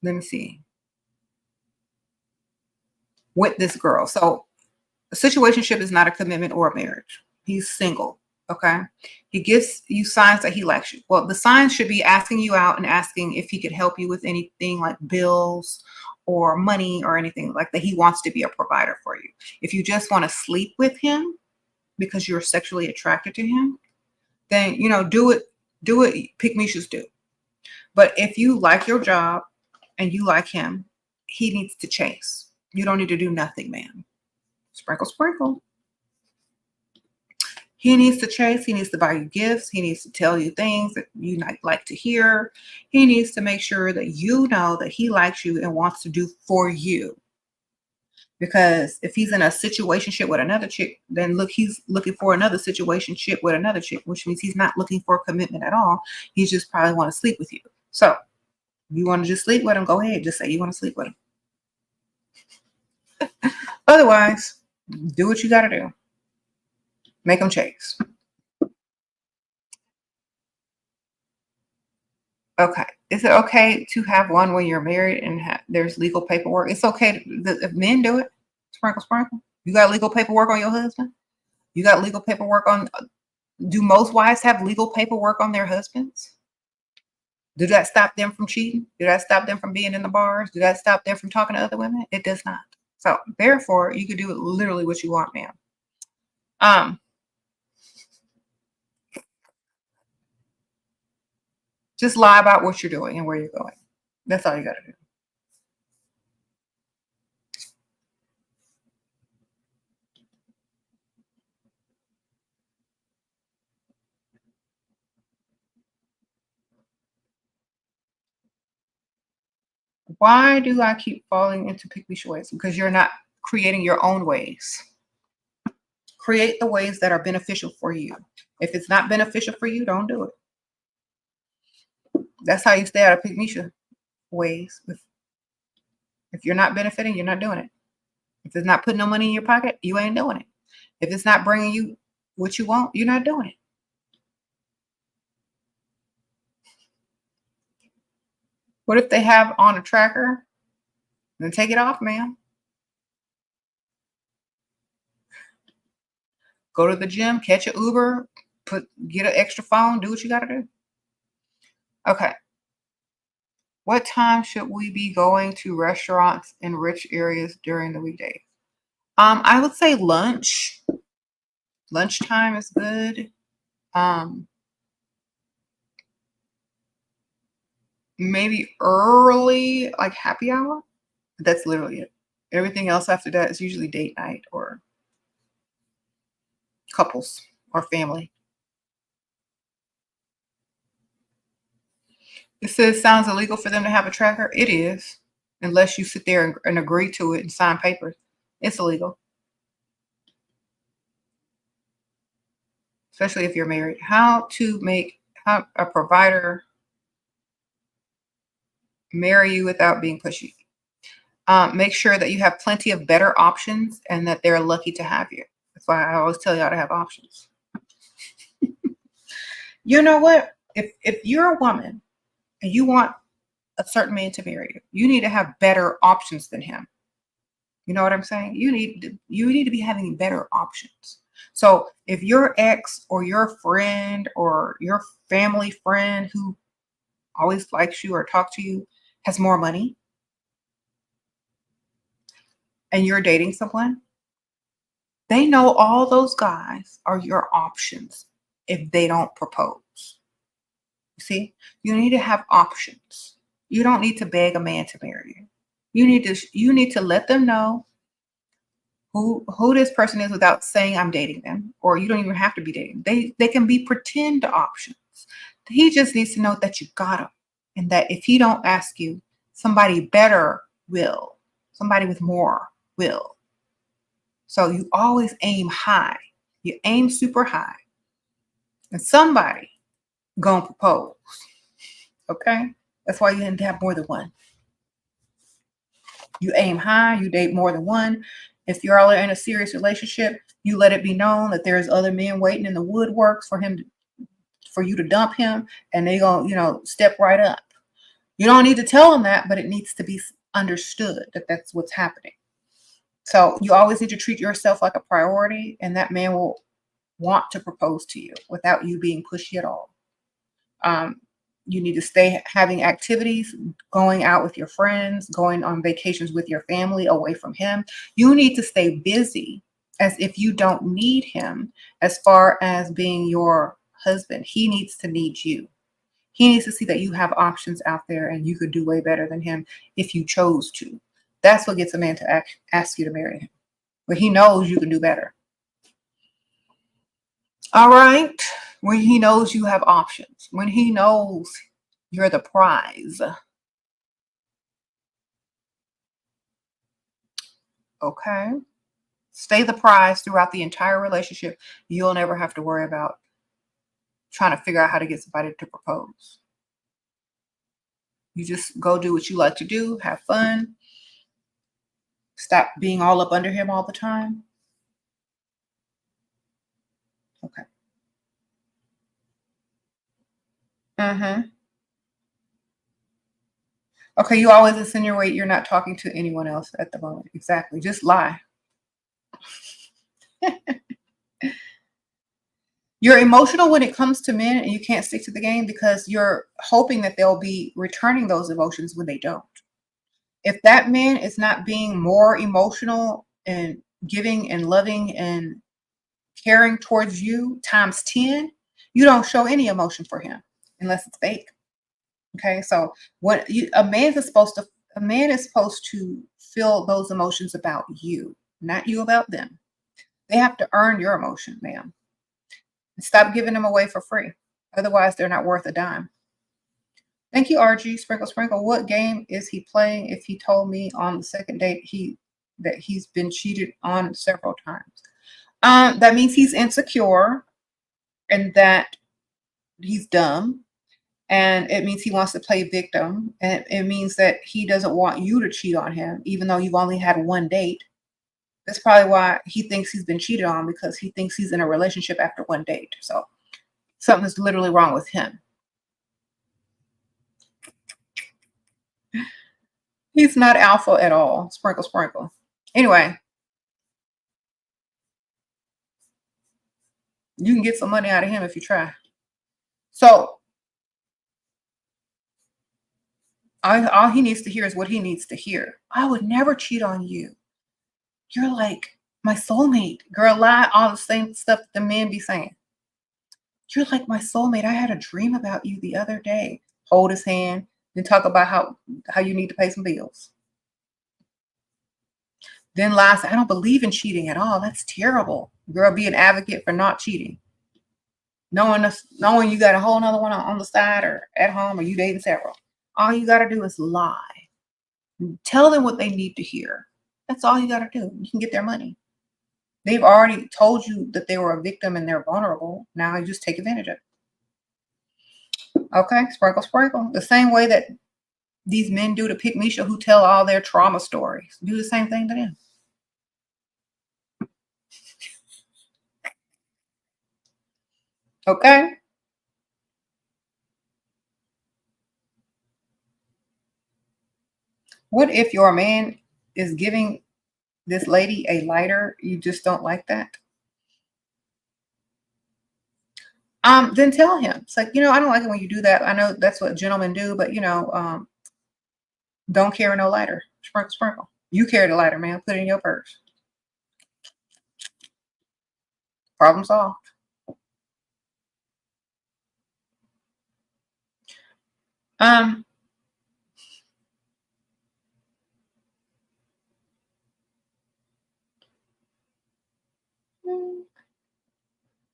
Let me see. With this girl. So a situationship is not a commitment or a marriage. He's single. Okay. He gives you signs that he likes you. Well, the signs should be asking you out and asking if he could help you with anything like bills or money or anything like that. He wants to be a provider for you. If you just want to sleep with him because you're sexually attracted to him, then, do it, pick me shoes do. But if you like your job and you like him, he needs to chase. You don't need to do nothing, man. Sprinkle, sprinkle. He needs to chase. He needs to buy you gifts. He needs to tell you things that you might like to hear. He needs to make sure that you know that he likes you and wants to do for you. Because if he's in a situationship with another chick, then look, he's looking for another situationship with another chick, which means he's not looking for a commitment at all. He just probably want to sleep with you. So you want to just sleep with him, go ahead. Just say you want to sleep with him. Otherwise, do what you got to do. Make him chase. Okay. Is it okay to have one when you're married and there's legal paperwork? It's okay if men do it. Sprinkle, sprinkle. You got legal paperwork on your husband? You got legal paperwork on Do most wives have legal paperwork on their husbands? Did that stop them from cheating? Did that stop them from being in the bars? Did that stop them from talking to other women? It does not. So therefore, you can do literally what you want, ma'am. Just lie about what you're doing and where you're going. That's all you got to do. Why do I keep falling into pick-me ways? Because you're not creating your own ways. Create the ways that are beneficial for you. If it's not beneficial for you, don't do it. That's how you stay out of pick-me ways. If you're not benefiting, you're not doing it. If it's not putting no money in your pocket, you ain't doing it. If it's not bringing you what you want, you're not doing it. What if they have on a tracker? Then take it off, ma'am. Go to the gym, catch an Uber, get an extra phone, do what you got to do. Okay. What time should we be going to restaurants in rich areas during the weekdays? I would say lunch. Lunchtime is good. Maybe early, like happy hour. That's literally it. Everything else after that is usually date night or couples or family. It says sounds illegal for them to have a tracker. It is, unless you sit there and agree to it and sign papers. It's illegal. Especially if you're married. How a provider marry you without being pushy. Make sure that you have plenty of better options and that they're lucky to have you. That's why I always tell y'all to have options. You know what? If you're a woman and you want a certain man to marry you, you need to have better options than him. You know what I'm saying? You need to be having better options. So if your ex or your friend or your family friend who always likes you or talks to you has more money and you're dating someone, they know all those guys are your options if they don't propose. You see, you need to have options. You don't need to beg a man to marry you. You need to let them know who this person is without saying I'm dating them, or you don't even have to be dating. They can be pretend options. He just needs to know that you got him, and that if he don't ask you, somebody better will. Somebody with more will. So you always aim high. You aim super high, and somebody gonna propose. Okay, that's why you need to have more than one. You aim high. You date more than one. If you're all in a serious relationship, you let it be known that there's other men waiting in the woodworks for you to dump him, and they gonna step right up. You don't need to tell them that, but it needs to be understood that that's what's happening. So you always need to treat yourself like a priority, and that man will want to propose to you without you being pushy at all. You need to stay having activities, going out with your friends, going on vacations with your family away from him. You need to stay busy as if you don't need him as far as being your husband. He needs to need you. He needs to see that you have options out there and you could do way better than him if you chose to. That's what gets a man to ask you to marry him. But he knows you can do better. All right. When he knows you have options, when he knows you're the prize. Okay. Stay the prize throughout the entire relationship. You'll never have to worry about trying to figure out how to get somebody to propose. You just go do what you like to do, have fun. Stop being all up under him all the time. Okay. Okay, you always insinuate you're not talking to anyone else at the moment. Exactly. Just lie. You're emotional when it comes to men and you can't stick to the game because you're hoping that they'll be returning those emotions when they don't. If that man is not being more emotional and giving and loving and caring towards you times 10, you don't show any emotion for him unless it's fake. Okay, so a man is supposed to feel those emotions about you, not you about them. They have to earn your emotion, ma'am. Stop giving them away for free. Otherwise, they're not worth a dime. Thank you, RG. Sprinkle, sprinkle. What game is he playing if he told me on the second date that he's been cheated on several times? That means he's insecure and that he's dumb. And it means he wants to play victim. And it means that he doesn't want you to cheat on him, even though you've only had one date. That's probably why he thinks he's been cheated on, because he thinks he's in a relationship after one date. So something's literally wrong with him. He's not alpha at all. Sprinkle, sprinkle. Anyway, you can get some money out of him if you try. So all he needs to hear is what he needs to hear. I would never cheat on you. You're like my soulmate. Girl, lie all the same stuff the men be saying. You're like my soulmate. I had a dream about you the other day. Hold his hand, then talk about how you need to pay some bills. Then lie, say, I don't believe in cheating at all. That's terrible. Girl, be an advocate for not cheating. Knowing you got a whole nother one on the side or at home, or you dating several. All you got to do is lie. Tell them what they need to hear. That's all you got to do. You can get their money. They've already told you that they were a victim and they're vulnerable. Now you just take advantage of it. Okay, sprinkle, sprinkle. The same way that these men do to Pick Misha, who tell all their trauma stories. Do the same thing to them. Okay? What if your man is giving this lady a lighter? You just don't like that? Then tell him. It's like, I don't like it when you do that. I know that's what gentlemen do, but don't carry no lighter. Sprinkle, sprinkle. You carry the lighter, man. Put it in your purse. Problem solved.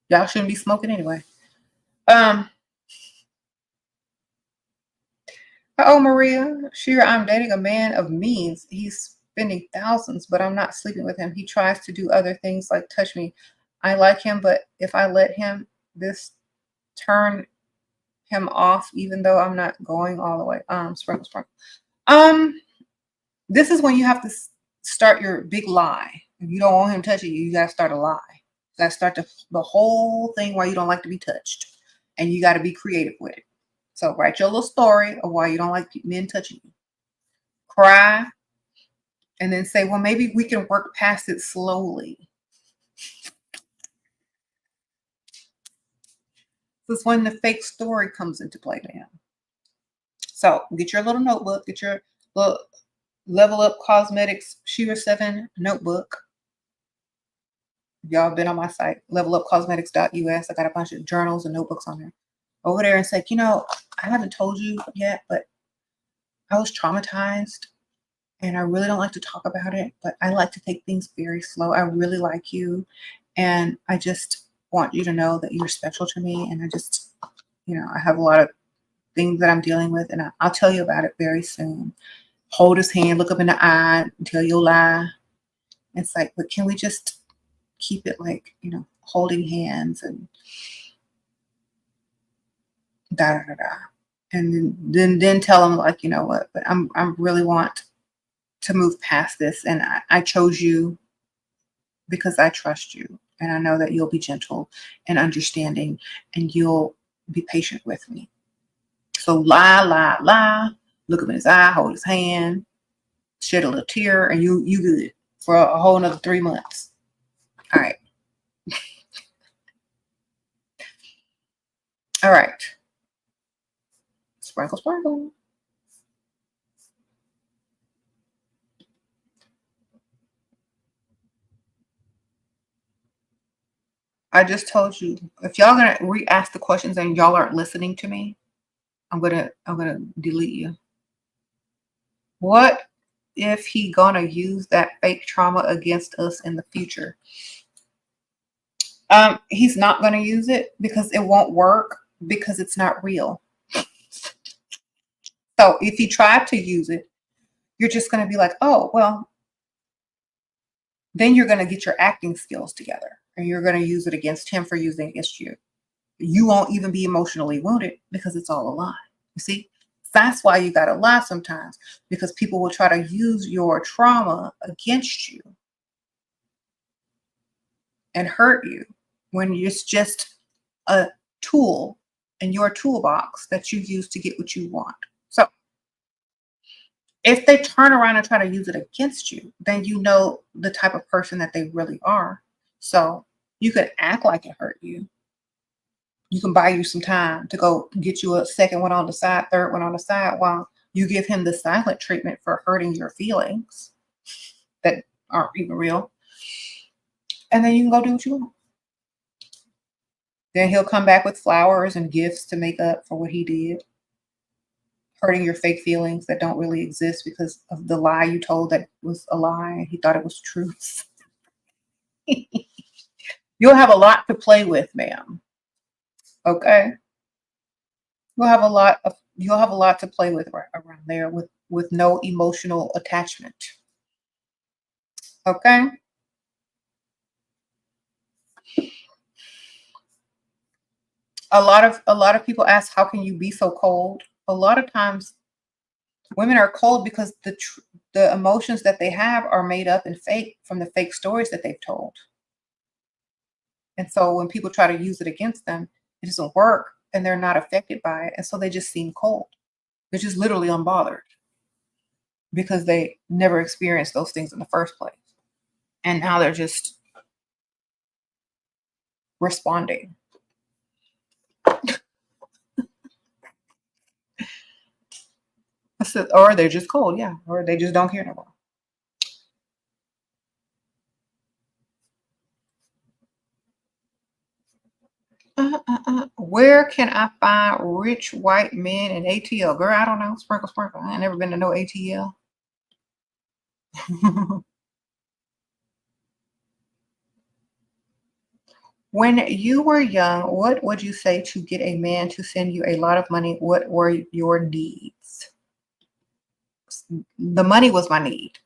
Y'all shouldn't be smoking anyway. Oh, Maria, Shira, I'm dating a man of means. He's spending thousands, but I'm not sleeping with him. He tries to do other things like touch me. I like him, but if I let him, this turn him off, even though I'm not going all the way. Sprinkle, sprinkle. This is when you have to start your big lie. If you don't want him touching you, you got to start a lie. You got to start the whole thing why you don't like to be touched. And you got to be creative with it. So write your little story of why you don't like men touching you. Cry. And then say, well, maybe we can work past it slowly. This is when the fake story comes into play to him. So get your little notebook. Get your little Level Up Cosmetics SheRaSeven notebook. Y'all been on my site, levelupcosmetics.us. I got a bunch of journals and notebooks on there. Over there and say, I haven't told you yet, but I was traumatized and I really don't like to talk about it, but I like to take things very slow. I really like you. And I just want you to know that you're special to me. And I just, I have a lot of things that I'm dealing with, and I'll tell you about it very soon. Hold his hand, look up in the eye, tell your lie. It's like, but can we just keep it like, holding hands and da da da da. And then tell them like, what, but I'm really want to move past this, and I chose you because I trust you, and I know that you'll be gentle and understanding, and you'll be patient with me. So lie, lie, lie. Look him in his eye, hold his hand, shed a little tear, and you good for a whole another 3 months. All right. All right. Sprinkle, sprinkle. I just told you, if y'all gonna re-ask the questions and y'all aren't listening to me, I'm gonna delete you. What if he gonna use that fake trauma against us in the future? He's not gonna use it because it won't work because it's not real. So if he tried to use it, you're just gonna be like, oh, well, then you're gonna get your acting skills together and you're gonna use it against him for using it against you. You won't even be emotionally wounded because it's all a lie. You see? That's why you got to lie sometimes, because people will try to use your trauma against you and hurt you when it's just a tool in your toolbox that you use to get what you want. So if they turn around and try to use it against you, then you know the type of person that they really are. So you could act like it hurt you. You can buy you some time to go get you a second one on the side, third one on the side, while you give him the silent treatment for hurting your feelings that aren't even real. And then you can go do what you want. Then he'll come back with flowers and gifts to make up for what he did, hurting your fake feelings that don't really exist because of the lie you told that was a lie and he thought it was truth. You'll have a lot to play with, ma'am. Okay? You'll have a lot to play with around there with no emotional attachment. Okay? A lot of people ask, how can you be so cold? A lot of times women are cold because the emotions that they have are made up and fake from the fake stories that they've told. And so when people try to use it against them, it doesn't work and they're not affected by it. And so they just seem cold. They're just literally unbothered because they never experienced those things in the first place. And now they're just responding. I said, or they're just cold, yeah, or they just don't care no more. Where can I find rich white men in ATL? Girl, I don't know. Sprinkle, sprinkle. I ain't never been to no ATL. When you were young, what would you say to get a man to send you a lot of money? What were your needs? The money was my need.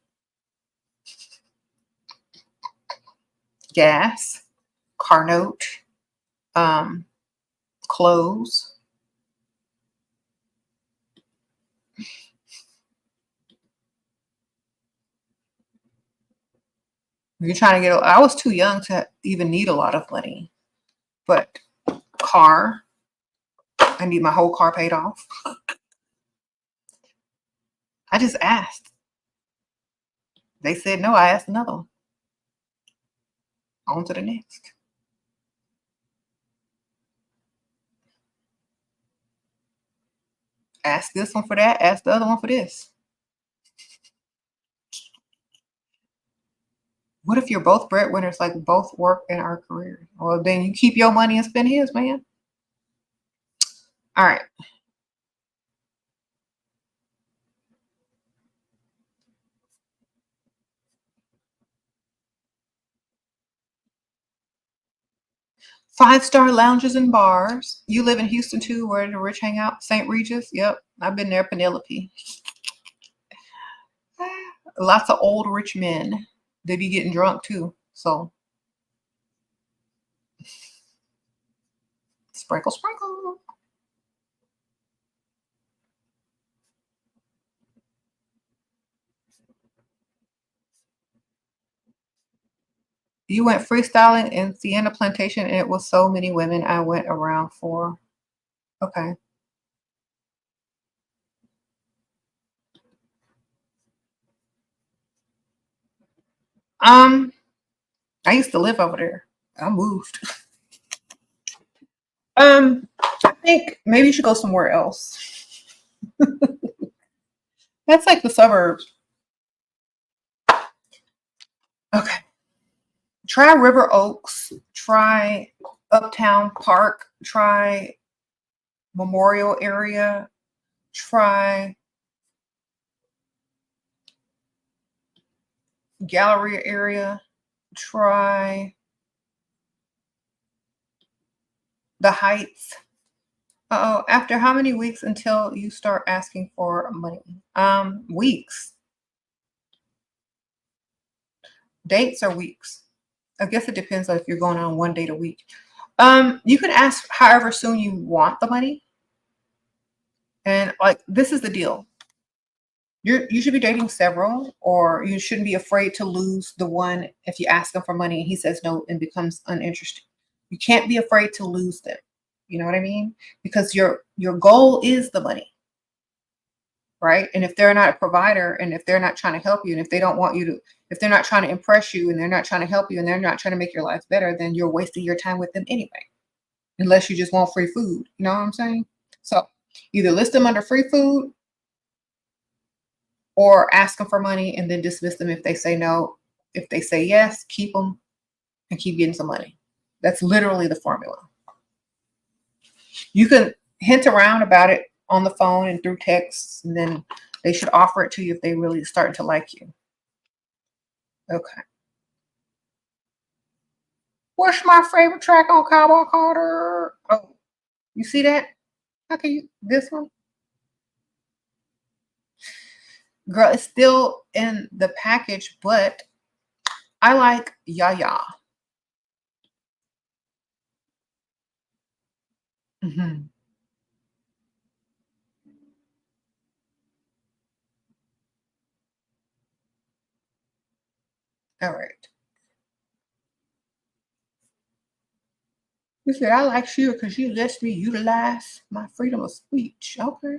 Gas, car note, clothes. If you're trying to get, I was too young to even need a lot of money, but car, I need my whole car paid off. I just asked. They said no. I asked another one. On to the next. Ask this one for that. Ask the other one for this. What if you're both breadwinners, like both work in our career? Well, then you keep your money and spend his, man. All right. Five-star lounges and bars. You live in Houston too, where the rich hang out? St. Regis? Yep. I've been there, Penelope. Lots of old rich men. They be getting drunk too. So sprinkle, sprinkle. You went freestyling in Sienna Plantation, and it was so many women I went around for. Okay. I used to live over there. I moved. think maybe you should go somewhere else. That's like the suburbs. Okay. Try River Oaks. Try Uptown Park. Try Memorial area. Try Galleria area. Try the Heights. Uh-oh. After how many weeks until you start asking for money? Weeks. Dates or weeks? I guess it depends on if you're going on 1 date a week. You can ask however soon you want the money. And like, this is the deal. You should be dating several, or you shouldn't be afraid to lose the one if you ask him for money and he says no and becomes uninterested. You can't be afraid to lose them. You know what I mean? Because your goal is the money, right? And if they're not a provider, and if they're not trying to help you, and if they don't want you to, if they're not trying to impress you, and they're not trying to help you, and they're not trying to make your life better, then you're wasting your time with them anyway. Unless you just want free food. You know what I'm saying? So either list them under free food, or ask them for money and then dismiss them if they say no. If they say yes, keep them and keep getting some money. That's literally the formula. You can hint around about it on the phone and through texts, and then they should offer it to you if they really start to like you. Okay. What's my favorite track on Cowboy Carter? Oh, you see that? How can you, this one? Girl, it's still in the package, but I like Yaya. Mm-hmm. All right. You said, I like SHERA because you let me utilize my freedom of speech. Okay.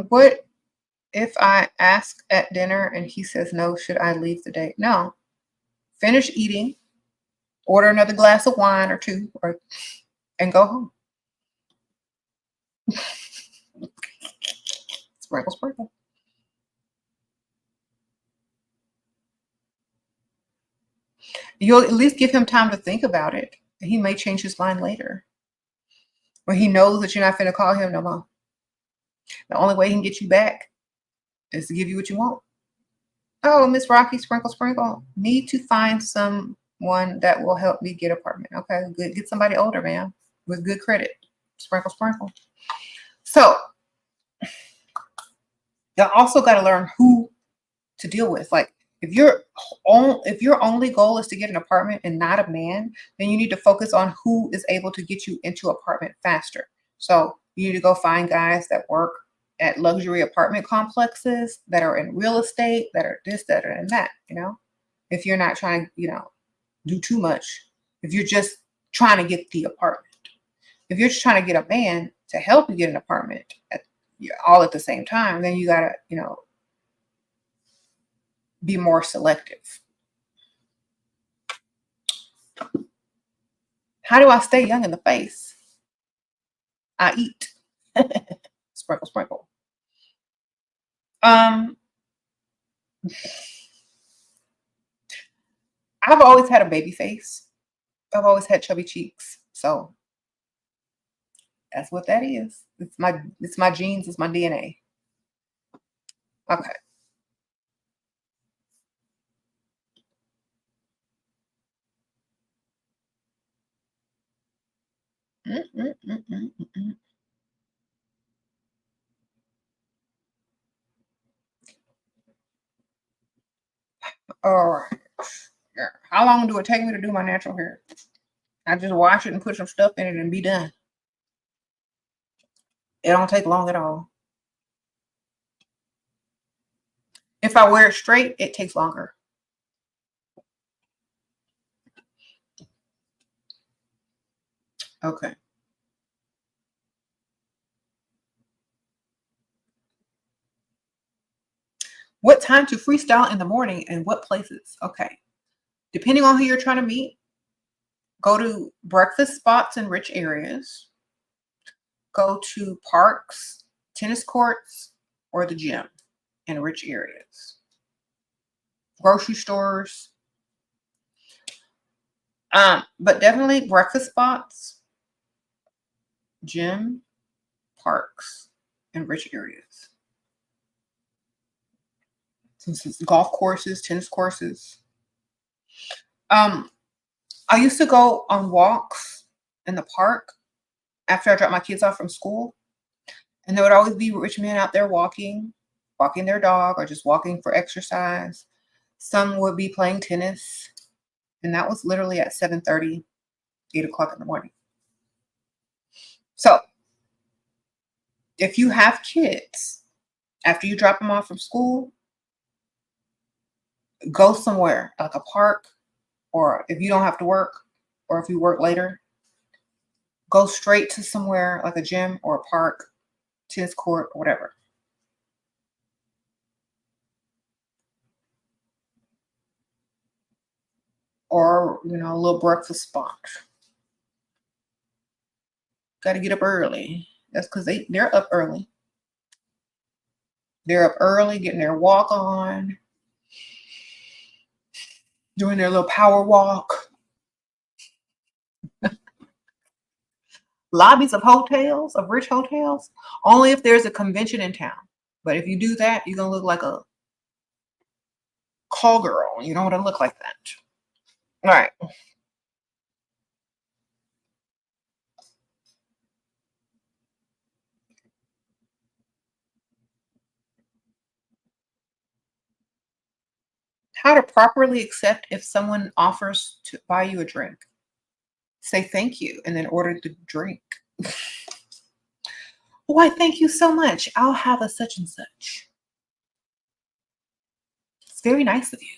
What if I ask at dinner and he says no, should I leave the date? No. Finish eating, order another glass of wine or two, and go home. Sprinkle, sprinkle. You'll at least give him time to think about it. He may change his mind later. When he knows that you're not finna call him no more. The only way he can get you back is to give you what you want. Oh, Miss Rocky, sprinkle, sprinkle. Need to find someone that will help me get an apartment. Okay, good. Get somebody older, man, with good credit. Sprinkle, sprinkle. So you also got to learn who to deal with. Like if your only goal is to get an apartment and not a man, then you need to focus on who is able to get you into an apartment faster. So you need to go find guys that work at luxury apartment complexes, that are in real estate, that are this, that, and that, you know, if you're not trying to, do too much, if you're just trying to get the apartment. If you're just trying to get a man to help you get an apartment all at the same time, then you gotta, be more selective. How do I stay young in the face? I eat. Sprinkle, sprinkle. Um, I've always had a baby face. I've always had chubby cheeks. So that's what that is. It's my genes, it's my DNA. Okay. Mm, mm, mm, mm, mm, mm. All right. Yeah. How long do it take me to do my natural hair? I just wash it and put some stuff in it and be done. It don't take long at all. If I wear it straight, it takes longer. Okay. What time to freestyle in the morning and what places? Okay. Depending on who you're trying to meet, go to breakfast spots in rich areas, go to parks, tennis courts, or the gym in rich areas, grocery stores, but definitely breakfast spots, gym, parks, and rich areas. Since it's golf courses, tennis courses. Um, I used to go on walks in the park after I dropped my kids off from school, and there would always be rich men out there walking their dog or just walking for exercise. Some would be playing tennis, and that was literally at 7:30, 8 o'clock in the morning. So if you have kids, after you drop them off from school, go somewhere like a park, or if you don't have to work, or if you work later, go straight to somewhere like a gym or a park, tennis court, or whatever. Or, a little breakfast spot. Got to get up early. That's because they're up early. They're up early, getting their walk on, doing their little power walk. Lobbies of hotels, of rich hotels, only if there's a convention in town. But if you do that, you're going to look like a call girl. You don't want to look like that. All right. How to properly accept if someone offers to buy you a drink. Say thank you and then order the drink. Why, thank you so much. I'll have a such and such. It's very nice of you.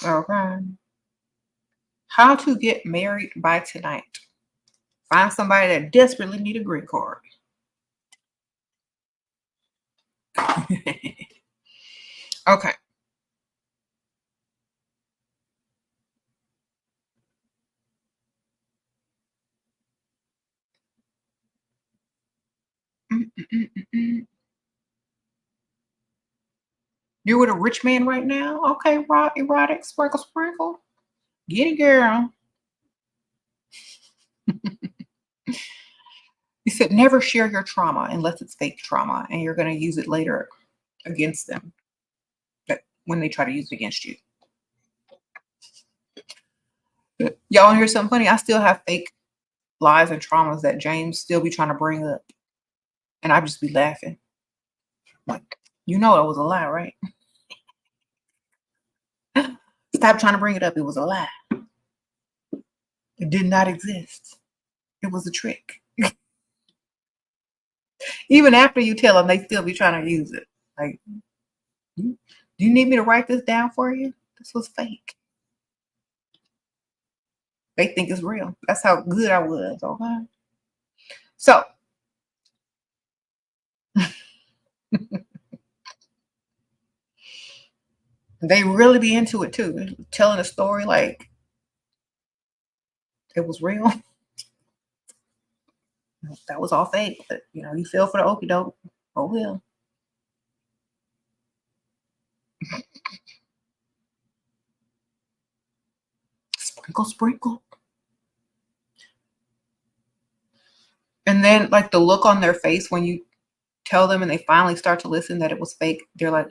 Okay. How to get married by tonight. Find somebody that desperately need a green card. Okay. Mm, mm, mm, mm, mm. You're with a rich man right now? Okay, erotic, sprinkle, sprinkle. Get it, girl. You said never share your trauma unless it's fake trauma and you're going to use it later against them. But when they try to use it against you. Y'all want to hear something funny? I still have fake lies and traumas that James still be trying to bring up. And I just be laughing. Like, it was a lie, right? Stop trying to bring it up. It was a lie. It did not exist. It was a trick. Even after you tell them, they still be trying to use it. Like, do you need me to write this down for you? This was fake. They think it's real. That's how good I was. Okay. So they really be into it too. Telling a story like it was real. That was all fake. But you fell for the okie doke. Oh well. Sprinkle, sprinkle. And then like the look on their face when you tell them and they finally start to listen that it was fake, they're like,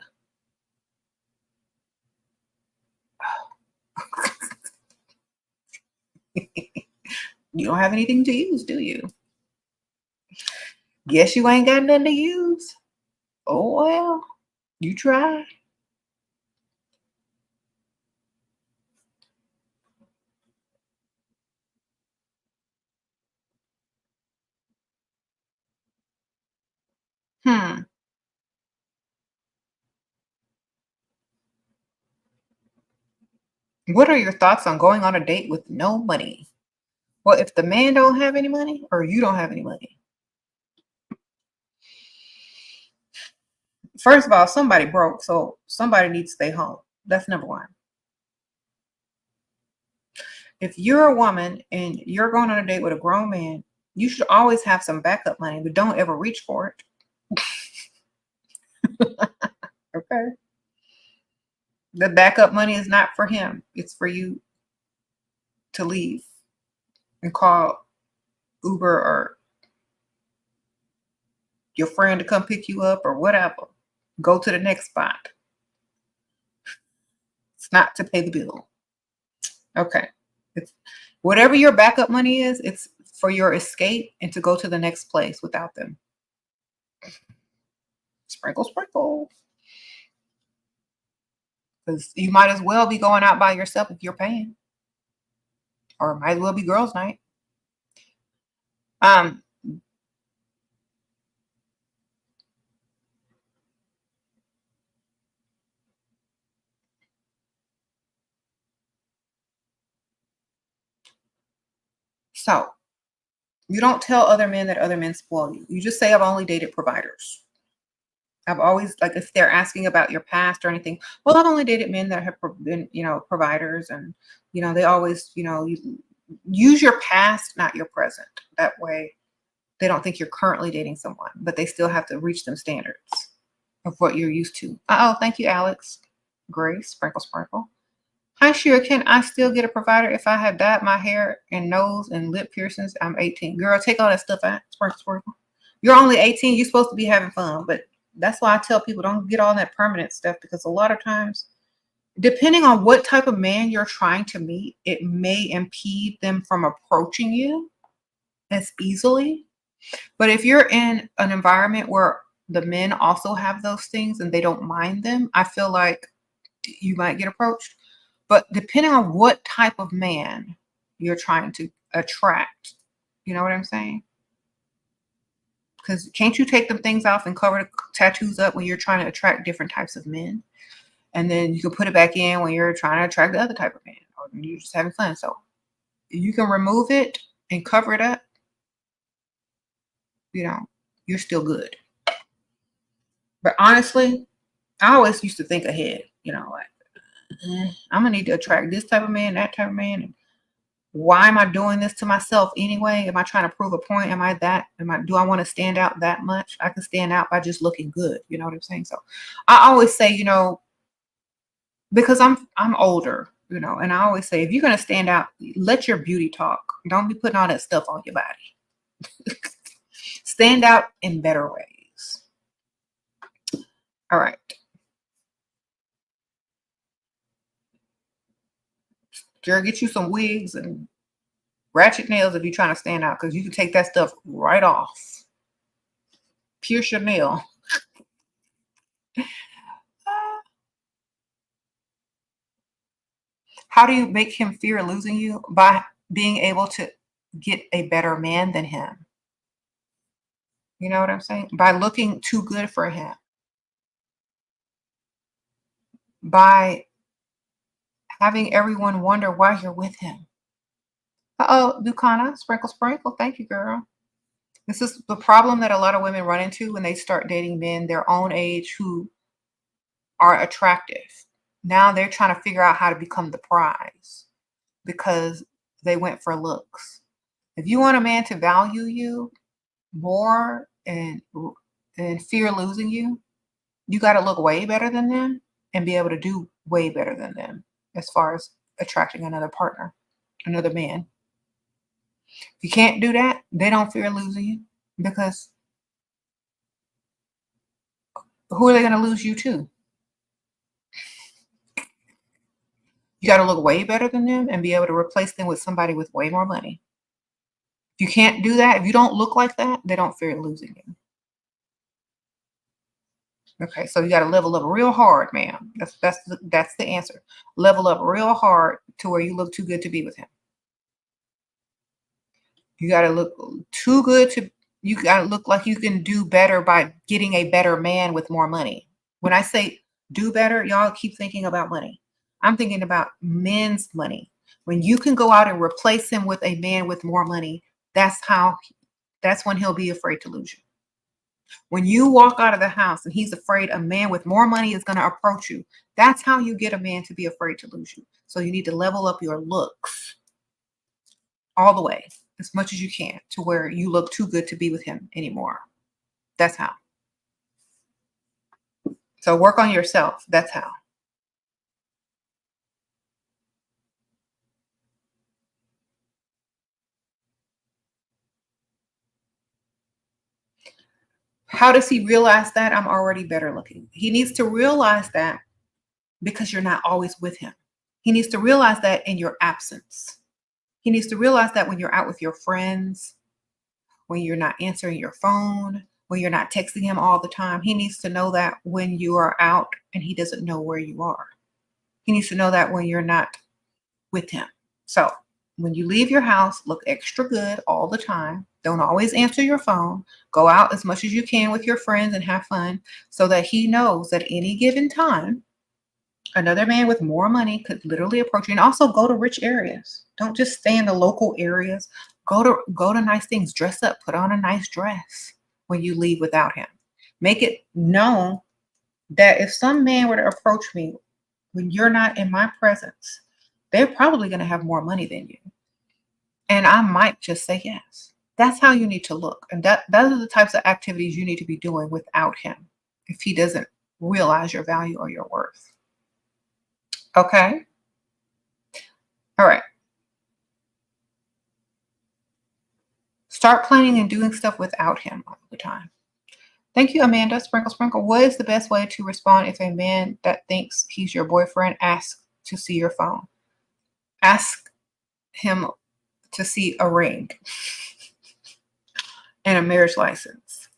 you don't have anything to use, do you? Guess you ain't got nothing to use. Oh well, you try. Hmm. What are your thoughts on going on a date with no money? Well, if the man don't have any money or you don't have any money, first of all, somebody broke, so somebody needs to stay home. That's number one. If you're a woman and you're going on a date with a grown man, you should always have some backup money, but don't ever reach for it. Okay. The backup money is not for him. It's for you to leave and call Uber or your friend to come pick you up or whatever. Go to the next spot. It's not to pay the bill. Okay. It's whatever your backup money is, it's for your escape and to go to the next place without them. Sprinkle, sprinkle. Because you might as well be going out by yourself if you're paying. Or it might as well be girls' night. So you don't tell other men that other men spoil you. You just say, I've only dated providers. I've always, like, if they're asking about your past or anything, well, I've only dated men that have been, providers. And, they always, you use your past, not your present. That way they don't think you're currently dating someone, but they still have to reach them standards of what you're used to. Oh, thank you, Alex. Grace, sprinkle, sprinkle. Hi, Shira. Can I still get a provider if I have dyed my hair and nose and lip piercings? I'm 18. Girl, take all that stuff out. Sprinkle, sprinkle. You're only 18. You're supposed to be having fun. But that's why I tell people don't get all that permanent stuff, because a lot of times, depending on what type of man you're trying to meet, it may impede them from approaching you as easily. But if you're in an environment where the men also have those things and they don't mind them, I feel like you might get approached. But depending on what type of man you're trying to attract, you know what I'm saying? Because can't you take them things off and cover the tattoos up when you're trying to attract different types of men? And then you can put it back in when you're trying to attract the other type of man, or you're just having fun. So you can remove it and cover it up, you're still good. But honestly, I always used to think ahead, like, I'm gonna need to attract this type of man, that type of man. And why am I doing this to myself anyway? Am I trying to prove a point? Do I want to stand out that much? I can stand out by just looking good. You know what I'm saying? So I always say, because I'm older, and I always say, if you're gonna stand out, let your beauty talk. Don't be putting all that stuff on your body. Stand out in better ways. All right. Girl, get you some wigs and ratchet nails if you're trying to stand out, because you can take that stuff right off. Pierce your nail. How do you make him fear losing you? By being able to get a better man than him. You know what I'm saying? By looking too good for him. By having everyone wonder why you're with him. Uh-oh, Ducana, sprinkle, sprinkle. Thank you, girl. This is the problem that a lot of women run into when they start dating men their own age who are attractive. Now they're trying to figure out how to become the prize because they went for looks. If you want a man to value you more and fear losing you, you got to look way better than them and be able to do way better than them as far as attracting another partner, another man. If you can't do that, they don't fear losing you, because who are they going to lose you to? You got to look way better than them and be able to replace them with somebody with way more money. If you can't do that, if you don't look like that, they don't fear losing you. Okay, so you got to level up real hard, ma'am. That's the answer. Level up real hard to where you look too good to be with him. You got to look too good you got to look like you can do better by getting a better man with more money. When I say do better, y'all keep thinking about money. I'm thinking about men's money. When you can go out and replace him with a man with more money, that's when he'll be afraid to lose you. When you walk out of the house and he's afraid a man with more money is going to approach you, that's how you get a man to be afraid to lose you. So you need to level up your looks all the way, as much as you can, to where you look too good to be with him anymore. That's how. So work on yourself. That's how. How does he realize that I'm already better looking? He needs to realize that because you're not always with him. He needs to realize that in your absence. He needs to realize that when you're out with your friends, when you're not answering your phone, when you're not texting him all the time. He needs to know that when you are out and he doesn't know where you are. He needs to know that when you're not with him. So when you leave your house, look extra good all the time. Don't always answer your phone. Go out as much as you can with your friends and have fun, so that he knows that any given time, another man with more money could literally approach you. And also go to rich areas. Don't just stay in the local areas. Go to nice things. Dress up. Put on a nice dress when you leave without him. Make it known that if some man were to approach me when you're not in my presence, they're probably going to have more money than you. And I might just say yes. That's how you need to look. And those are the types of activities you need to be doing without him if he doesn't realize your value or your worth. Okay? All right. Start planning and doing stuff without him all the time. Thank you, Amanda. Sprinkle, sprinkle. What is the best way to respond if a man that thinks he's your boyfriend asks to see your phone? Ask him to see a ring and a marriage license.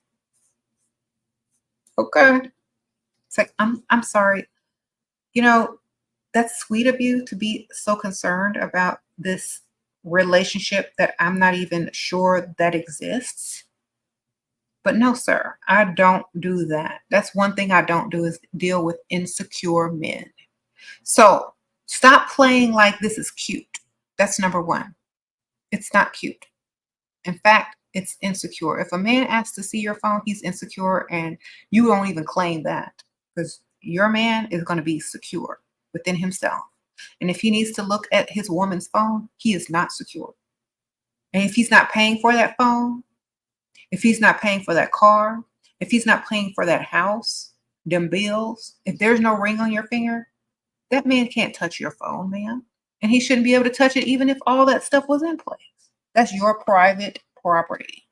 Okay. It's like, I'm sorry. You know, that's sweet of you to be so concerned about this relationship that I'm not even sure that exists. But no, sir, I don't do that. That's one thing I don't do, is deal with insecure men. So stop playing like this is cute. That's number one. It's not cute. In fact, it's insecure. If a man asks to see your phone, he's insecure, and you won't even claim that, because your man is going to be secure within himself. And if he needs to look at his woman's phone, he is not secure. And if he's not paying for that phone, if he's not paying for that car, if he's not paying for that house, them bills, if there's no ring on your finger, that man can't touch your phone, man. And he shouldn't be able to touch it even if all that stuff was in place. That's your private property.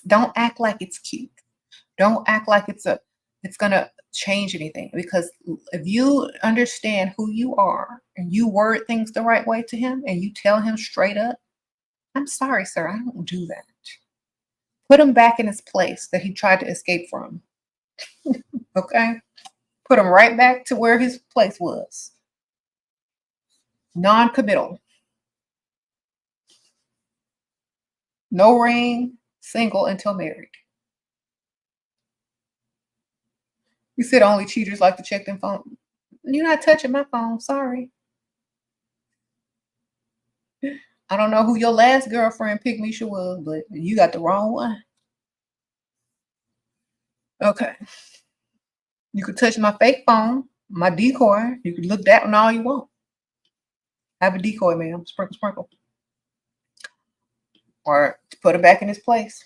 Don't act like it's cute. Don't act like it's gonna change anything, because if you understand who you are and you word things the right way to him and you tell him straight up, I'm sorry, sir, I don't do that. Put him back in his place that he tried to escape from. Okay? Put him right back to where his place was. Non-committal. No ring, single until married. You said only cheaters like to check their phone. You're not touching my phone. Sorry. I don't know who your last girlfriend Pygmisha was, but you got the wrong one. Okay. You could touch my fake phone, my decoy. You could look that one all you want. Have a decoy, ma'am. Sprinkle, sprinkle. Or put him back in his place.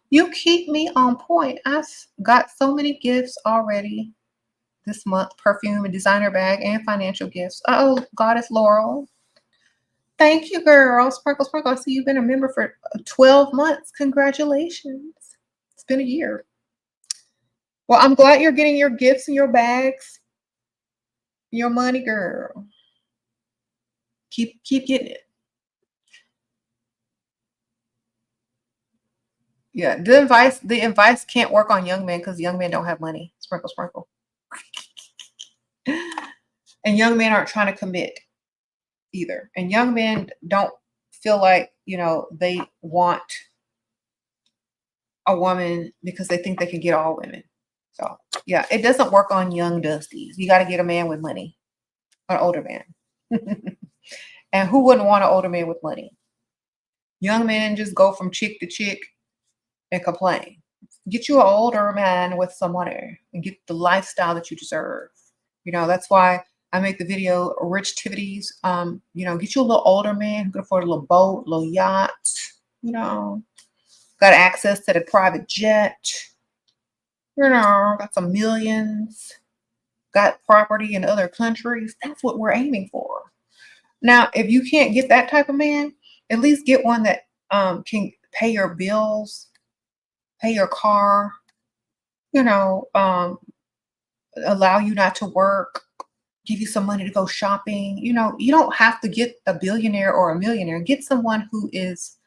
You keep me on point. I got so many gifts already this month. Perfume and designer bag and financial gifts. Oh, Goddess Laurel. Thank you, girl. Sprinkle, sprinkle. I see you've been a member for 12 months. Congratulations. It's been a year. Well, I'm glad you're getting your gifts and your bags. Your money, girl. Keep getting it. Yeah, the advice can't work on young men because young men don't have money. Sprinkle, sprinkle. And young men aren't trying to commit either. And young men don't feel like, they want a woman because they think they can get all women. So yeah, it doesn't work on young dusties. You got to get a man with money, an older man. And who wouldn't want an older man with money? Young men just go from chick to chick and complain. Get you an older man with some money and get the lifestyle that you deserve. You know, that's why I make the video Richtivities. You know, get you a little older man who can afford a little boat, a little yacht, you know, got access to the private jet, you know, got some millions, got property in other countries. That's what we're aiming for. Now, if you can't get that type of man, at least get one that can pay your bills, pay your car, you know, allow you not to work, give you some money to go shopping. You know, you don't have to get a billionaire or a millionaire. Get someone who is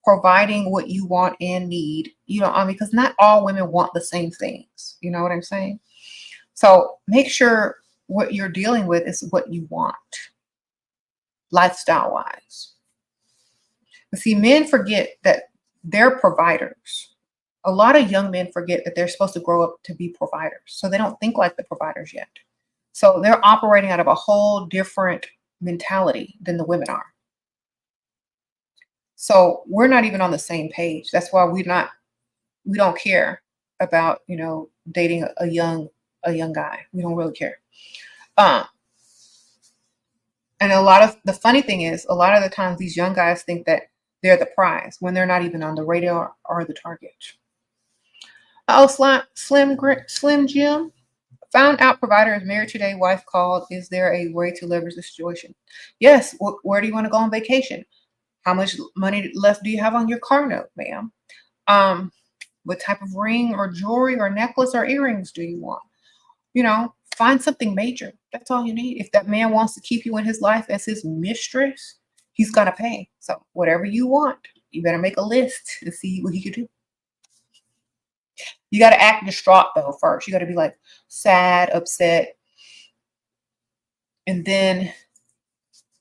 providing what you want and need, you know, because not all women want the same things. You know what I'm saying? So make sure what you're dealing with is what you want, lifestyle wise. But see, men forget that they're providers. A lot of young men forget that they're supposed to grow up to be providers. So they don't think like the providers yet. So they're operating out of a whole different mentality than the women are. So we're not even on the same page. That's why we don't care about, you know, dating a young guy. We don't really care. And a lot of the funny thing is, a lot of the times these young guys think that they're the prize when they're not even on the radar or the target. Oh, Slim Jim. Found out provider is married today. Wife called. Is there a way to leverage the situation? Yes. Where do you want to go on vacation? How much money left do you have on your car note, ma'am? What type of ring or jewelry or necklace or earrings do you want? You know, find something major. That's all you need. If that man wants to keep you in his life as his mistress, he's got to pay. So whatever you want, you better make a list and see what he could do. You got to act distraught though first. You got to be like sad, upset, and then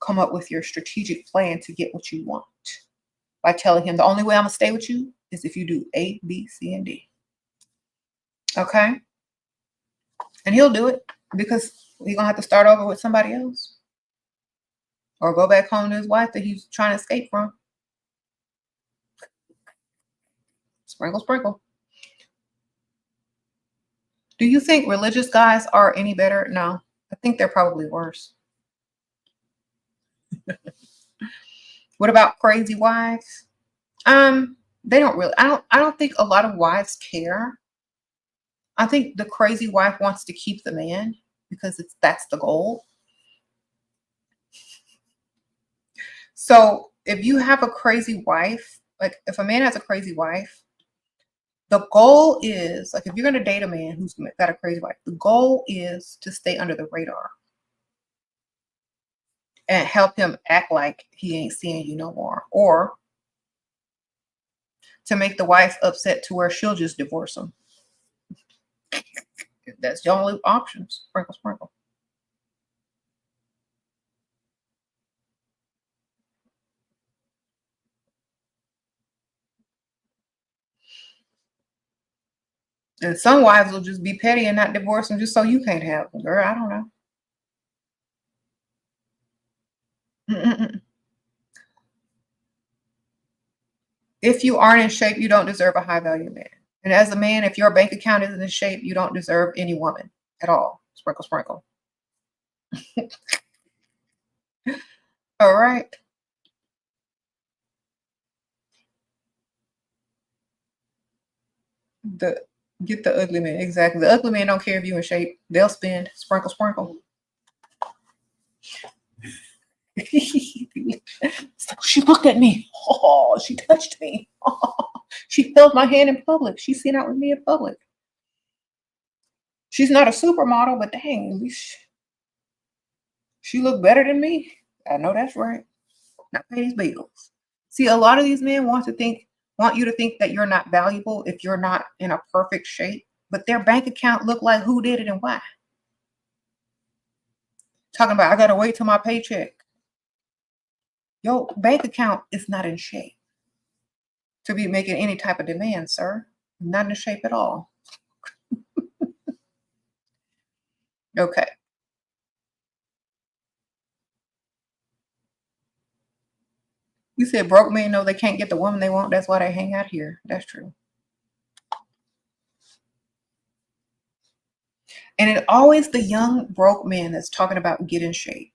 come up with your strategic plan to get what you want by telling him the only way I'm gonna stay with you is if you do A, B, C, and D. Okay? And he'll do it because he's gonna have to start over with somebody else or go back home to his wife that he's trying to escape from. Sprinkle, sprinkle. Do you think religious guys are any better? No, I think they're probably worse. What about crazy wives? They don't really. I don't think a lot of wives care. I think the crazy wife wants to keep the man because that's the goal. So if you have a crazy wife, like if a man has a crazy wife, the goal is, like if you're going to date a man who's got a crazy wife, the goal is to stay under the radar and help him act like he ain't seeing you no more, or to make the wife upset to where she'll just divorce him. That's the only options. Sprinkle, sprinkle. And some wives will just be petty and not divorce him just so you can't have them. Girl, I don't know. Mm-mm-mm. If you aren't in shape, you don't deserve a high value man. And as a man, if your bank account isn't in shape, you don't deserve any woman at all. Sprinkle, sprinkle. All right. Get the ugly man. Exactly. The ugly man don't care if you in shape. They'll spend. Sprinkle, sprinkle. She looked at me. Oh, she touched me. Oh, she held my hand in public. She's seen out with me in public. She's not a supermodel, but dang, at least she looked better than me. I know that's right. Not pay these bills. See, a lot of these men want you to think that you're not valuable if you're not in a perfect shape, but their bank account look like who did it and why. Talking about I gotta wait till my paycheck. Your bank account is not in shape to be making any type of demand, sir. Not in shape at all. Okay. You said broke men know they can't get the woman they want. That's why they hang out here. That's true. And it always the young broke man that's talking about get in shape.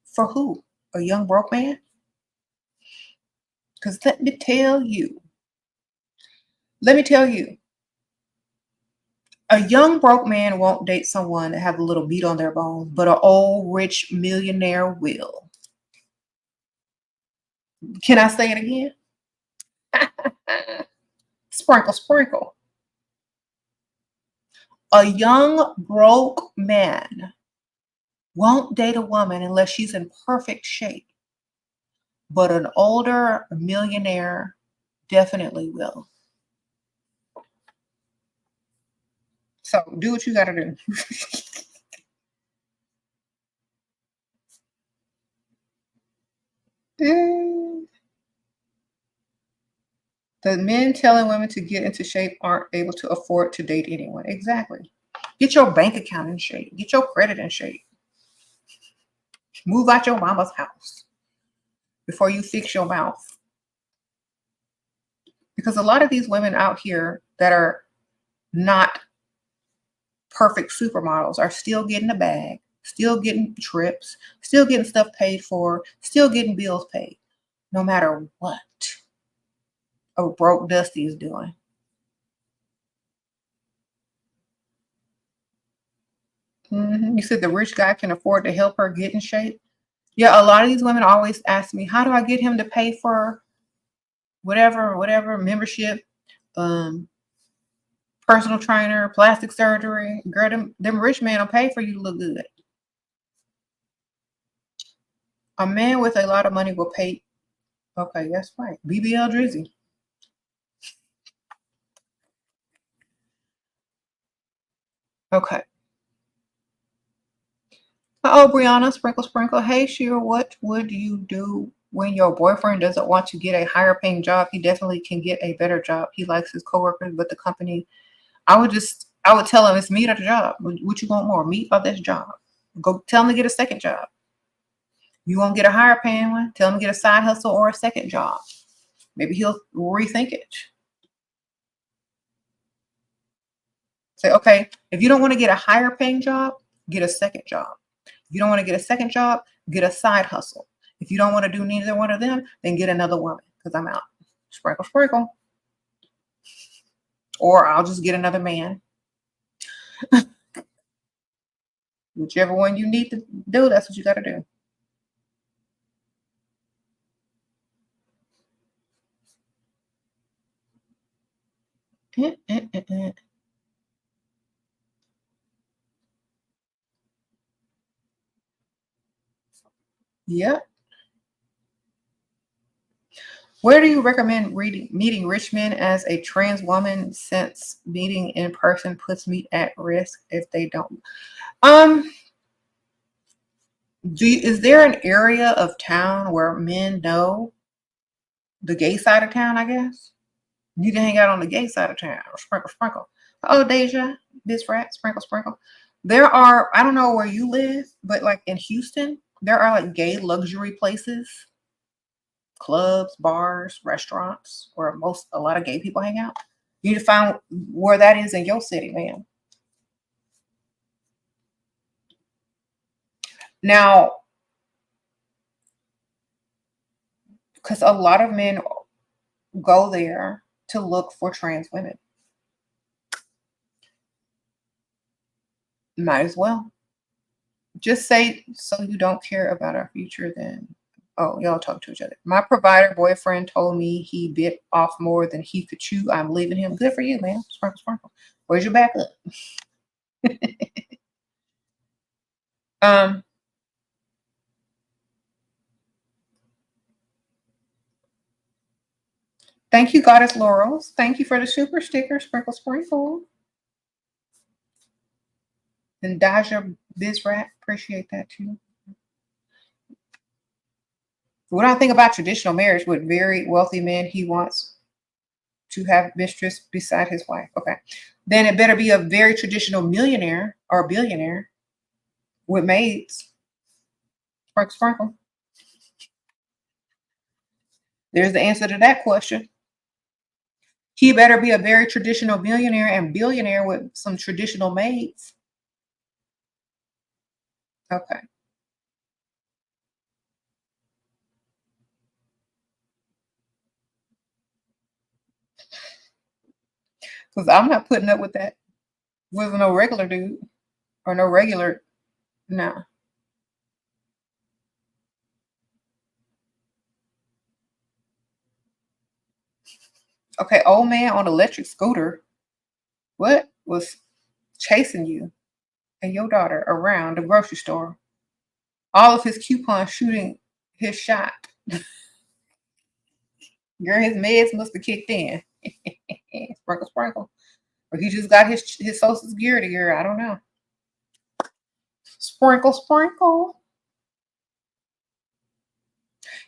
For who? A young broke man? Because let me tell you, a young broke man won't date someone that have a little beat on their bones, but an old rich millionaire will. Can I say it again? Sprinkle, sprinkle. A young broke man won't date a woman unless she's in perfect shape, but an older millionaire definitely will. So do what you got to do. The men telling women to get into shape aren't able to afford to date anyone. Exactly. Get your bank account in shape. Get your credit in shape. Move out your mama's house before you fix your mouth. Because a lot of these women out here that are not perfect supermodels are still getting a bag, still getting trips, still getting stuff paid for, still getting bills paid, no matter what a broke Dusty is doing. You said the rich guy can afford to help her get in shape. Yeah, a lot of these women always ask me, how do I get him to pay for whatever membership, personal trainer, plastic surgery? Girl, them rich men will pay for you to look good. A man with a lot of money will pay. Okay, that's right. BBL Drizzy. Okay. Oh, Brianna, sprinkle, sprinkle. Hey, Shira, what would you do when your boyfriend doesn't want to get a higher paying job? He definitely can get a better job. He likes his coworkers, but the company, I would tell him it's meat or the job. What you want more, meat or this job? Go tell him to get a second job. You won't get a higher paying one. Tell him to get a side hustle or a second job. Maybe he'll rethink it. Say, okay, if you don't want to get a higher paying job, get a second job. If you don't want to get a second job, get a side hustle. If you don't want to do neither one of them, then get another woman because I'm out. Sprinkle, sprinkle. Or I'll just get another man. Whichever one you need to do, that's what you got to do. Yep. Where do you recommend meeting rich men as a trans woman, since meeting in person puts me at risk if they don't? Is there an area of town where men know the gay side of town, I guess? You can hang out on the gay side of town. Sprinkle, sprinkle. Oh, Deja, this rat, sprinkle, sprinkle. There are, I don't know where you live, but like in Houston, there are like gay luxury places, clubs, bars, restaurants where a lot of gay people hang out. You need to find where that is in your city, man. Now, because a lot of men go there to look for trans women. Might as well. Just say, so you don't care about our future then. Oh, y'all talk to each other. My provider boyfriend told me he bit off more than he could chew. I'm leaving him. Good for you, man. Sprinkle, sprinkle. Where's your backup? um, Thank you, Goddess Laurels. Thank you for the super sticker, sprinkle, sprinkle. And Daja Bizrat, appreciate that too. What I think about traditional marriage with very wealthy men, he wants to have mistress beside his wife. Okay. then it better be a very traditional millionaire or billionaire with maids. Sprinkle, sprinkle. There's the answer to that question. He better be a very traditional millionaire and billionaire with some traditional maids. Okay. Because I'm not putting up with that. With no regular dude or no regular, no. Okay, old man on electric scooter. What was chasing you and your daughter around the grocery store? All of his coupons shooting his shot. Girl, his meds must have kicked in. Sprinkle, sprinkle. Or he just got his social security, girl. I don't know. Sprinkle, sprinkle.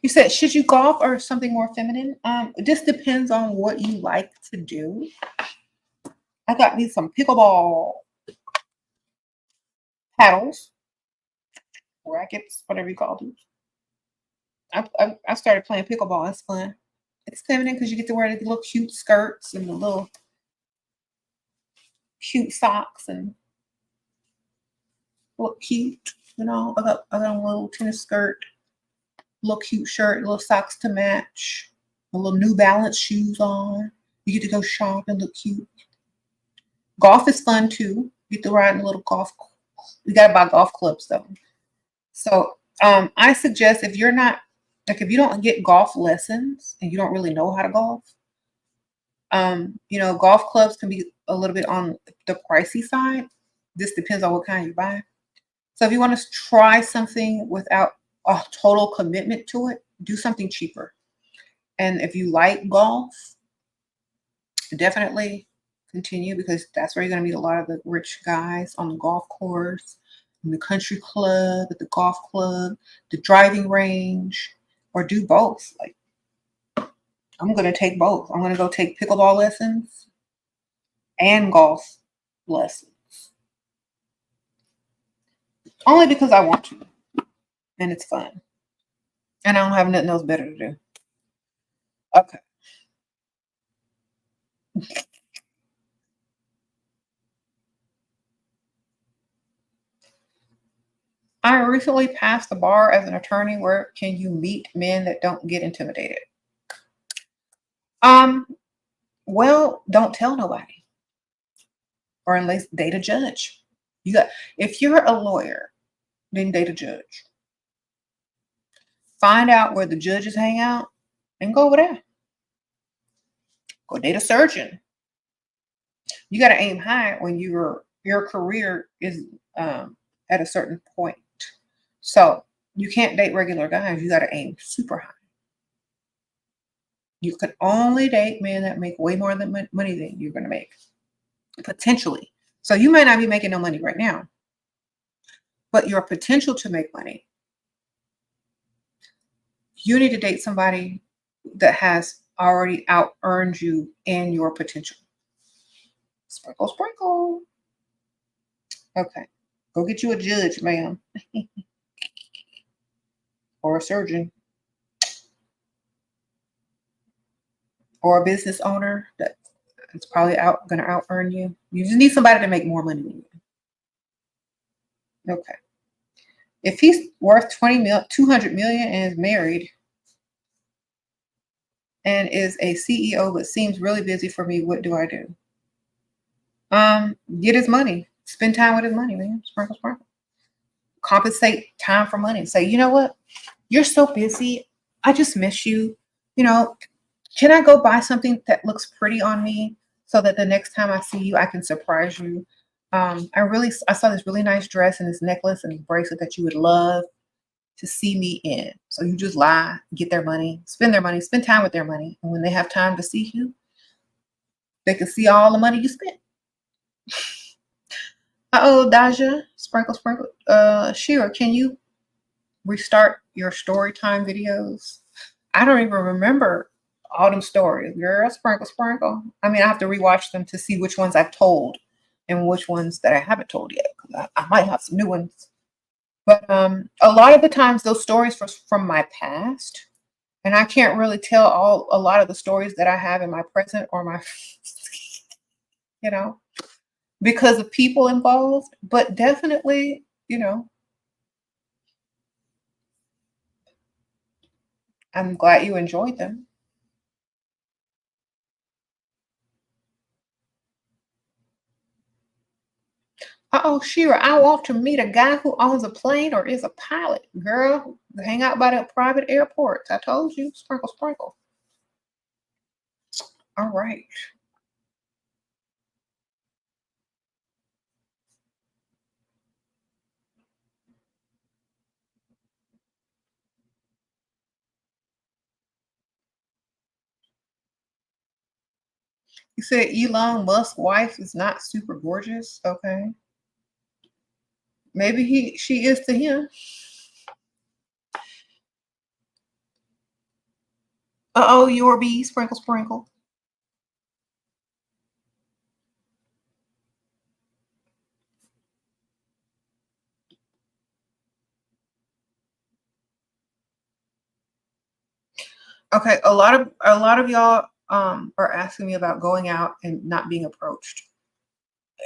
You said, should you golf or something more feminine? It just depends on what you like to do. I got me some pickleball paddles, rackets, whatever you call them. I started playing pickleball. It's fun. It's feminine because you get to wear the little cute skirts and the little cute socks and look cute. You know, I got a little tennis skirt, little cute shirt, little socks to match, a little New Balance shoes on. You get to go shop and look cute. Golf is fun too. You get to ride in a little golf. You gotta buy golf clubs though. So I suggest if you're not like if you don't get golf lessons and you don't really know how to golf, you know, golf clubs can be a little bit on the pricey side. This depends on what kind you buy. So if you want to try something without a total commitment to it, do something cheaper. And if you like golf, definitely continue because that's where you're going to meet a lot of the rich guys on the golf course, in the country club, at the golf club, the driving range, or do both. Like, I'm going to take both. I'm going to go take pickleball lessons and golf lessons. Only because I want to. And it's fun. And I don't have nothing else better to do. Okay. I recently passed the bar as an attorney. Where can you meet men that don't get intimidated? Well, don't tell nobody. Or unless date a judge. If you're a lawyer, then date a judge. Find out where the judges hang out and go over there. Go date a surgeon. You got to aim high when your career is at a certain point. So you can't date regular guys. You got to aim super high. You could only date men that make way more than money than you're going to make, potentially. So you might not be making no money right now, but your potential to make money, you need to date somebody that has already out-earned you in your potential. Sprinkle, sprinkle. Okay. Go get you a judge, ma'am. Or a surgeon. Or a business owner that's probably going to out-earn you. You just need somebody to make more money than you. Okay. If he's worth 200 million and is married and is a CEO but seems really busy for me, what do I do? Get his money. Spend time with his money, man. Sprinkle, sprinkle. Compensate time for money. Say, you know what? You're so busy. I just miss you. You know, can I go buy something that looks pretty on me so that the next time I see you, I can surprise you? I saw this really nice dress and this necklace and this bracelet that you would love to see me in. So you just lie, get their money, spend time with their money. And when they have time to see you, they can see all the money you spent. Uh-oh, Daja, sprinkle, sprinkle. Shera, can you restart your story time videos? I don't even remember All them stories, girl, sprinkle, sprinkle. I mean, I have to rewatch them to see which ones I've told and which ones that I haven't told yet. 'Cause I might have some new ones. But a lot of the times those stories from my past, and I can't really tell a lot of the stories that I have in my present or my, you know, because of people involved. But definitely, I'm glad you enjoyed them. Uh-oh, Shira, I want to meet a guy who owns a plane or is a pilot. Girl, hang out by the private airports. I told you, sprinkle, sprinkle. All right. You said Elon Musk's wife is not super gorgeous. Okay. Maybe she is to him. Uh-oh, your bee, sprinkle, sprinkle. Okay, a lot of y'all are asking me about going out and not being approached.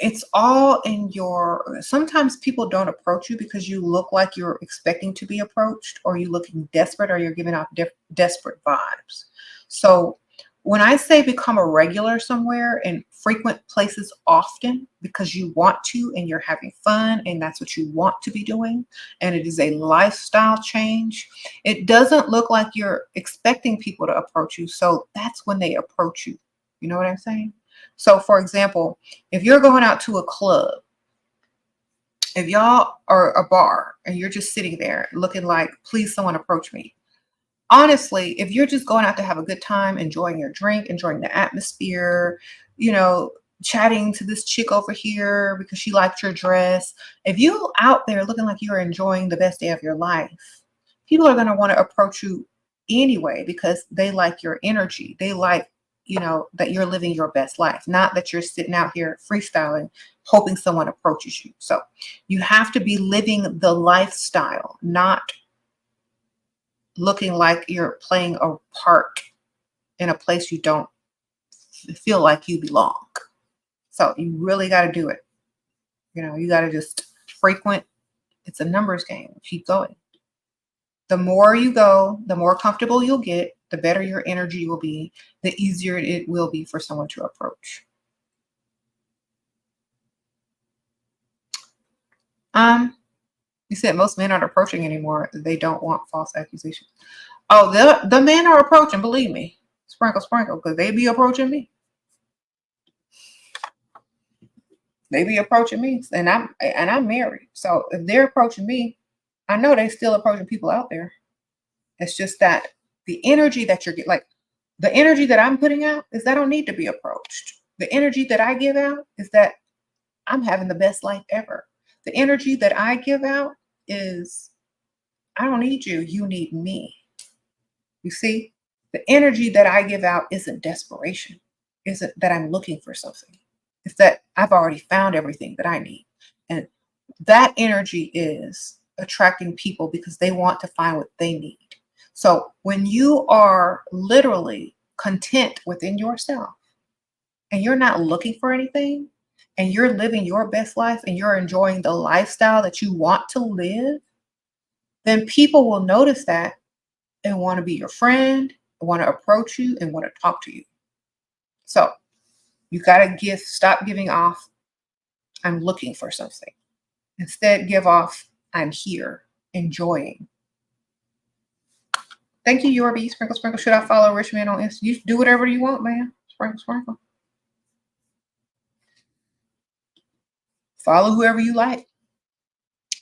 It's all in your sometimes people don't approach you because you look like you're expecting to be approached, or you looking desperate, or you're giving off desperate vibes. So when I say become a regular somewhere and frequent places often because you want to and you're having fun and that's what you want to be doing, and it is a lifestyle change, it doesn't look like you're expecting people to approach you. So that's when they approach you. You know what I'm saying? So for example, if you're going out to a club, if y'all are a bar and you're just sitting there looking like, please someone approach me. Honestly, if you're just going out to have a good time, enjoying your drink, enjoying the atmosphere, you know, chatting to this chick over here because she liked your dress, if you out there looking like you're enjoying the best day of your life, people are going to want to approach you anyway because they like your energy. They like, that you're living your best life, not that you're sitting out here freestyling, hoping someone approaches you. So you have to be living the lifestyle, not looking like you're playing a part in a place you don't feel like you belong. So you really got to do it. You got to just frequent. It's a numbers game. Keep going. The more you go, the more comfortable you'll get, the better your energy will be, the easier it will be for someone to approach. You said most men aren't approaching anymore. They don't want false accusations. Oh, the men are approaching, believe me. Sprinkle, sprinkle, because they be approaching me. They be approaching me, and I'm married. So if they're approaching me, I know they still approaching people out there. It's just that the energy that you're getting, like the energy that I'm putting out is that I don't need to be approached. The energy that I give out is that I'm having the best life ever. The energy that I give out is I don't need you, you need me. You see, the energy that I give out isn't desperation, isn't that I'm looking for something. It's that I've already found everything that I need. And that energy is attracting people because they want to find what they need. So when you are literally content within yourself and you're not looking for anything and you're living your best life and you're enjoying the lifestyle that you want to live, then people will notice that and want to be your friend, want to approach you, and want to talk to you. So you got to stop giving off, I'm looking for something. Instead, give off, I'm here, enjoying. Thank you, Yorby. Sprinkle, sprinkle. Should I follow Rich Man on Instagram? You do whatever you want, man. Sprinkle, sprinkle. Follow whoever you like.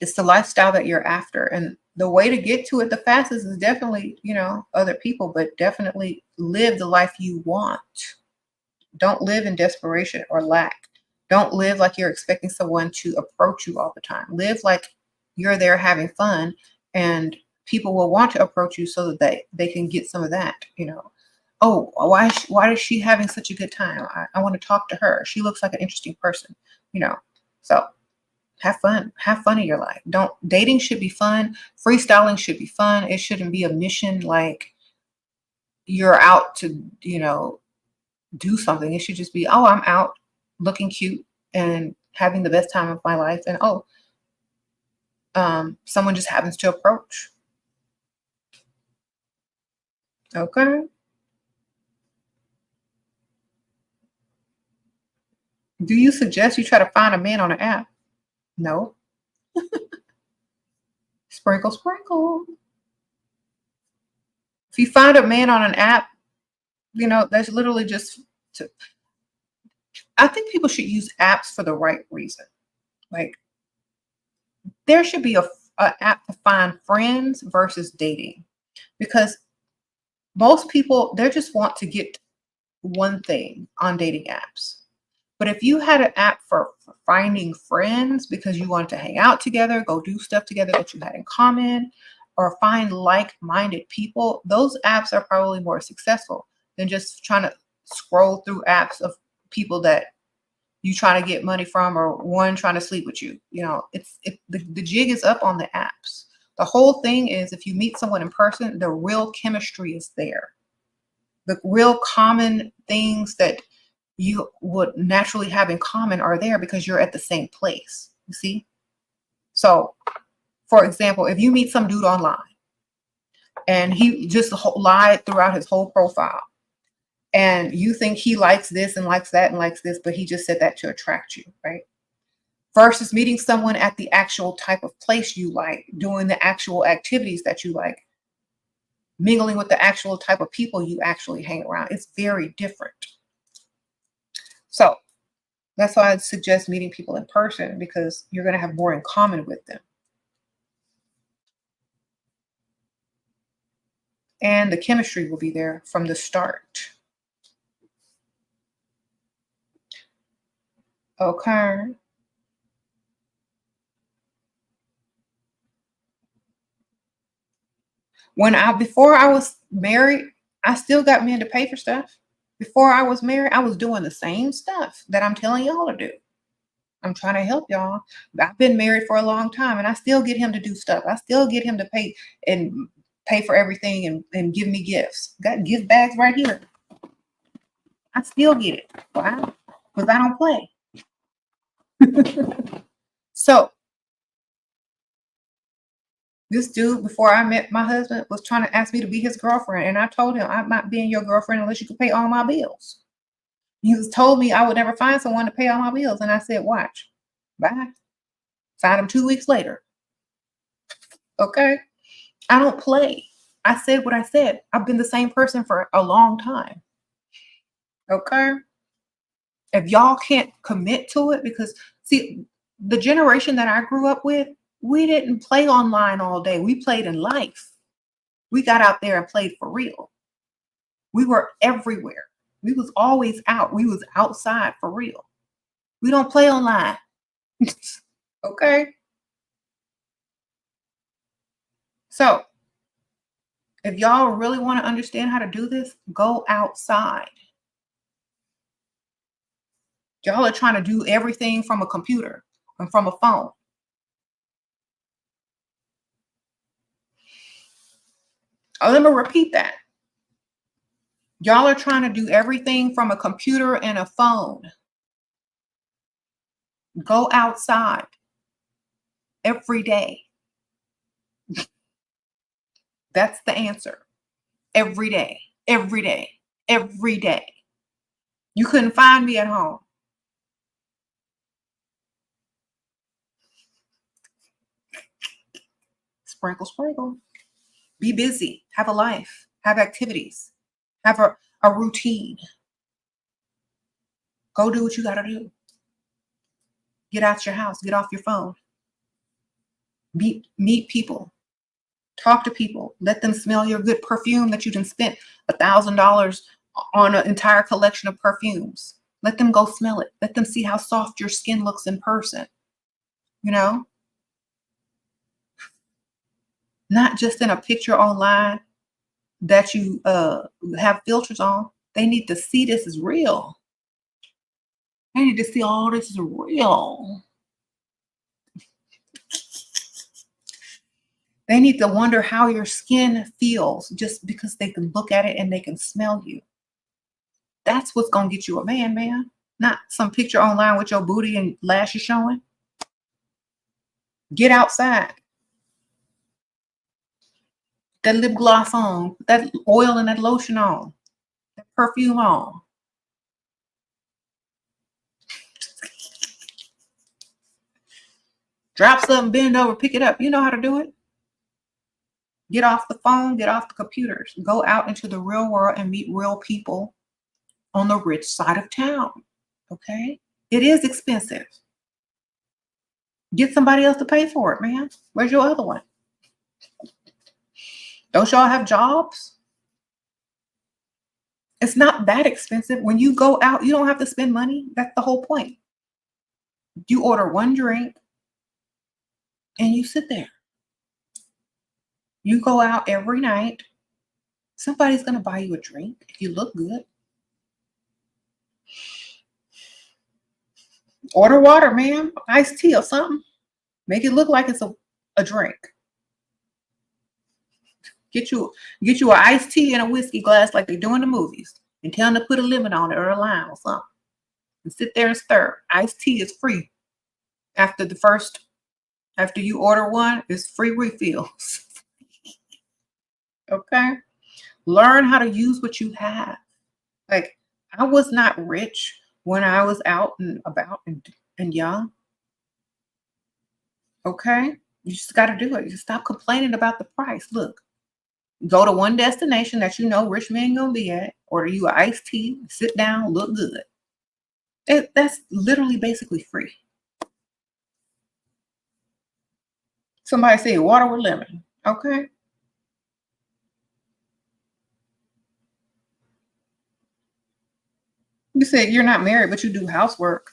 It's the lifestyle that you're after. And the way to get to it the fastest is definitely, other people, but definitely live the life you want. Don't live in desperation or lack. Don't live like you're expecting someone to approach you all the time. Live like you're there having fun, and people will want to approach you so that they can get some of that. Oh, why is she having such a good time? I want to talk to her. She looks like an interesting person, you know. So have fun. Have fun in your life. Don't Dating should be fun. Freestyling should be fun. It shouldn't be a mission like you're out to, do something. It should just be, oh, I'm out looking cute and having the best time of my life. And someone just happens to approach. Okay. Do you suggest you try to find a man on an app? No. Sprinkle, sprinkle. If you find a man on an app, that's literally just to, I think people should use apps for the right reason. Like there should be a app to find friends versus dating, because most people, they just want to get one thing on dating apps. But if you had an app for finding friends because you wanted to hang out together, go do stuff together that you had in common, or find like-minded people, those apps are probably more successful than just trying to scroll through apps of people that you trying to get money from, or one trying to sleep with you. The jig is up on the apps. The whole thing is, if you meet someone in person, the real chemistry is there. The real common things that you would naturally have in common are there because you're at the same place. You see? So, for example, if you meet some dude online and he just lied throughout his whole profile, and you think he likes this and likes that and likes this, but he just said that to attract you, right? Versus meeting someone at the actual type of place you like, doing the actual activities that you like, mingling with the actual type of people you actually hang around. It's very different. So that's why I'd suggest meeting people in person, because you're going to have more in common with them. And the chemistry will be there from the start. Okay. Before I was married, I still got men to pay for stuff. Before I was married, I was doing the same stuff that I'm telling y'all to do. I'm trying to help y'all. I've been married for a long time, and I still get him to do stuff. I still get him to pay for everything and give me gifts. Got gift bags right here. I still get it. Why? Because I don't play. So this dude, before I met my husband, was trying to ask me to be his girlfriend. And I told him, I'm not being your girlfriend unless you can pay all my bills. He told me I would never find someone to pay all my bills. And I said, watch. Bye. Found him 2 weeks later. Okay. I don't play. I said what I said. I've been the same person for a long time. Okay. If y'all can't commit to it, because see, the generation that I grew up with, we didn't play online all day. We played in life. We got out there and played for real. We were everywhere. We was always out. We was outside for real. We don't play online. Okay. So if y'all really want to understand how to do this, go outside. Y'all are trying to do everything from a computer and from a phone. Oh, let me repeat that. Y'all are trying to do everything from a computer and a phone. Go outside every day. That's the answer. Every day, every day, every day. You couldn't find me at home. Sprinkle, sprinkle. Be busy. Have a life. Have activities. Have a routine. Go do what you got to do. Get out your house. Get off your phone. Meet people. Talk to people. Let them smell your good perfume that you done spent $1,000 on an entire collection of perfumes. Let them go smell it. Let them see how soft your skin looks in person. Not just in a picture online. that you have filters on. They need to see this is real. They need to see all this is real. They need to wonder how your skin feels just because they can look at it and they can smell you. That's what's gonna get you a man. Not some picture online with your booty and lashes showing. Get outside. That lip gloss on, that oil and that lotion on, that perfume on. Drop something, bend over, pick it up. You know how to do it. Get off the phone, get off the computers. Go out into the real world and meet real people on the rich side of town. Okay? It is expensive. Get somebody else to pay for it, man. Where's your other one? Don't y'all have jobs? It's not that expensive. When you go out, you don't have to spend money. That's the whole point. You order one drink and you sit there. You go out every night. Somebody's going to buy you a drink if you look good. Order water, ma'am. Iced tea or something. Make it look like it's a drink. Get you an iced tea and a whiskey glass like they do in the movies. And tell them to put a lemon on it or a lime or something. And sit there and stir. Iced tea is free. After you order one, it's free refills. Okay? Learn how to use what you have. Like, I was not rich when I was out and about and young. Okay? You just got to do it. You stop complaining about the price. Look, go to one destination that you know rich men gonna be at, order you an iced tea, sit down, look good. That's literally basically free. Somebody say water with lemon. Okay? You said you're not married, but you do housework.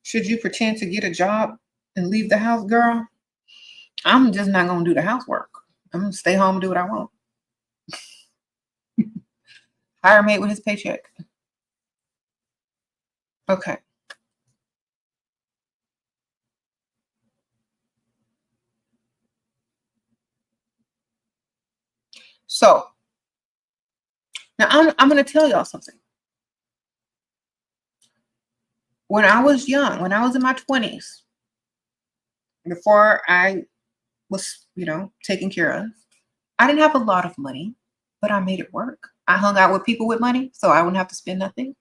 Should you pretend to get a job and leave the house, girl? I'm just not going to do the housework. I'm going to stay home and do what I want. Hire a maid with his paycheck. Okay. So, now I'm going to tell y'all something. When I was young, when I was in my 20s, before I was, taken care of, I didn't have a lot of money, but I made it work. I hung out with people with money, so I wouldn't have to spend nothing.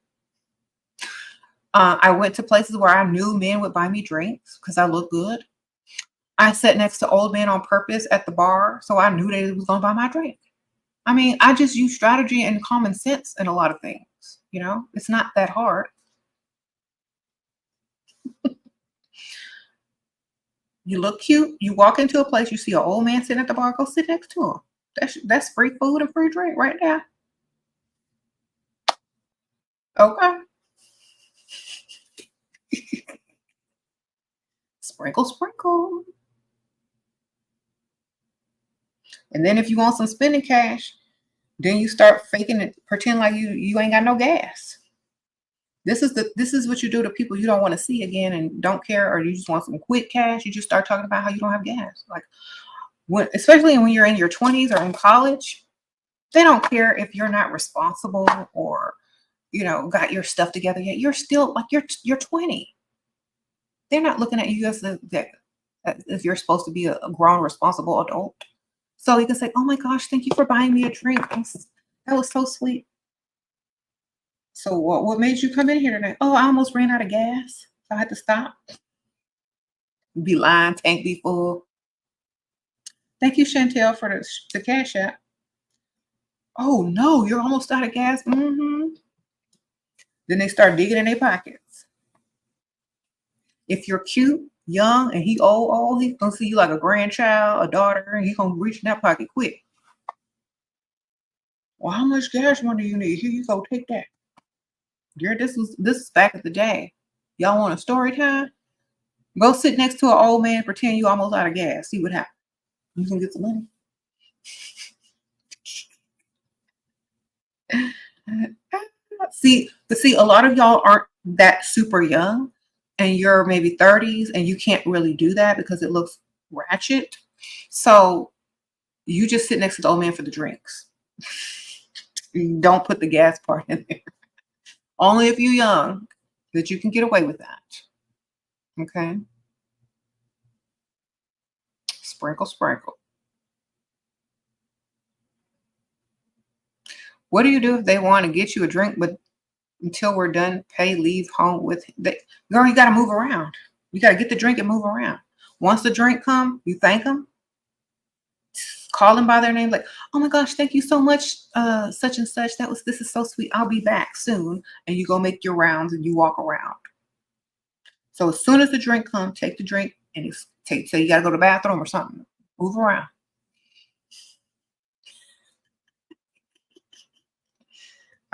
I went to places where I knew men would buy me drinks because I looked good. I sat next to old men on purpose at the bar, so I knew they was going to buy my drink. I mean, I just use strategy and common sense in a lot of things. It's not that hard. You look cute. You walk into a place, you see an old man sitting at the bar, go sit next to him. That's free food and free drink right there. Okay. Sprinkle, sprinkle. And then if you want some spending cash, then you start faking it, pretend like you ain't got no gas. This is what you do to people you don't want to see again and don't care, or you just want some quick cash. You just start talking about how you don't have gas. Like, especially when you're in your 20s or in college, they don't care if you're not responsible or got your stuff together yet. You're still like you're 20. They're not looking at you as if you're supposed to be a grown, responsible adult. So you can say, "Oh my gosh, thank you for buying me a drink. That was so sweet." So what made you come in here tonight? Oh, I almost ran out of gas, so I had to stop. Be lying, tank be full. Thank you, Chantel, for the cash app. Oh no, you're almost out of gas. Mm-hmm. Then they start digging in their pockets. If you're cute, young, and he old, he's gonna see you like a grandchild, a daughter, and he's gonna reach in that pocket quick. Well, how much gas money you need? Here you go, take that. Girl, this is back at the day. Y'all want a story time? Go sit next to an old man, pretend you almost out of gas. See what happens. You can get some money. See, but see, a lot of y'all aren't that super young, and you're maybe 30s, and you can't really do that because it looks ratchet. So you just sit next to the old man for the drinks. You don't put the gas part in there. Only if you're young that you can get away with that. Okay. Sprinkle, sprinkle. What do you do if they want to get you a drink, but until we're done, pay, leave home with they? Girl, you got to move around. You got to get the drink and move around. Once the drink come, you thank them, call them by their name, like, oh my gosh, thank you so much, such and such. This is so sweet. I'll be back soon. And you go make your rounds and you walk around. So as soon as the drink comes, take the drink and say you got to go to the bathroom or something. Move around.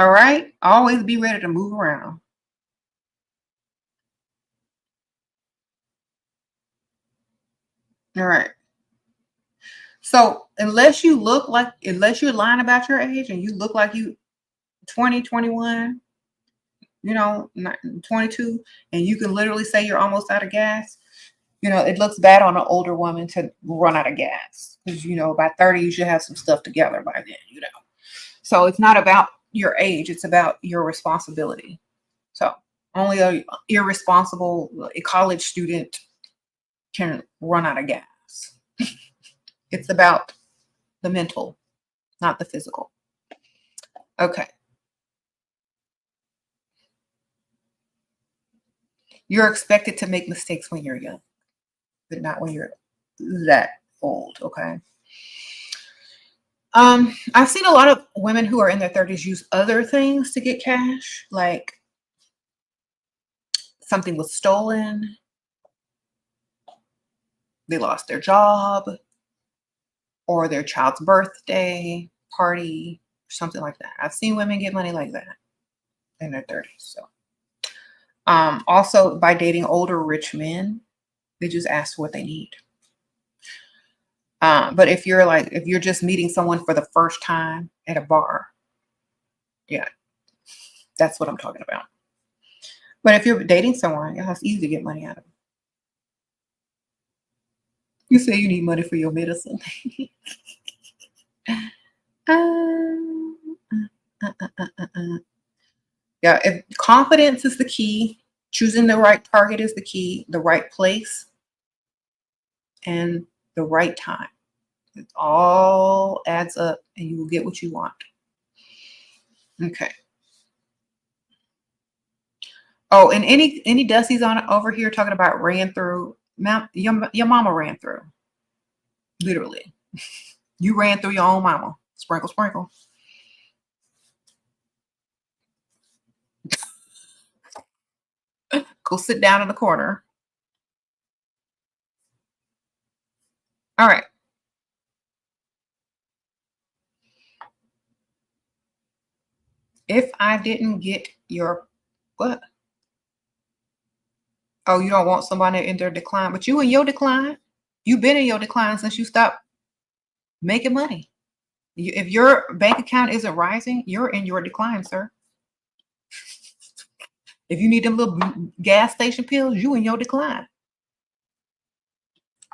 All right. Always be ready to move around. All right. So unless you're lying about your age and you look like you 20, 21, 22, and you can literally say you're almost out of gas, it looks bad on an older woman to run out of gas because, by 30, you should have some stuff together by then. So it's not about your age. It's about your responsibility. So only a irresponsible college student can run out of gas. It's about the mental, not the physical. Okay. You're expected to make mistakes when you're young, but not when you're that old. Okay. I've seen a lot of women who are in their 30s use other things to get cash, like something was stolen, they lost their job, or their child's birthday party, or something like that. I've seen women get money like that in their 30s. So, also by dating older rich men, they just ask for what they need. But if you're just meeting someone for the first time at a bar, yeah, that's what I'm talking about. But if you're dating someone, yeah, it's easy to get money out of them. You say you need money for your medicine. Yeah, if confidence is the key, choosing the right target is the key, the right place, and the right time. It all adds up and you will get what you want. Okay. Oh, and any Dussies on over here talking about ran through, your mama ran through. Literally. You ran through your own mama. Sprinkle, sprinkle. Go sit down in the corner. All right. If I didn't get your what? Oh, you don't want somebody in their decline, but you in your decline. You've been in your decline since you stopped making money. If your bank account isn't rising, you're in your decline, sir. If you need them little gas station pills, you in your decline.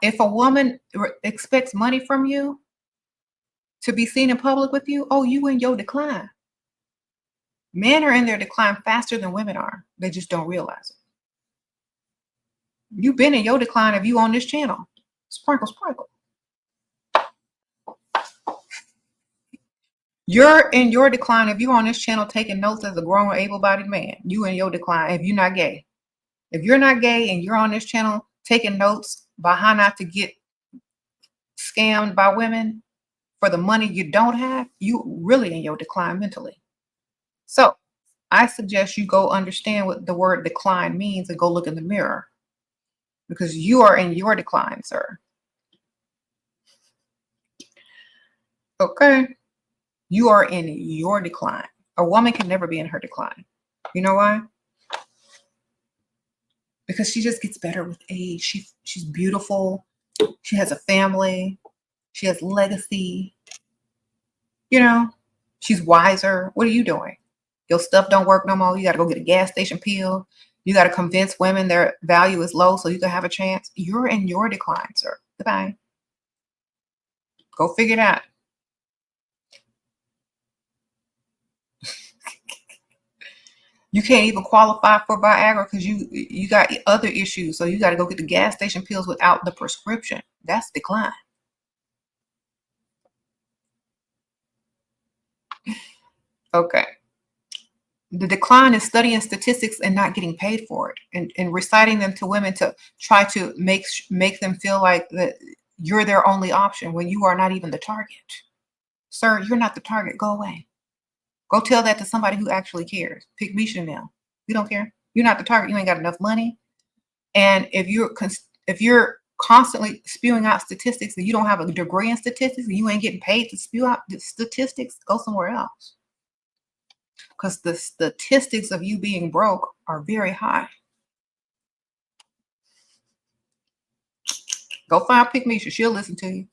If a woman expects money from you to be seen in public with you, oh, you in your decline. Men are in their decline faster than women are. They just don't realize it. You've been in your decline if you on this channel. Sprinkle, sprinkle. You're in your decline if you're on this channel taking notes as a grown, able-bodied man. You in your decline if you're not gay. If you're not gay and you're on this channel taking notes about how not to get scammed by women for the money you don't have, you really in your decline mentally. So I suggest you go understand what the word decline means and go look in the mirror because you are in your decline, sir. Okay. You are in your decline. A woman can never be in her decline. You know why? Because she just gets better with age. She's beautiful. She has a family. She has legacy. She's wiser. What are you doing? Your stuff don't work no more. You got to go get a gas station pill. You got to convince women their value is low so you can have a chance. You're in your decline, sir. Goodbye. Go figure it out. You can't even qualify for Viagra because you got other issues. So you got to go get the gas station pills without the prescription. That's decline. Okay. The decline is studying statistics and not getting paid for it, and reciting them to women to try to make them feel like that you're their only option when you are not even the target. Sir, you're not the target. Go away. Go tell that to somebody who actually cares. Pick me, Chanel. We don't care. You're not the target. You ain't got enough money. And if you're constantly spewing out statistics and you don't have a degree in statistics and you ain't getting paid to spew out the statistics, go somewhere else. Because the statistics of you being broke are very high. Go find Pick Misha. She'll listen to you.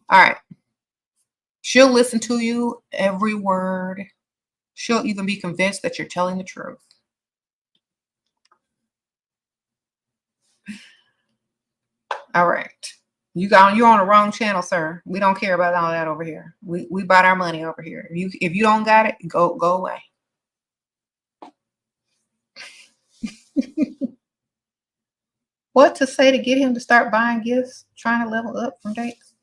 All right. She'll listen to you every word. She'll even be convinced that you're telling the truth. All right. You're on the wrong channel, sir. We don't care about all that over here. We bought our money over here. If you don't got it, go away. What to say to get him to start buying gifts, trying to level up from dates?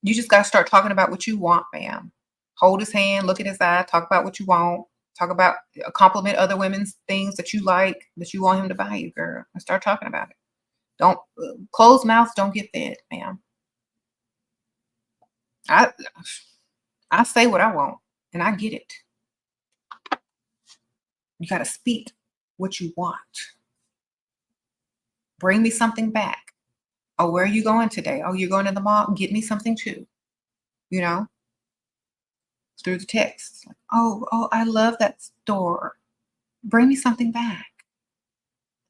You just got to start talking about what you want, ma'am. Hold his hand, look at his eye, talk about what you want. Talk about, compliment other women's things that you like, that you want him to buy you, girl. And start talking about it. Don't, closed mouths don't get fed, ma'am. I say what I want, and I get it. You got to speak what you want. Bring me something back. Oh, where are you going today? Oh, you're going to the mall? Get me something too. You know? Through the text. Like, oh, I love that store. Bring me something back.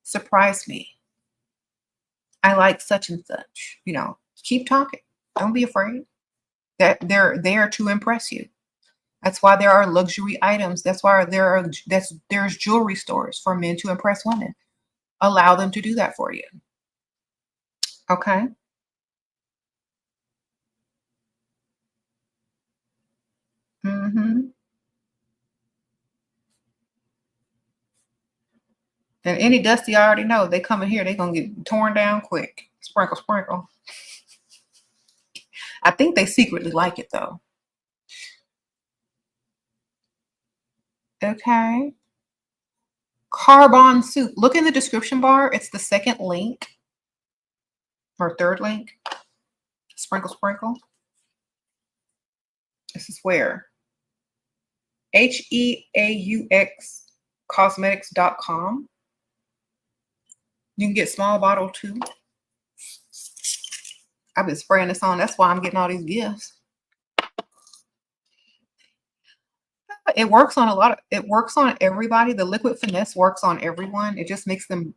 Surprise me. I like such and such. You know, keep talking. Don't be afraid. That they're there to impress you. That's why there are luxury items. That's why there's jewelry stores for men to impress women. Allow them to do that for you. Okay. And any dusty, I already know they come in here, they're gonna get torn down quick. Sprinkle, sprinkle. I think they secretly like it though. Okay. Carbon soup. Look in the description bar. It's the second link or third link. Sprinkle, sprinkle. This is where HEAUX cosmetics.com. You can get small bottle too. I've been spraying this on. That's why I'm getting all these gifts. It works on it works on everybody. The liquid finesse works on everyone. It just makes them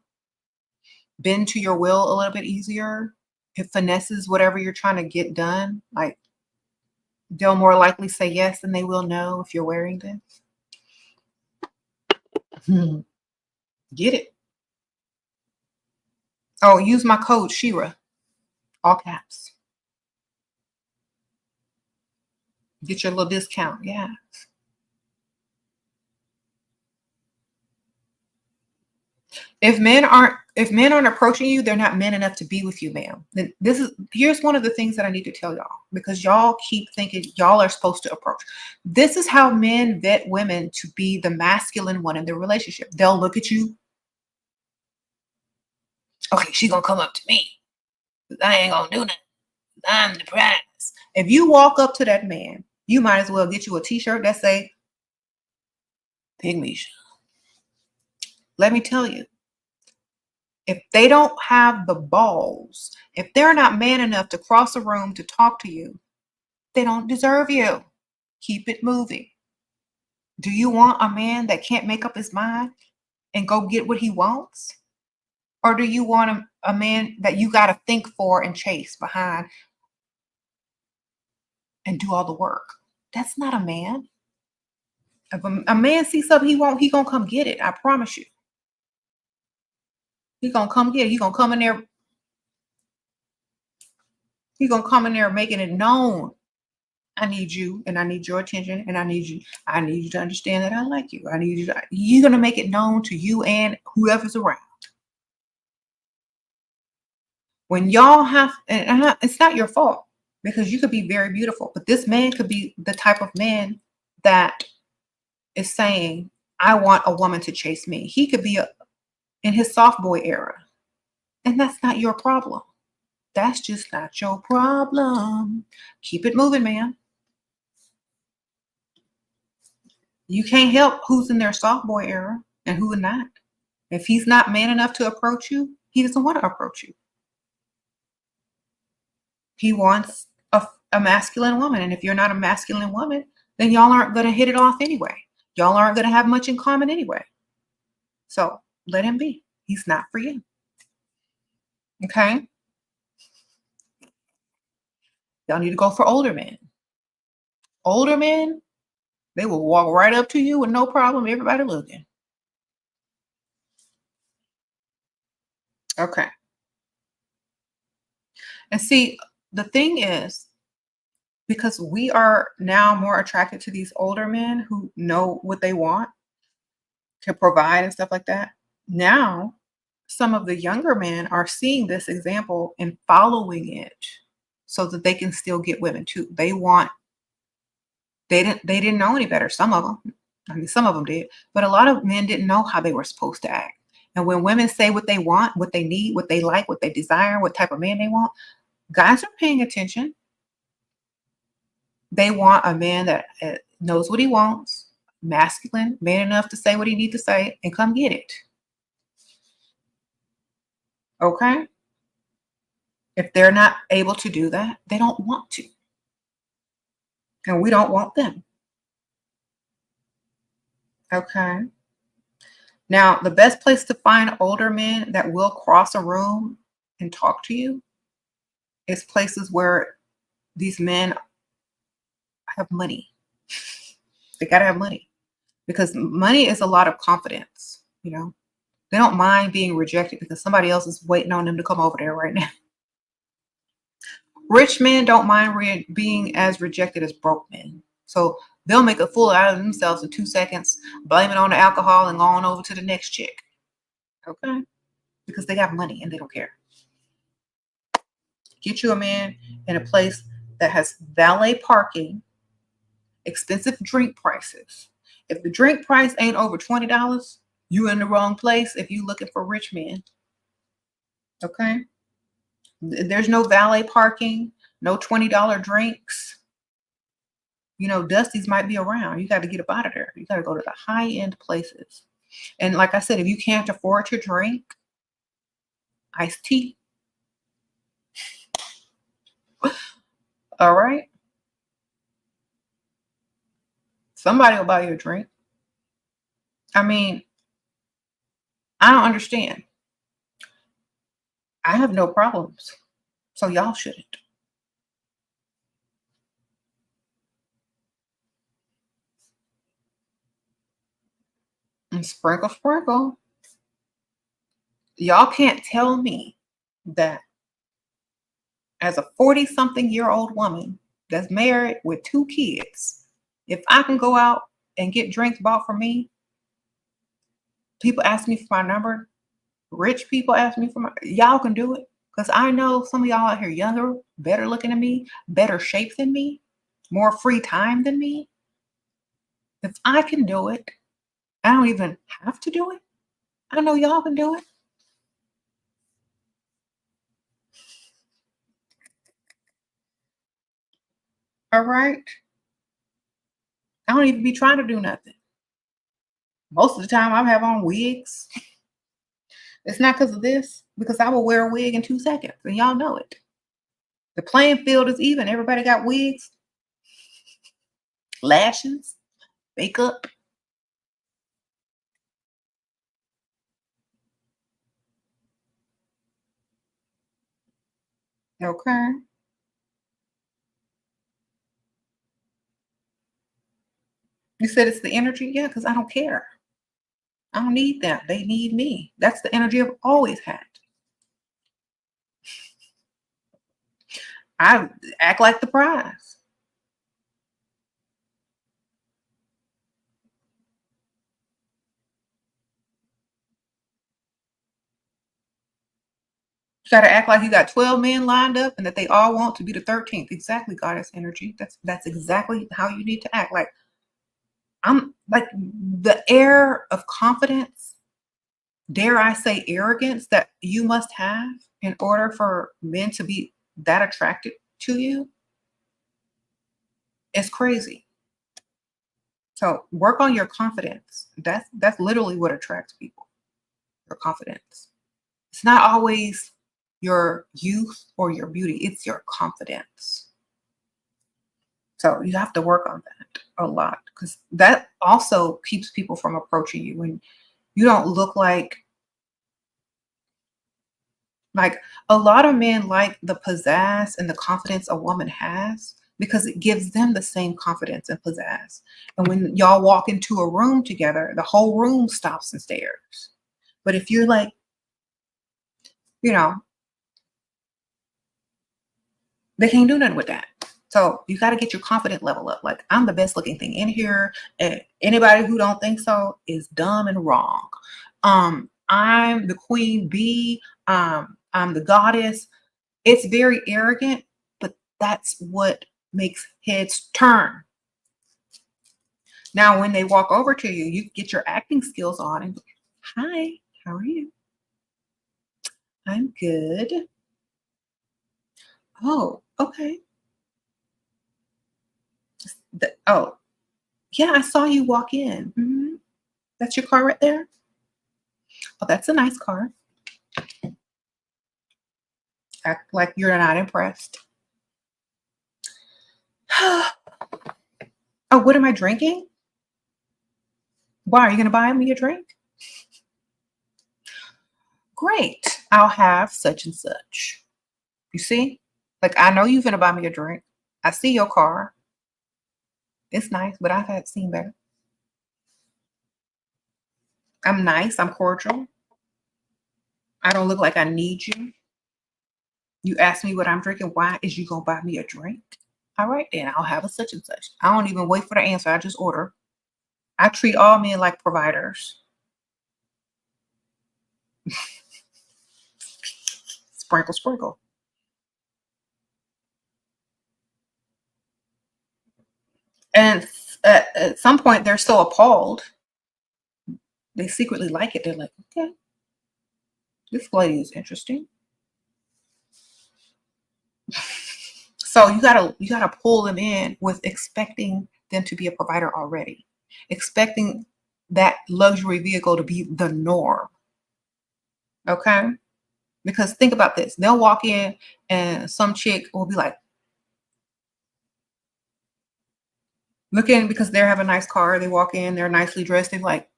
bend to your will a little bit easier. It finesses whatever you're trying to get done. Like, they'll more likely say yes than they will no if you're wearing this. Get it. Oh, use my code SHERA. All caps. Get your little discount. Yeah. If men aren't approaching you, they're not men enough to be with you, ma'am. Here's one of the things that I need to tell y'all, because y'all keep thinking y'all are supposed to approach. This is how men vet women to be the masculine one in their relationship. They'll look at you. Okay, she's gonna come up to me. I ain't gonna do nothing. I'm the prize. If you walk up to that man, you might as well get you a t-shirt that say Pick Misha. Let me tell you, if they don't have the balls, if they're not man enough to cross a room to talk to you, they don't deserve you. Keep it moving. Do you want a man that can't make up his mind and go get what he wants? Or do you want a man that you got to think for and chase behind and do all the work? That's not a man. If a man sees something he gonna come get it. I promise you. He gonna come get it. He gonna come in there. He gonna come in there making it known. I need you, and I need your attention, and I need you. I need you to understand that I like you. I need you to. You're gonna make it known to you and whoever's around. When y'all have, it's not your fault because you could be very beautiful, but this man could be the type of man that is saying, "I want a woman to chase me." He could be in his soft boy era, and that's not your problem. That's just not your problem. Keep it moving, man. You can't help who's in their soft boy era and who not. If he's not man enough to approach you, he doesn't want to approach you. He wants a masculine woman. And if you're not a masculine woman, then y'all aren't going to hit it off anyway. Y'all aren't going to have much in common anyway. So let him be. He's not for you. Okay? Y'all need to go for older men. Older men, they will walk right up to you with no problem. Everybody looking. Okay. And see, the thing is, because we are now more attracted to these older men who know what they want to provide and stuff like that. Now, some of the younger men are seeing this example and following it so that they can still get women too. They didn't know any better. Some of them, I mean, some of them did, but a lot of men didn't know how they were supposed to act. And when women say what they want, what they need, what they like, what they desire, what type of man they want, guys are paying attention. They want a man that knows what he wants, masculine, man enough to say what he needs to say, and come get it. Okay? If they're not able to do that, they don't want to. And we don't want them. Okay? Now, the best place to find older men that will cross a room and talk to you is places where these men have money. They got to have money because money is a lot of confidence, you know? They don't mind being rejected because somebody else is waiting on them to come over there right now. Rich men don't mind being as rejected as broke men. So they'll make a fool out of themselves in 2 seconds, blame it on the alcohol, and go on over to the next chick. Okay? Because they got money and they don't care. Get you a man in a place that has valet parking, expensive drink prices. If the drink price ain't over $20, you in the wrong place if you looking for rich men. Okay? There's no valet parking, no $20 drinks. You know, Dusty's might be around. You got to get up out of there. You got to go to the high-end places. And like I said, if you can't afford to drink iced tea, all right, somebody will buy you a drink. I mean, I don't understand. I have no problems, so y'all shouldn't. And sprinkle, sprinkle. Y'all can't tell me that as a 40-something-year-old woman that's married with 2 kids, if I can go out and get drinks bought for me, people ask me for my number, rich people ask me for my, y'all can do it. Because I know some of y'all out here younger, better looking than me, better shape than me, more free time than me. If I can do it, I don't even have to do it. I know y'all can do it. All right. I don't even be trying to do nothing. Most of the time I have on wigs. It's not because of this, because I will wear a wig in 2 seconds, and y'all know it. The playing field is even. Everybody got wigs, lashes, makeup. Okay. You said it's the energy? Yeah, because I don't care. I don't need them. They need me. That's the energy I've always had. I act like the prize. You gotta act like you got 12 men lined up and that they all want to be the 13th. Exactly, goddess energy. That's exactly how you need to act. Like I'm like the air of confidence, dare I say arrogance that you must have in order for men to be that attracted to you is crazy. So work on your confidence. That's literally what attracts people. Your confidence. It's not always your youth or your beauty, it's your confidence. So you have to work on that a lot because that also keeps people from approaching you when you don't look like a lot of men like the pizzazz and the confidence a woman has because it gives them the same confidence and pizzazz. And when y'all walk into a room together, the whole room stops and stares. But if you're like, you know, they can't do nothing with that. So you got to get your confident level up. Like I'm the best looking thing in here. And anybody who don't think so is dumb and wrong. I'm the queen bee. I'm the goddess. It's very arrogant, but that's what makes heads turn. Now, when they walk over to you, you get your acting skills on and hi, how are you? I'm good. Oh, okay. Oh, yeah, I saw you walk in. That's your car right there? Oh, that's a nice car. Act like you're not impressed. Oh, what am I drinking? Why are you going to buy me a drink? Great. I'll have such and such. You see? Like, I know you're going to buy me a drink. I see your car. It's nice, but I've had seen better. I'm nice. I'm cordial. I don't look like I need you. You ask me what I'm drinking. Why is you going to buy me a drink? All right, then I'll have a such and such. I don't even wait for the answer. I just order. I treat all men like providers. Sprinkle, sprinkle. And at some point, they're so appalled. They secretly like it. They're like, okay, this lady is interesting. So you gotta pull them in with expecting them to be a provider already, expecting that luxury vehicle to be the norm. Okay, because think about this: they'll walk in and some chick will be like looking because they have a nice car. They walk in, they're nicely dressed. They're like,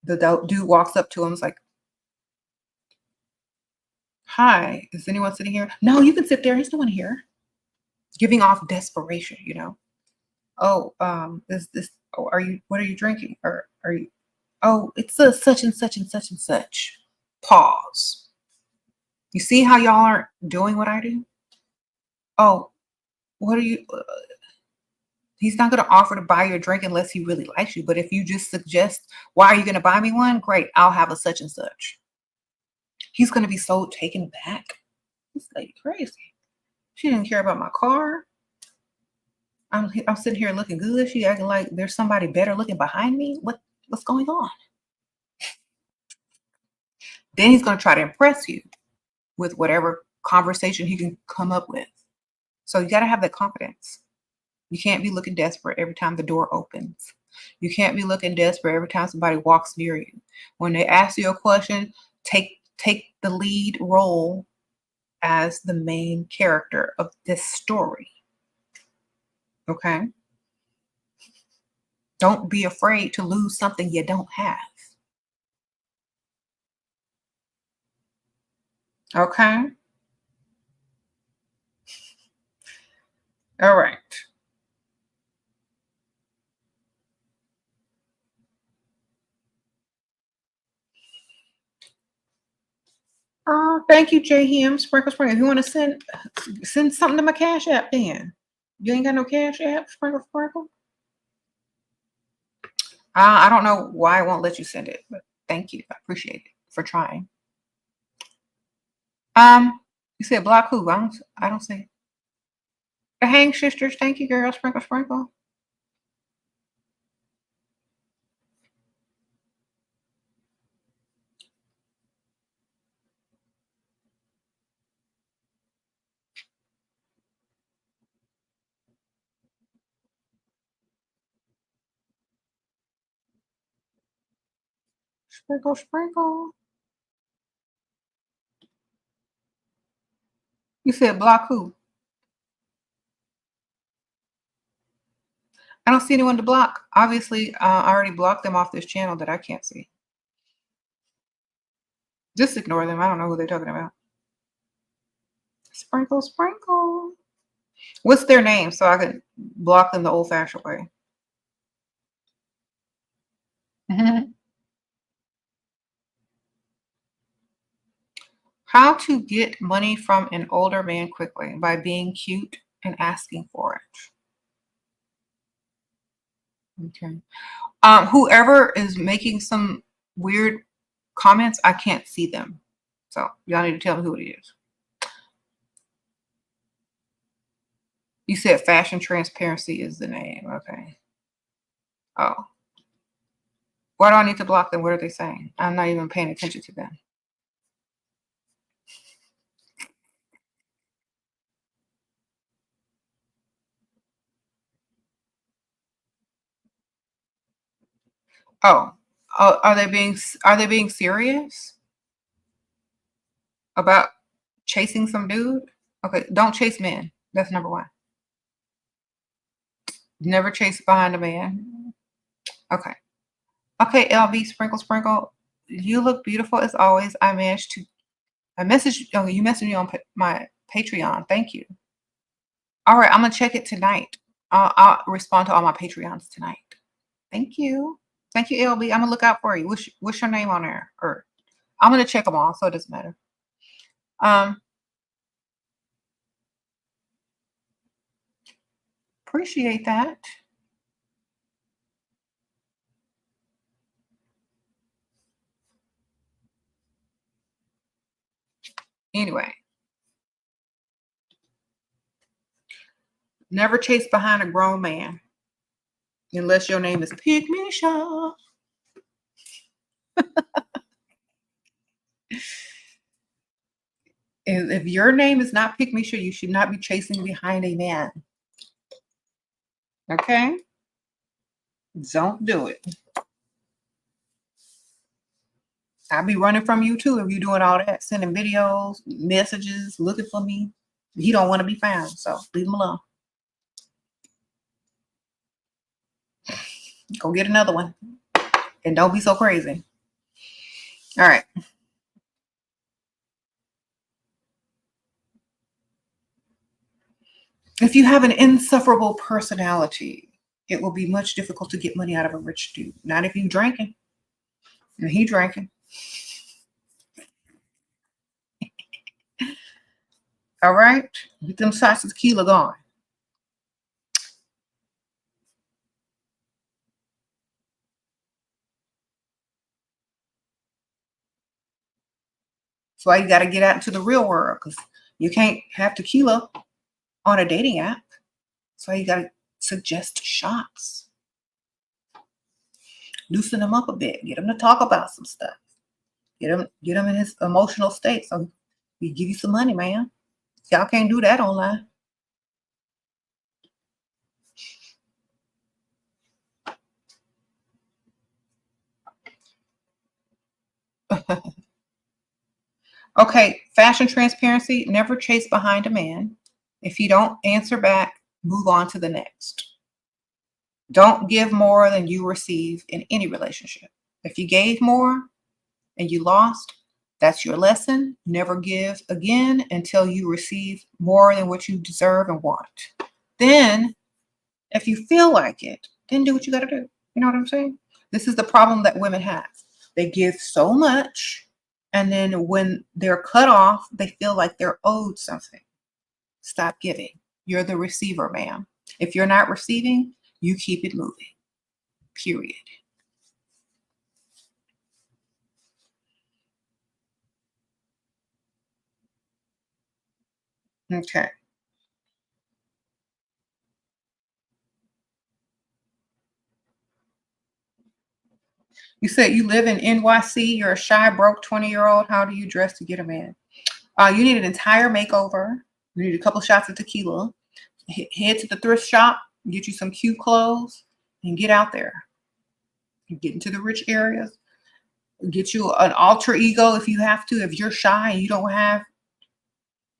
the dude walks up to them, is like, "Hi, is anyone sitting here?" No, you can sit there. There's no one here. Giving off desperation. Oh, is this? Oh, are you? What are you drinking? Or are you? Oh, it's a such and such and such and such. Pause. You see how y'all aren't doing what I do? Oh, what are you? He's not going to offer to buy you a drink unless he really likes you. But if you just suggest, why are you going to buy me one? Great, I'll have a such and such. He's going to be so taken back. This lady crazy. She didn't care about my car. I'm sitting here looking good. She acting like there's somebody better looking behind me. What's going on? Then he's going to try to impress you with whatever conversation he can come up with. So you got to have that confidence. You can't be looking desperate every time the door opens. You can't be looking desperate every time somebody walks near you. When they ask you a question, take the lead role as the main character of this story. Okay? Don't be afraid to lose something you don't have. Okay? All right. thank you, J Him. Sprinkle, sprinkle. If you want to send something to my Cash App, then you ain't got no Cash App. Sprinkle, sprinkle. I don't know why I won't let you send it, but thank you. I appreciate it for trying. You said block who? I don't see. The Hang Sisters. Thank you, girl. Sprinkle, sprinkle. Sprinkle, sprinkle. You said block who? I don't see anyone to block. Obviously, I already blocked them off this channel that I can't see. Just ignore them. I don't know who they're talking about. Sprinkle, sprinkle. What's their name so I can block them the old-fashioned way? How to get money from an older man quickly by being cute and asking for it. Okay. Whoever is making some weird comments, I can't see them. So y'all need to tell me who it is. You said Fashion Transparency is the name. Okay. Oh. Why do I need to block them? What are they saying? I'm not even paying attention to them. Oh. Are they being serious about chasing some dude? Okay, don't chase men. That's number one. Never chase behind a man. Okay. Okay, LB, sprinkle, sprinkle. You look beautiful as always. I messaged you messaged me on my Patreon. Thank you. All right, I'm gonna check it tonight. I'll respond to all my Patreons tonight. Thank you. Thank you, LB. I'm gonna look out for you. What's your name on there? Or I'm gonna check them all, so it doesn't matter. Appreciate that. Anyway, never chase behind a grown man unless your name is Pygmisha. If your name is not Pygmisha, you should not be chasing behind a man. Okay? Don't do it. I'll be running from you too if you're doing all that, sending videos, messages, looking for me. He don't want to be found, so leave him alone. Go get another one. And don't be so crazy. All right. If you have an insufferable personality, it will be much difficult to get money out of a rich dude. Not if you drinking. And he drinking. All right? Get them shots of tequila gone. That's why you got to get out into the real world, because you can't have tequila on a dating app. So you got to suggest shots. Loosen him up a bit. Get him to talk about some stuff. Get him in his emotional state so he give you some money, man. Y'all can't do that online. Okay, fashion transparency. Never chase behind a man. If you don't answer back, move on to the next. Don't give more than you receive in any relationship. If you gave more and you lost, that's your lesson. Never give again until you receive more than what you deserve and want. Then, if you feel like it, then do what you got to do. You know what I'm saying? This is the problem that women have. They give so much And then when they're cut off, they feel like they're owed something. Stop giving. You're the receiver, ma'am. If you're not receiving, you keep it moving. Period. Okay. You said you live in NYC. You're a shy, broke 20-year-old. How do you dress to get a man? You need an entire makeover. You need a couple shots of tequila. Head to the thrift shop, get you some cute clothes, and get out there. Get into the rich areas. Get you an alter ego if you have to. If you're shy and you don't have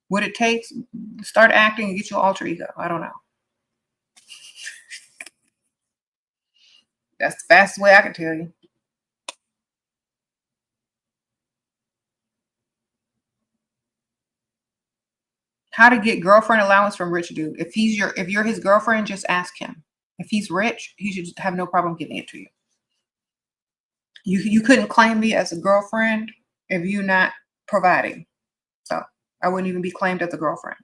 what it takes, start acting and get you an alter ego. I don't know. That's the fastest way I can tell you. How to get girlfriend allowance from rich dude. If you're his girlfriend, just ask him. If he's rich, he should have no problem giving it to you. You couldn't claim me as a girlfriend if you're not providing. So I wouldn't even be claimed as a girlfriend.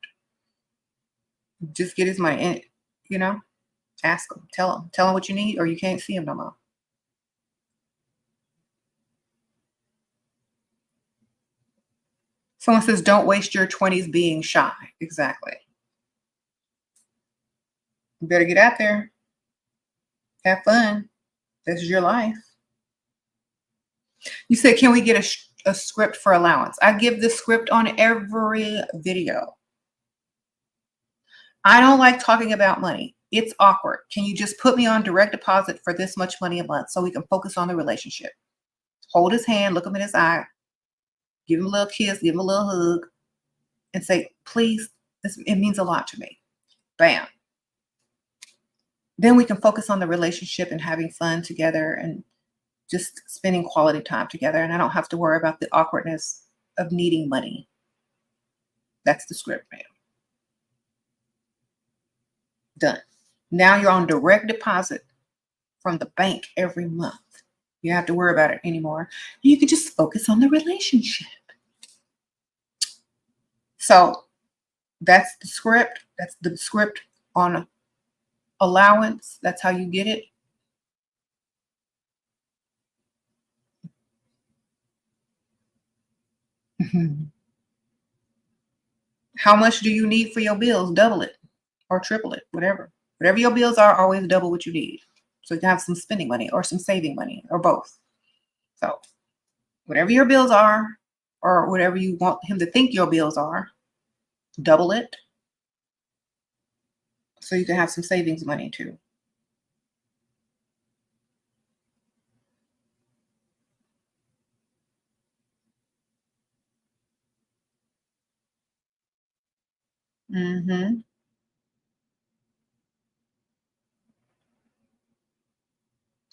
Just get his money and ask him. Tell him what you need, or you can't see him no more. Someone says, don't waste your 20s being shy. Exactly. You better get out there. Have fun. This is your life. You said, can we get a script for allowance? I give the script on every video. I don't like talking about money. It's awkward. Can you just put me on direct deposit for this much money a month so we can focus on the relationship? Hold his hand, look him in his eye, give him a little kiss, give him a little hug, and say, please, it means a lot to me. Bam. Then we can focus on the relationship and having fun together and just spending quality time together. And I don't have to worry about the awkwardness of needing money. That's the script, ma'am. Done. Now you're on direct deposit from the bank every month. You don't have to worry about it anymore. You can just focus on the relationship. So that's the script. That's the script on allowance. That's how you get it. How much do you need for your bills? Double it or triple it, whatever. Whatever your bills are, always double what you need. So you can have some spending money or some saving money or both. So whatever your bills are or whatever you want him to think your bills are, double it so you can have some savings money too. Mm-hmm.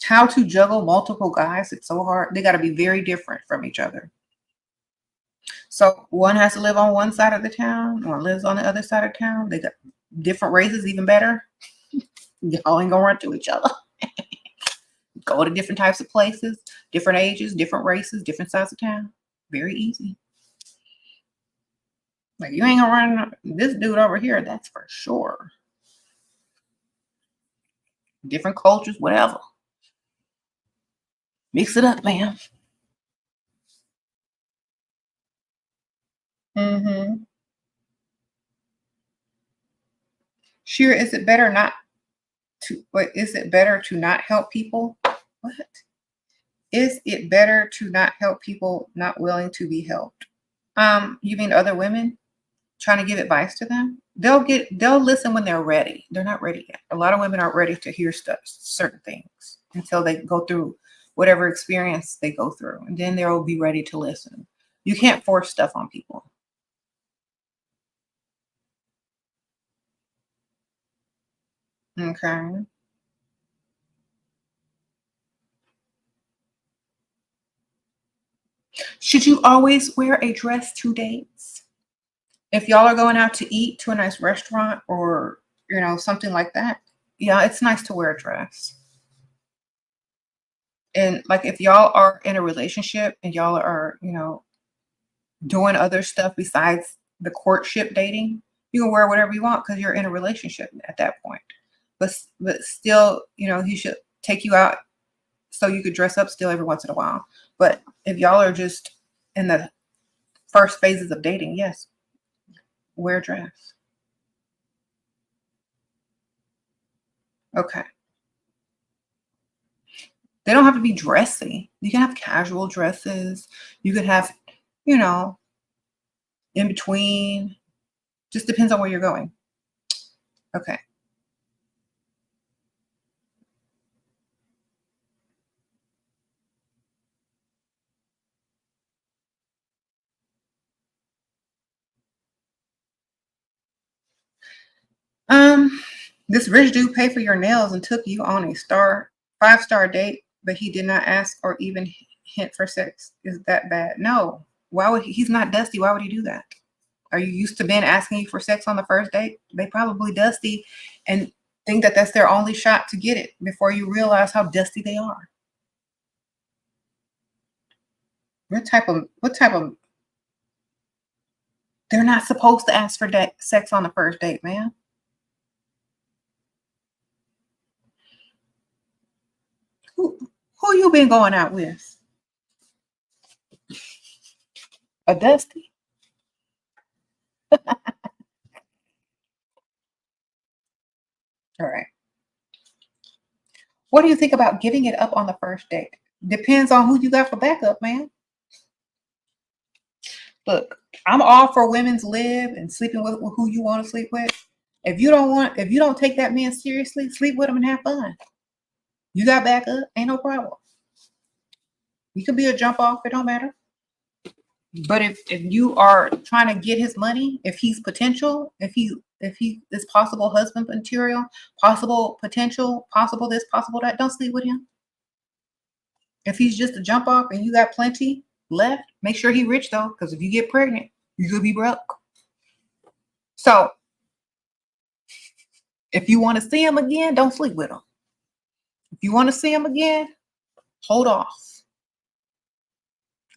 How to juggle multiple guys, it's so hard. They got to be very different from each other. So one has to live on one side of the town, one lives on the other side of town. They got different races, even better. Y'all ain't gonna run to each other. Go to different types of places, different ages, different races, different sides of town. Very easy. Like you ain't gonna run this dude over here, that's for sure. Different cultures, whatever. Mix it up, man. Mm-hmm. Sure, is it better not to, but is it better to not help people? What? Is it better to not help people not willing to be helped? You mean other women trying to give advice to them? They'll listen when they're ready. They're not ready yet. A lot of women aren't ready to hear certain things until they go through whatever experience they go through, and then they'll be ready to listen. You can't force stuff on people. Okay. Should you always wear a dress to dates? If y'all are going out to eat to a nice restaurant or, something like that, yeah, it's nice to wear a dress. And like if y'all are in a relationship and y'all are, doing other stuff besides the courtship dating, you can wear whatever you want because you're in a relationship at that point. But still, you know, he should take you out so you could dress up still every once in a while. But if y'all are just in the first phases of dating, yes, wear a dress. Okay. They don't have to be dressy. You can have casual dresses. You could have, you know, in between. Just depends on where you're going. Okay. This rich dude paid for your nails and took you on a 5-star date, but he did not ask or even hint for sex. Is that bad? No. Why would he's not dusty? Why would he do that? Are you used to men asking you for sex on the first date? They probably dusty and think that that's their only shot to get it before you realize how dusty they are. What type of, they're not supposed to ask for sex on the first date, man. Who you been going out with? A dusty? All right. What do you think about giving it up on the first date? Depends on who you got for backup, man. Look, I'm all for women's lib and sleeping with who you want to sleep with. If you don't take that man seriously, sleep with him and have fun. You got backup, ain't no problem. You could be a jump off, it don't matter. But if you are trying to get his money, if he's potential, if he is possible husband material, possible potential, possible this, possible that, don't sleep with him. If he's just a jump off and you got plenty left, make sure he rich though, because if you get pregnant, you could be broke. So if you want to see him again, don't sleep with him. If you want to see him again, hold off.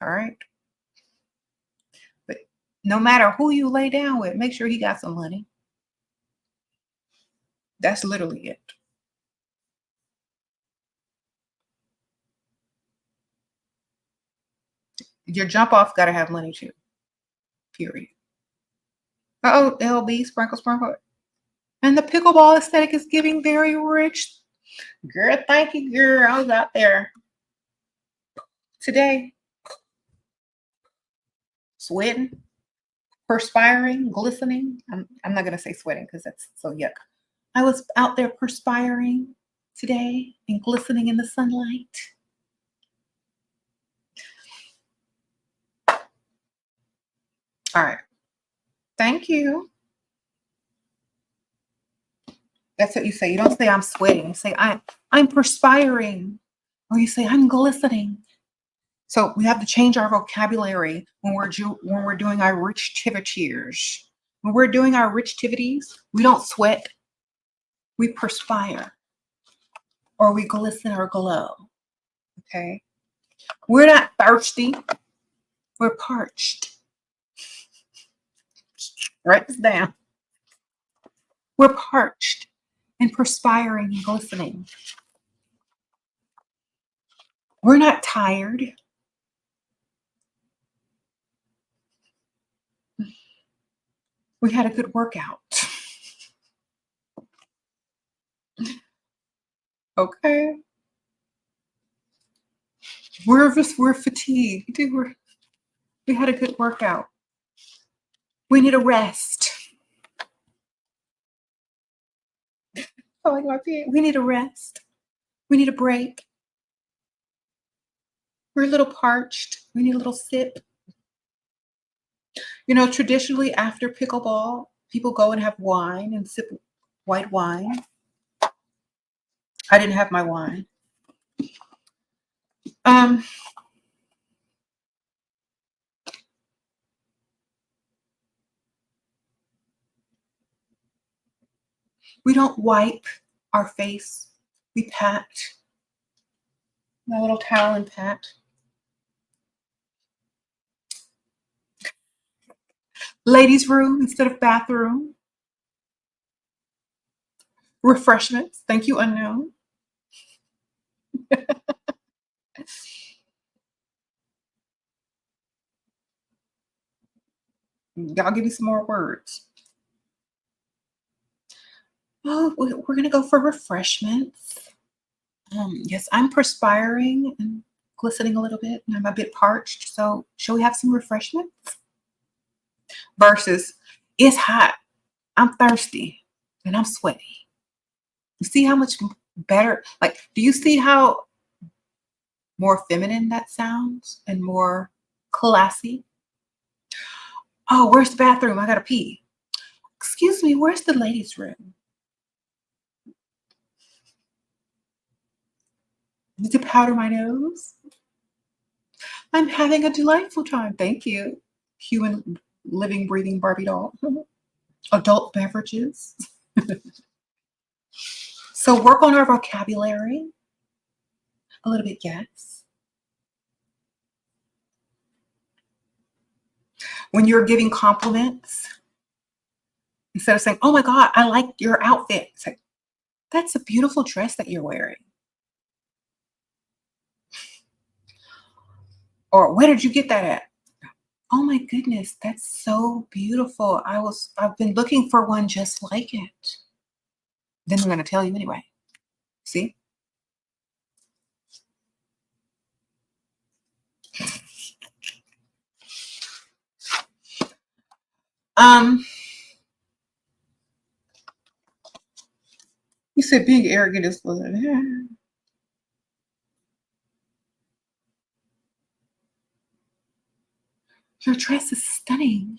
All right. But no matter who you lay down with, make sure he got some money. That's literally it. Your jump off got to have money too. Period. Oh, LB, sprinkle, sprinkle. And the pickleball aesthetic is giving very rich. Girl, thank you, girl. I was out there today sweating, perspiring, glistening. I'm not going to say sweating because that's so yuck. I was out there perspiring today and glistening in the sunlight. All right. Thank you. That's what you say. You don't say I'm sweating. You say I'm perspiring. Or you say I'm glistening. So we have to change our vocabulary when we're doing our Richtivities. When we're doing our Richtivities, we don't sweat. We perspire. Or we glisten or glow. Okay? We're not thirsty. We're parched. Write this down. We're parched and perspiring and glistening. We're not tired. We had a good workout. Okay. We're fatigued. We had a good workout. We need a rest. We need a rest. We need a break. We're a little parched. We need a little sip. You know, traditionally after pickleball, people go and have wine and sip white wine. I didn't have my wine. We don't wipe our face. We pat. A little towel and pat. Ladies' room instead of bathroom. Refreshments. Thank you, unknown. I'll give you some more words. Oh, we're going to go for refreshments. Yes, I'm perspiring and glistening a little bit, and I'm a bit parched. So, shall we have some refreshments? Versus, it's hot. I'm thirsty and I'm sweaty. You see how much better? Like, do you see how more feminine that sounds and more classy? Oh, where's the bathroom? I gotta pee. Excuse me, where's the ladies' room? Need to powder my nose? I'm having a delightful time. Thank you. Human living, breathing Barbie doll. Adult beverages. So work on our vocabulary. A little bit, yes. When you're giving compliments, instead of saying, oh my God, I like your outfit. It's like, that's a beautiful dress that you're wearing. Or where did you get that at? Oh my goodness, that's so beautiful. I've been looking for one just like it. Then I'm going to tell you anyway. See? You said being arrogant is your dress is stunning.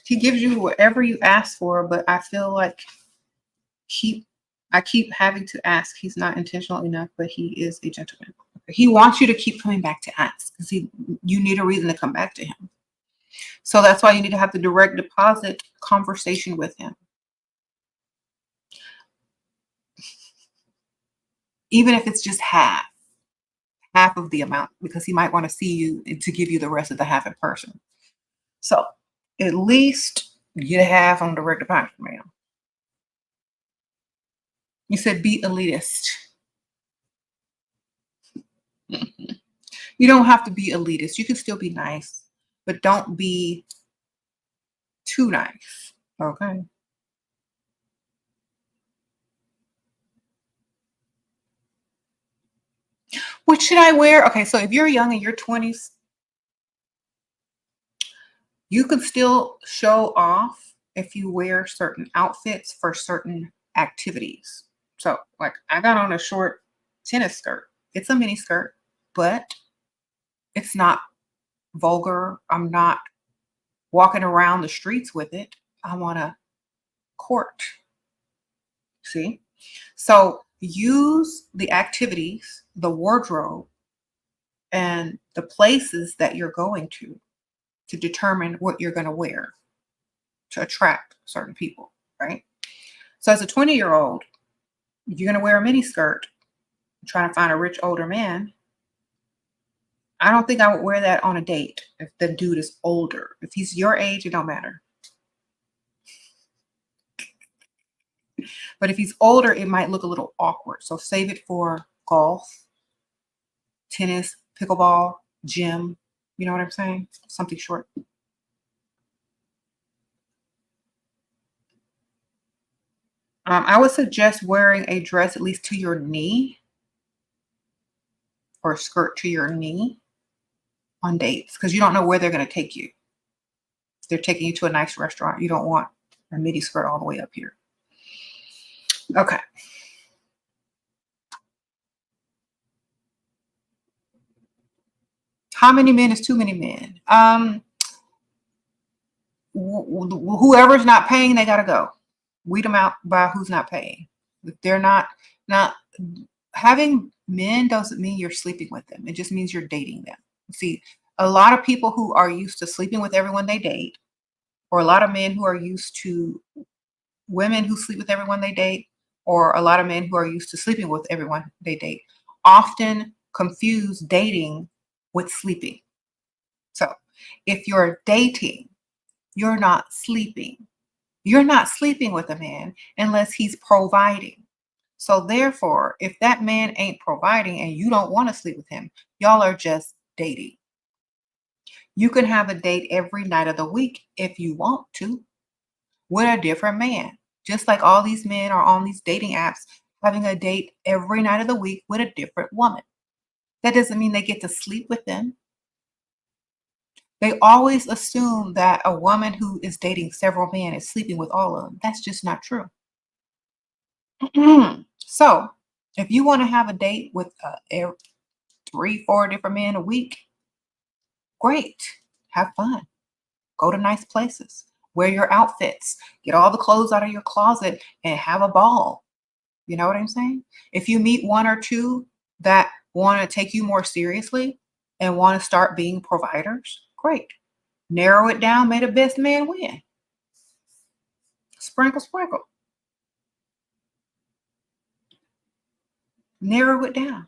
He gives you whatever you ask for, but I feel like I keep having to ask. He's not intentional enough, but he is a gentleman. He wants you to keep coming back to ask because you need a reason to come back to him. So that's why you need to have the direct deposit conversation with him. Even if it's just half of the amount, because he might want to see you to give you the rest of the half in person. So at least get half on direct deposit, ma'am. You said be elitist. You don't have to be elitist. You can still be nice, but don't be too nice. Okay. What should I wear? Okay, so if you're young in your 20s, you can still show off if you wear certain outfits for certain activities. So, like, I got on a short tennis skirt. It's a mini skirt, but it's not vulgar. I'm not walking around the streets with it. I want to court. See? So, use the activities, the wardrobe, and the places that you're going to determine what you're going to wear to attract certain people, right? So as a 20-year-old, if you're going to wear a mini skirt, trying to find a rich older man, I don't think I would wear that on a date if the dude is older. If he's your age, it don't matter. But if he's older, it might look a little awkward. So save it for golf, tennis, pickleball, gym. You know what I'm saying? Something short. I would suggest wearing a dress at least to your knee or a skirt to your knee on dates because you don't know where they're going to take you. If they're taking you to a nice restaurant, you don't want a midi skirt all the way up here. Okay. How many men is too many men? Whoever's not paying, they got to go. Weed them out by who's not paying. If they're not having men doesn't mean you're sleeping with them. It just means you're dating them. See, a lot of people who are used to sleeping with everyone they date, or a lot of men who are used to women who sleep with everyone they date, or a lot of men who are used to sleeping with everyone they date, often confuse dating with sleeping. So if you're dating, you're not sleeping. You're not sleeping with a man unless he's providing. So therefore, if that man ain't providing and you don't want to sleep with him, y'all are just dating. You can have a date every night of the week if you want to with a different man. Just like all these men are on these dating apps having a date every night of the week with a different woman. That doesn't mean they get to sleep with them. They always assume that a woman who is dating several men is sleeping with all of them. That's just not true. So, if you want to have a date with 3, 4 different men a week, great. Have fun. Go to nice places. Wear your outfits. Get all the clothes out of your closet and have a ball. You know what I'm saying? If you meet 1 or 2 that want to take you more seriously and want to start being providers, great. Narrow it down, may the best man win. Sprinkle, sprinkle. Narrow it down.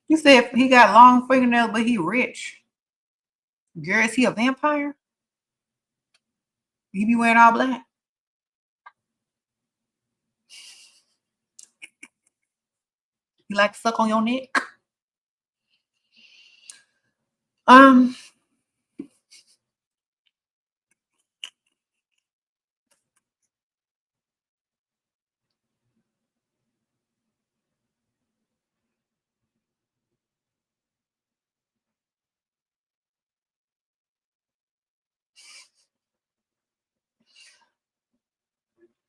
You said he got long fingernails, but he rich. Girl, is he a vampire? He be wearing all black. You like to suck on your neck?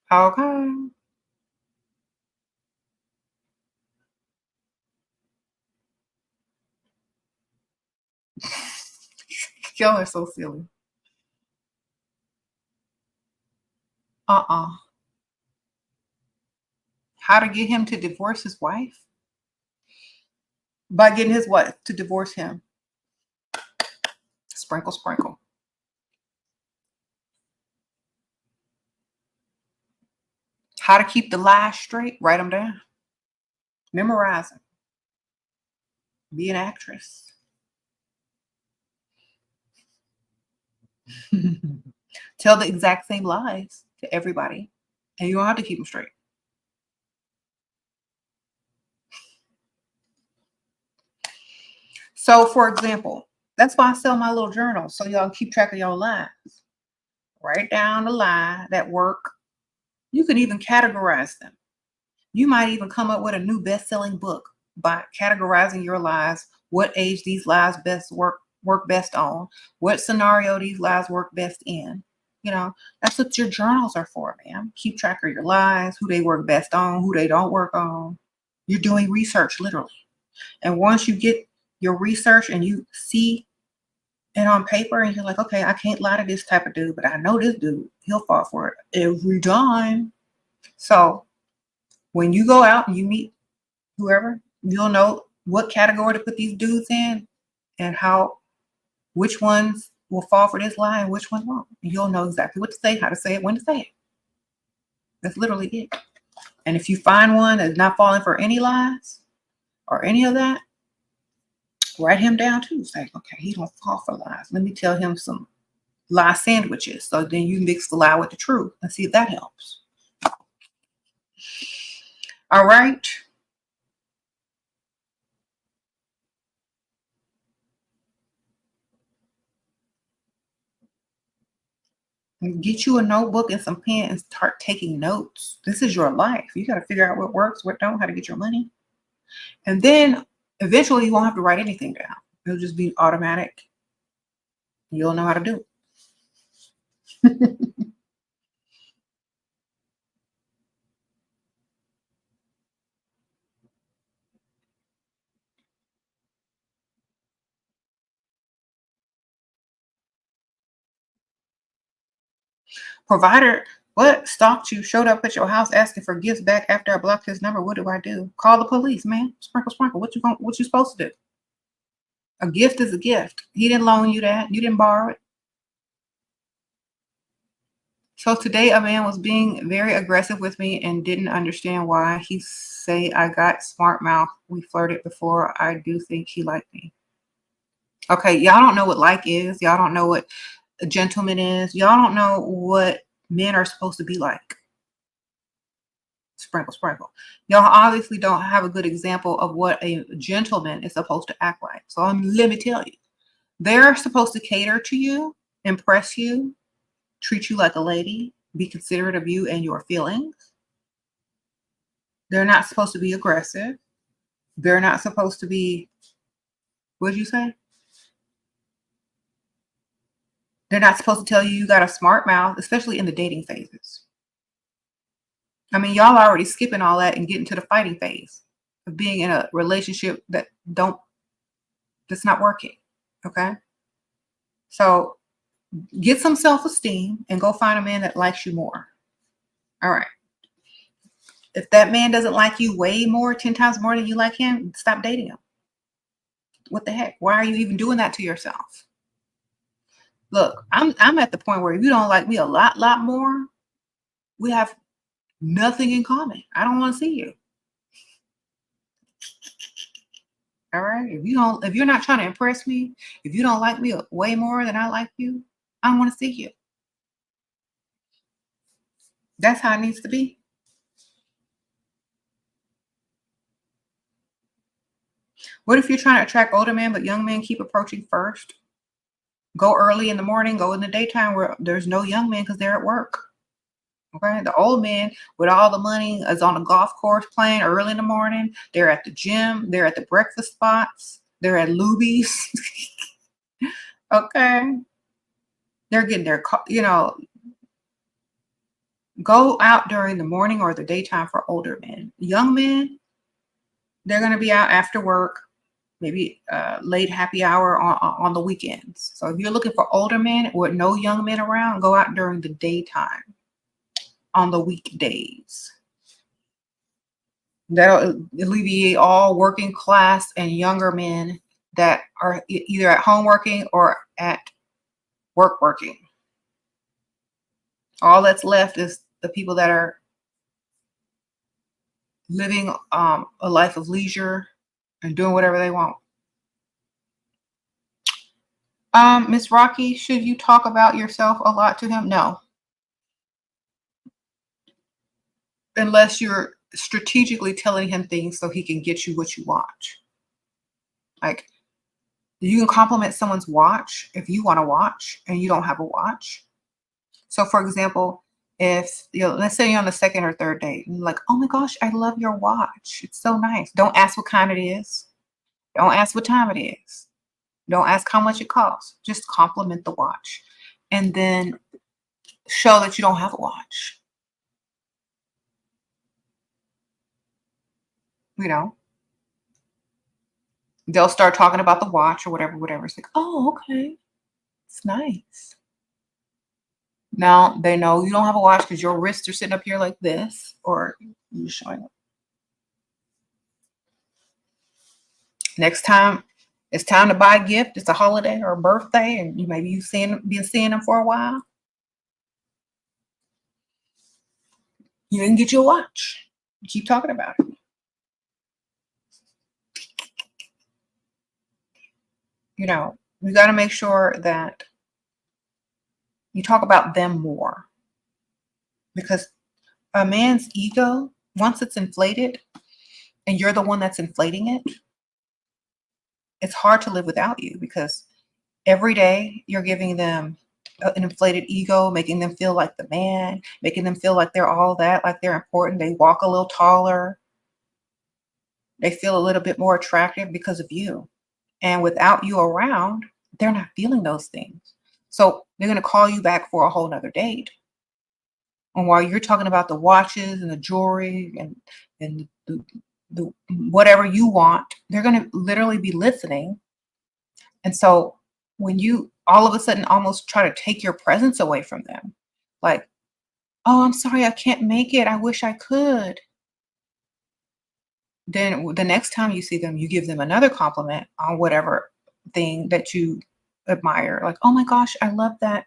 Okay. Y'all are so silly. Uh-uh. How to get him to divorce his wife? By getting his wife to divorce him. Sprinkle, sprinkle. How to keep the lies straight? Write them down. Memorize them. Be an actress. Tell the exact same lies to everybody, and you don't have to keep them straight. So, for example, that's why I sell my little journal, so y'all keep track of your lies. Write down the lie that work. You could even categorize them. You might even come up with a new best-selling book by categorizing your lies, what age these lies best work best on, what scenario these lies work best in. You know, that's what your journals are for, man. Keep track of your lies, who they work best on, who they don't work on. You're doing research, literally. And once you get your research and you see it on paper and you're like, okay, I can't lie to this type of dude, but I know this dude, he'll fall for it every time. So when you go out and you meet whoever, you'll know what category to put these dudes in and which ones will fall for this lie and which ones won't. You'll know exactly what to say, how to say it, when to say it. That's literally it. And if you find one that's not falling for any lies or any of that, write him down too. Say, okay, he don't fall for lies. Let me tell him some lie sandwiches. So then you mix the lie with the truth and see if that helps. All right. Get you a notebook and some pen and start taking notes. This is your life. You got to figure out what works, what don't, how to get your money. And then eventually you won't have to write anything down. It'll just be automatic. You'll know how to do it. Provider, what? Stalked you, showed up at your house asking for gifts back after I blocked his number. What do I do? Call the police, man. Sprinkle, sprinkle. What you supposed to do? A gift is a gift. He didn't loan you that. You didn't borrow it. So today a man was being very aggressive with me and didn't understand why. He say I got smart mouth. We flirted before. I do think he liked me. Okay, y'all don't know what like is. Y'all don't know what a gentleman is. Y'all don't know what men are supposed to be like. Sprinkle, sprinkle. Y'all obviously don't have a good example of what a gentleman is supposed to act like. So let me tell you, they're supposed to cater to you, impress you, treat you like a lady, be considerate of you and your feelings. They're not supposed to be aggressive. They're not supposed to be, what did you say? They're not supposed to tell you you got a smart mouth, especially in the dating phases. I mean, y'all already skipping all that and getting to the fighting phase of being in a relationship that's not working. Okay. So get some self-esteem and go find a man that likes you more. All right. If that man doesn't like you way more, 10 times more than you like him, stop dating him. What the heck? Why are you even doing that to yourself? Look, I'm at the point where if you don't like me a lot more, we have nothing in common. I don't want to see you. All right. If you're not trying to impress me, if you don't like me way more than I like you, I don't want to see you. That's how it needs to be. What if you're trying to attract older men, but young men keep approaching first? Go early in the morning, go in the daytime where there's no young men because they're at work. Okay. The old men with all the money is on a golf course playing early in the morning. They're at the gym. They're at the breakfast spots. They're at Luby's. Okay. They're getting their, go out during the morning or the daytime for older men. Young men, they're going to be out after work, maybe late happy hour on the weekends. So if you're looking for older men with no young men around, go out during the daytime on the weekdays. That'll alleviate all working class and younger men that are either at home working or at work working. All that's left is the people that are living a life of leisure and doing whatever they want. Miss Rocky, should you talk about yourself a lot to him? No. Unless you're strategically telling him things so he can get you what you want. Like, you can compliment someone's watch if you want a watch and you don't have a watch. So for example, if let's say you're on the second or third date and you're like, oh my gosh, I love your watch. It's so nice. Don't ask what kind it is. Don't ask what time it is. Don't ask how much it costs. Just compliment the watch. And then show that you don't have a watch. They'll start talking about the watch or whatever. It's like, oh, okay. It's nice. Now they know you don't have a watch because your wrists are sitting up here like this, or you're showing up. Next time it's time to buy a gift, it's a holiday or a birthday, and you've been seeing them for a while. You didn't get your watch. You keep talking about it. You got to make sure that you talk about them more, because a man's ego, once it's inflated and you're the one that's inflating it, it's hard to live without you, because every day you're giving them an inflated ego, making them feel like the man, making them feel like they're all that, like they're important. They walk a little taller. They feel a little bit more attractive because of you. And without you around, they're not feeling those things. So they're going to call you back for a whole nother date. And while you're talking about the watches and the jewelry and the whatever you want, they're going to literally be listening. And so when you all of a sudden almost try to take your presence away from them, like, oh, I'm sorry, I can't make it. I wish I could. Then the next time you see them, you give them another compliment on whatever thing that you admire. Like, oh my gosh, I love that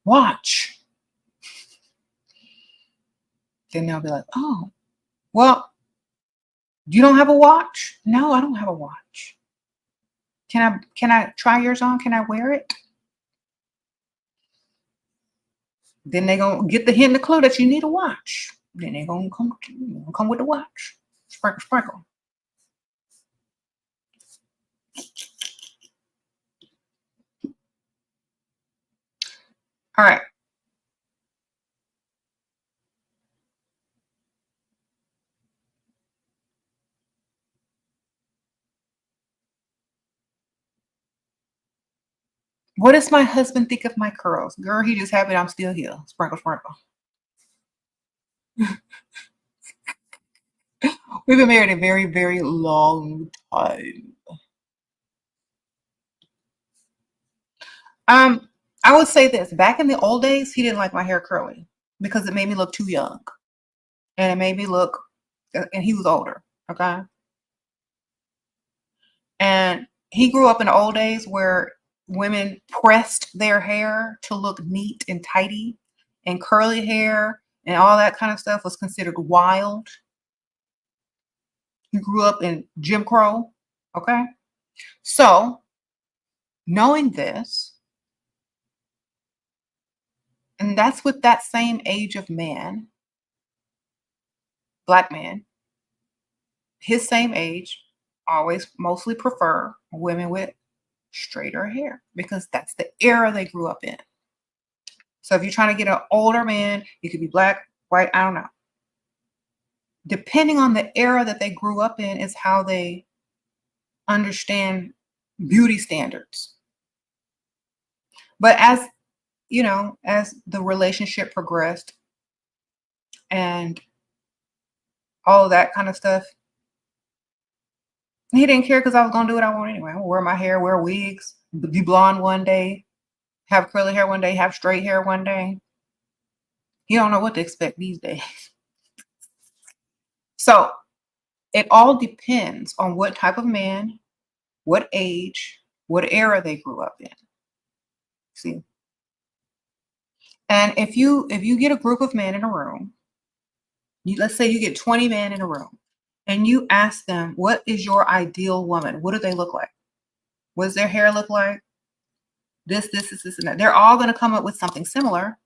watch. Then they'll be like, oh, well, you don't have a watch? No, I don't have a watch. Can I try yours on? Can I wear it? Then they're gonna get the hint, the clue that you need a watch. Then they're gonna come with the watch. Sprinkle, sprinkle. All right. What does my husband think of my curls? Girl, he just happy I'm still here. Sprinkle, sprinkle. We've been married a very, very long time. I would say this. Back in the old days, he didn't like my hair curly because it made me look too young. And it made me look, and he was older, okay? And he grew up in the old days where women pressed their hair to look neat and tidy, and curly hair and all that kind of stuff was considered wild. He grew up in Jim Crow, okay? So, knowing this, and that's with that same age of man, black man, his same age, always mostly prefer women with straighter hair because that's the era they grew up in. So if you're trying to get an older man, he could be black, white, I don't know. Depending on the era that they grew up in is how they understand beauty standards. But as you know, as the relationship progressed and all of that kind of stuff, he didn't care because I was gonna do what I want anyway. I'm gonna wear my hair, wear wigs, be blonde one day, have curly hair one day, have straight hair one day. You don't know what to expect these days. So it all depends on what type of man, what age, what era they grew up in. See? And if you get a group of men in a room, let's say you get 20 men in a room, and you ask them, what is your ideal woman? What do they look like? What does their hair look like? This, and that. They're all going to come up with something similar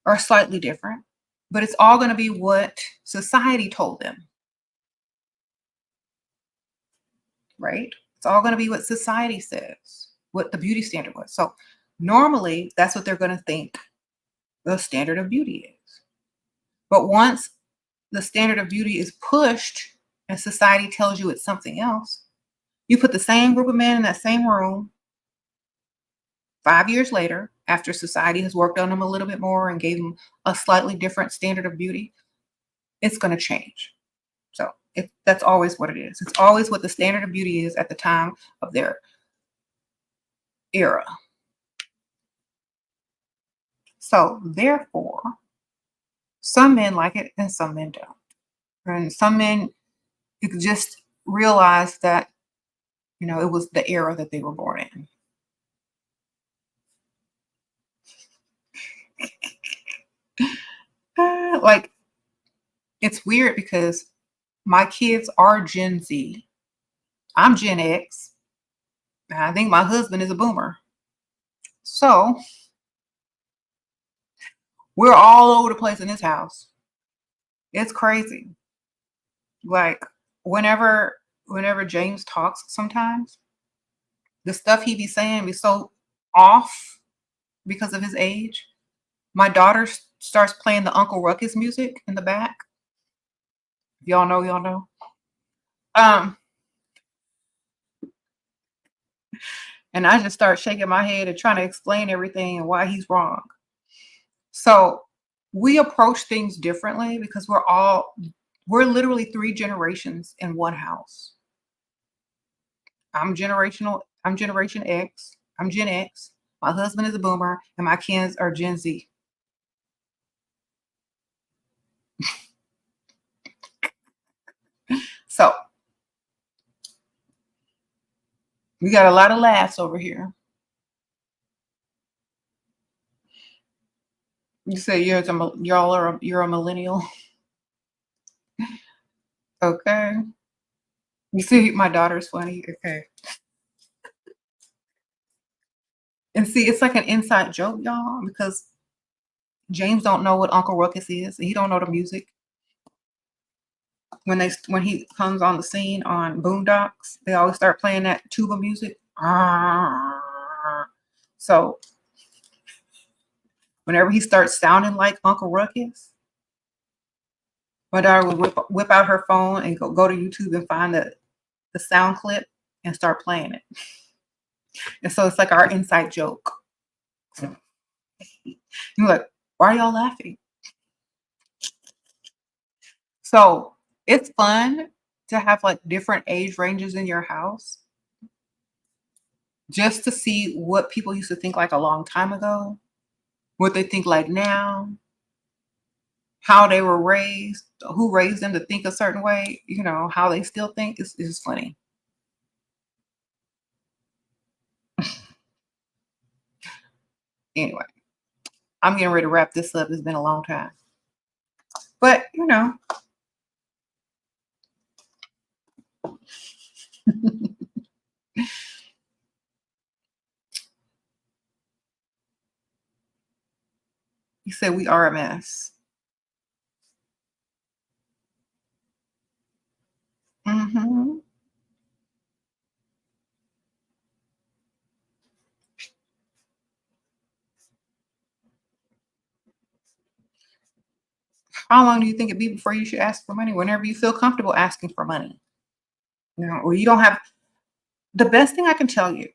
or slightly different, but it's all going to be what society told them, right? It's all going to be what society says, what the beauty standard was. So normally that's what they're going to think the standard of beauty is. But once the standard of beauty is pushed and society tells you it's something else, you put the same group of men in that same room 5 years later, after society has worked on them a little bit more and gave them a slightly different standard of beauty, it's going to change. So that's always what it is. It's always what the standard of beauty is at the time of their era. So therefore, some men like it and some men don't. And some men just realize that, it was the era that they were born in. Like, it's weird because my kids are Gen Z. I'm Gen X. And I think my husband is a boomer. So we're all over the place in this house. It's crazy. Like whenever James talks sometimes, the stuff he be saying be so off because of his age. My daughter starts playing the Uncle Ruckus music in the back. Y'all know, y'all know. And I just start shaking my head and trying to explain everything and why he's wrong. So we approach things differently because we're literally 3 generations in one house. I'm Generation X. I'm Gen X. My husband is a boomer, and my kids are Gen Z. So we got a lot of laughs over here. You say you're a millennial. Okay. You see, my daughter's funny. Okay. And see, it's like an inside joke, y'all, because James don't know what Uncle Ruckus is. He don't know the music. When he comes on the scene on Boondocks, they always start playing that tuba music. So whenever he starts sounding like Uncle Ruckus, my daughter will whip out her phone and go to YouTube and find the sound clip and start playing it. And so it's like our inside joke. You're like, why are y'all laughing? So it's fun to have like different age ranges in your house just to see what people used to think like a long time ago, what they think like now, how they were raised, who raised them to think a certain way, how they still think is funny. Anyway, I'm getting ready to wrap this up. It's been a long time. But, you said we are a mess. Hmm. How long do you think it'd be before you should ask for money? Whenever you feel comfortable asking for money. Or you don't have the best thing I can tell you.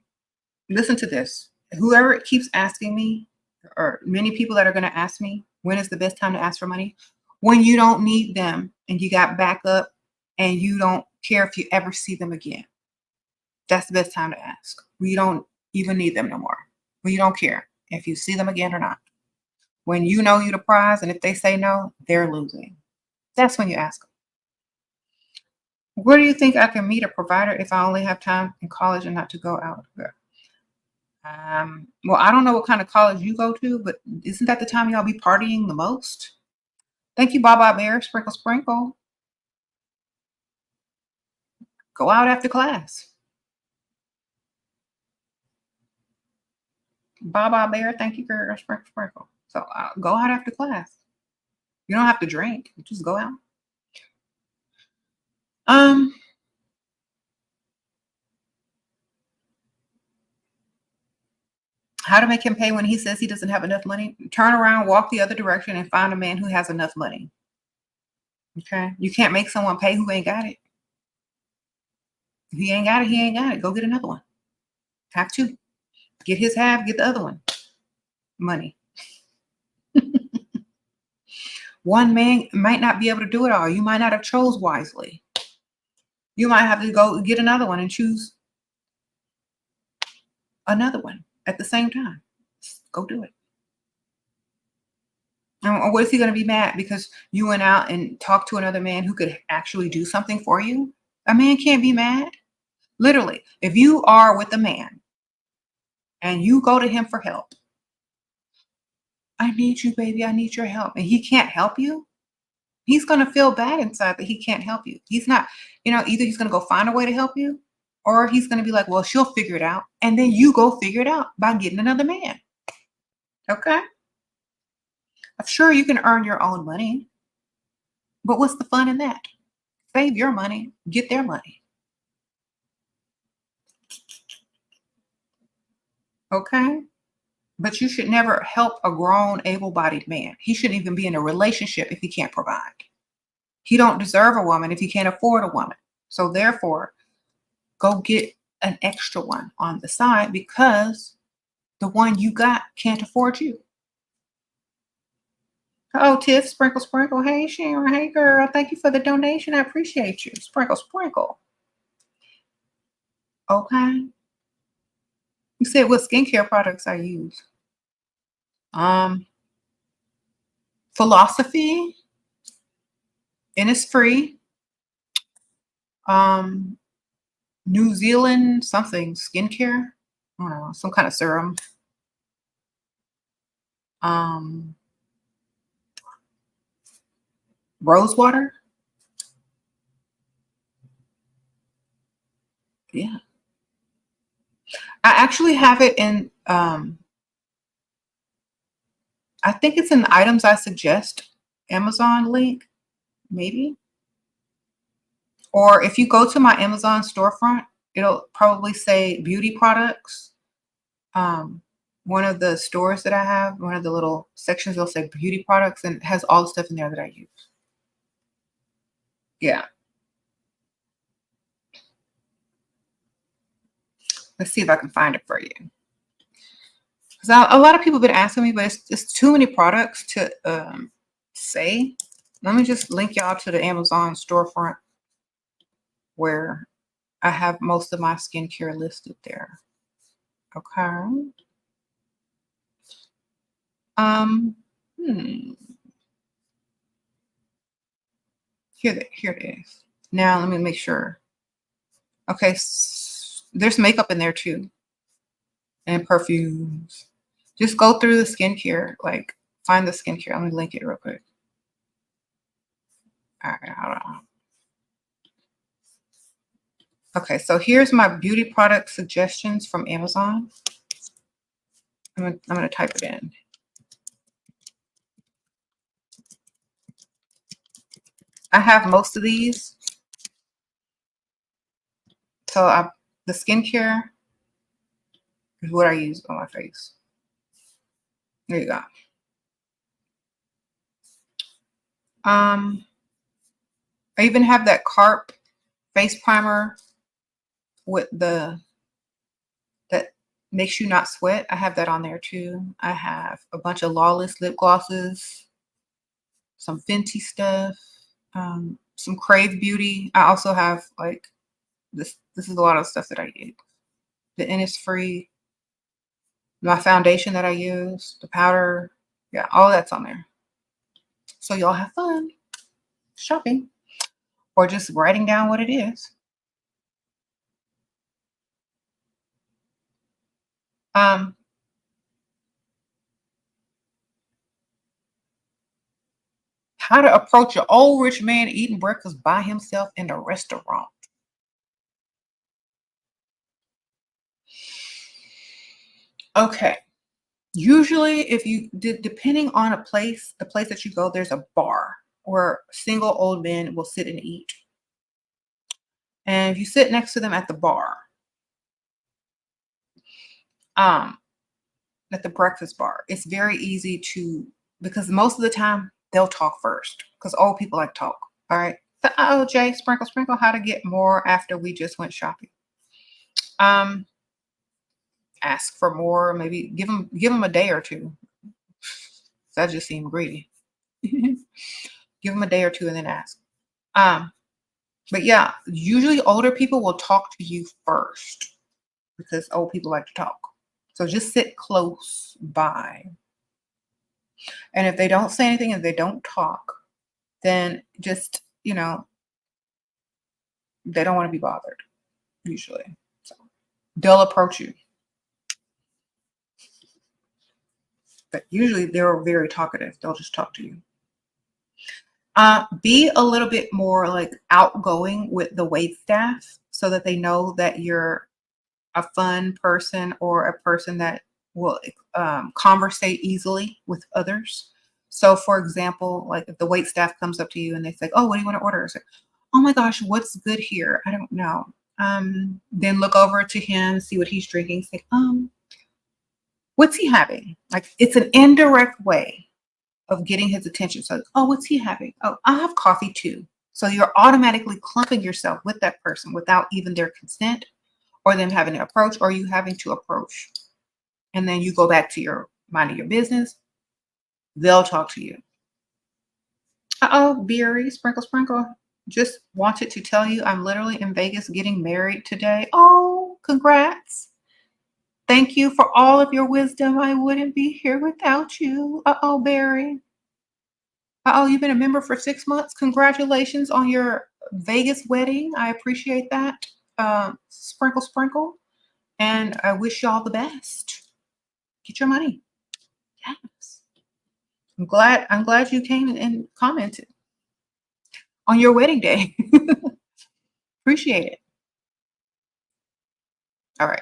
Listen to this. Whoever keeps asking me, or many people that are going to ask me, when is the best time to ask for money? When you don't need them and you got backup and you don't care if you ever see them again. That's the best time to ask. When you don't even need them no more. When you don't care if you see them again or not. When you know you're the prize and if they say no, they're losing. That's when you ask them. Where do you think I can meet a provider if I only have time in college and not to go out? Well, I don't know what kind of college you go to, but isn't that the time y'all be partying the most? Thank you, Baba Bear, Sprinkle Sprinkle. Go out after class. Baba Bear, thank you, girl, Sprinkle Sprinkle. So go out after class. You don't have to drink. Just go out. How to make him pay when he says he doesn't have enough money? Turn around, walk the other direction, and find a man who has enough money. Okay? You can't make someone pay who ain't got it. If he ain't got it, he ain't got it. Go get another one. Have to. Get his half, get the other one. Money. One man might not be able to do it all. You might not have chose wisely. You might have to go get another one and choose another one at the same time. Go do it. Or what is he going to be mad because you went out and talked to another man who could actually do something for you? A man can't be mad. Literally, if you are with a man and you go to him for help, I need you, baby. I need your help. And he can't help you. He's going to feel bad inside that he can't help you. He's not, either he's going to go find a way to help you or he's going to be like, well, she'll figure it out. And then you go figure it out by getting another man. Okay. I'm sure you can earn your own money, but what's the fun in that? Save your money, get their money. Okay. But you should never help a grown, able-bodied man. He shouldn't even be in a relationship if he can't provide. He don't deserve a woman if he can't afford a woman. So therefore, go get an extra one on the side because the one you got can't afford you. Oh, Tiff, Sprinkle Sprinkle. Hey, Sharon. Hey, girl. Thank you for the donation. I appreciate you. Sprinkle Sprinkle. Okay. You said what skincare products I use. Philosophy, and it's free. New Zealand something skincare. I don't know, some kind of serum. Rose water. Yeah. I actually have it in, I think it's in the items I suggest Amazon link, maybe. Or if you go to my Amazon storefront, it'll probably say beauty products. One of the stores that I have, one of the little sections, they'll say beauty products, and it has all the stuff in there that I use. Yeah. Let's see if I can find it for you. Because a lot of people have been asking me, but it's too many products to say. Let me just link y'all to the Amazon storefront where I have most of my skincare listed there. Okay. Hmm. Here it is. Now let me make sure. Okay, there's makeup in there too, and perfumes. Just go through the skincare, like find the skincare. Let me link it real quick. All right, hold on. Okay, so here's my beauty product suggestions from Amazon. I'm gonna type it in. I have most of these. So the skincare is what I use on my face. There you go. I even have that Carp face primer with that makes you not sweat. I have that on there too. I have a bunch of Lawless lip glosses, some Fenty stuff, some Crave Beauty. I also have like this is a lot of stuff that I use. The Innisfree, my foundation that I use, the powder, yeah, all that's on there. So y'all have fun shopping or just writing down what it is. How to approach an old rich man eating breakfast by himself in a restaurant. Okay. Usually, if you depending on the place that you go, there's a bar where single old men will sit and eat. And if you sit next to them at the bar, um, at the breakfast bar, it's very easy to because most of the time they'll talk first because old people like talk. All right. So, oh, Jay, sprinkle, sprinkle, how to get more after we just went shopping. Ask for more, maybe give them a day or two. That just seemed greedy. Give them a day or two and then ask. But yeah, usually older people will talk to you first because old people like to talk. So just sit close by. And if they don't say anything and they don't talk, then just, they don't want to be bothered, usually. So they'll approach you. But usually they're very talkative. They'll just talk to you. Be a little bit more like outgoing with the wait staff so that they know that you're a fun person or a person that will conversate easily with others. So for example, like if the wait staff comes up to you and they say, oh, what do you want to order? It's like, oh my gosh, what's good here? I don't know. Then look over to him, see what he's drinking. Say, what's he having? Like it's an indirect way of getting his attention. So, oh, what's he having? Oh, I'll have coffee too. So you're automatically clumping yourself with that person without even their consent or them having to approach or you having to approach. And then you go back to your mind of your business. They'll talk to you. Uh-oh, Beery, sprinkle, sprinkle. Just wanted to tell you I'm literally in Vegas getting married today. Oh, congrats. Thank you for all of your wisdom. I wouldn't be here without you. Uh-oh, Barry. Uh-oh, you've been a member for 6 months. Congratulations on your Vegas wedding. I appreciate that. Sprinkle, sprinkle. And I wish y'all the best. Get your money. Yes. I'm glad you came and commented. on your wedding day. Appreciate it. All right.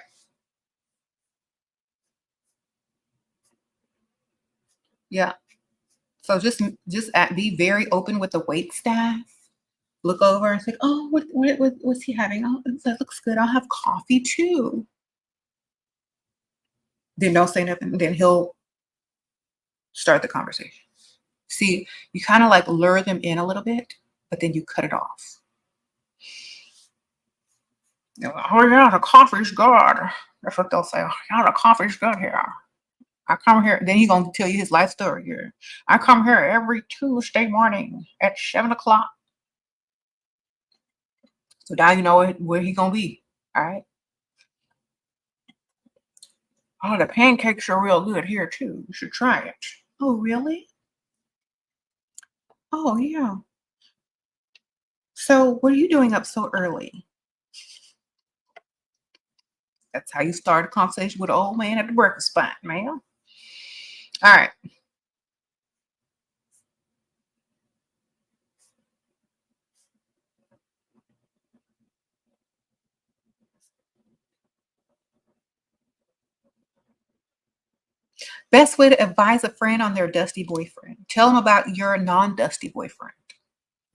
Yeah. So be very open with the wait staff. Look over and say, "Oh, what's he having? Oh, that looks good. I'll have coffee too." Then don't say nothing. Then he'll start the conversation. See, you kind of like lure them in a little bit, but then you cut it off. Oh yeah, the coffee's good. That's what they'll say. Oh, yeah, the coffee's good here. I come here. Then he's gonna tell you his life story here. I come here every Tuesday morning at 7 o'clock. So now you know where he gonna be. All right. Oh, the pancakes are real good here too. You should try it. Oh, really? Oh, yeah. So what are you doing up so early? That's how you start a conversation with an old man at the breakfast spot, man. All right. Best way to advise a friend on their dusty boyfriend. Tell them about your non-dusty boyfriend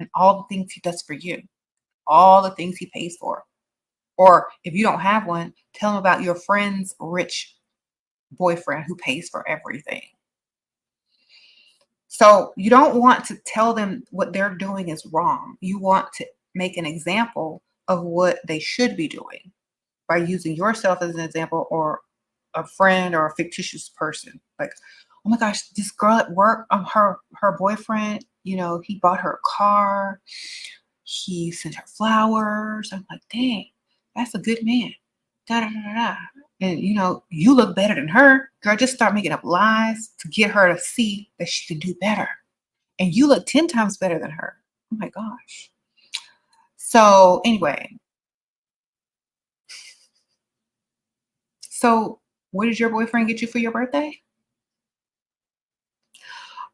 and all the things he does for you, all the things he pays for. Or if you don't have one, tell them about your friend's rich boyfriend who pays for everything. So you don't want to tell them what they're doing is wrong. You want to make an example of what they should be doing by using yourself as an example or a friend or a fictitious person. Like, oh my gosh, this girl at work, her boyfriend, he bought her a car. He sent her flowers. I'm like, dang, that's a good man. Da da da da da. And you look better than her. Girl, just start making up lies to get her to see that she can do better. And you look 10 times better than her. Oh my gosh. So anyway, so what did your boyfriend get you for your birthday?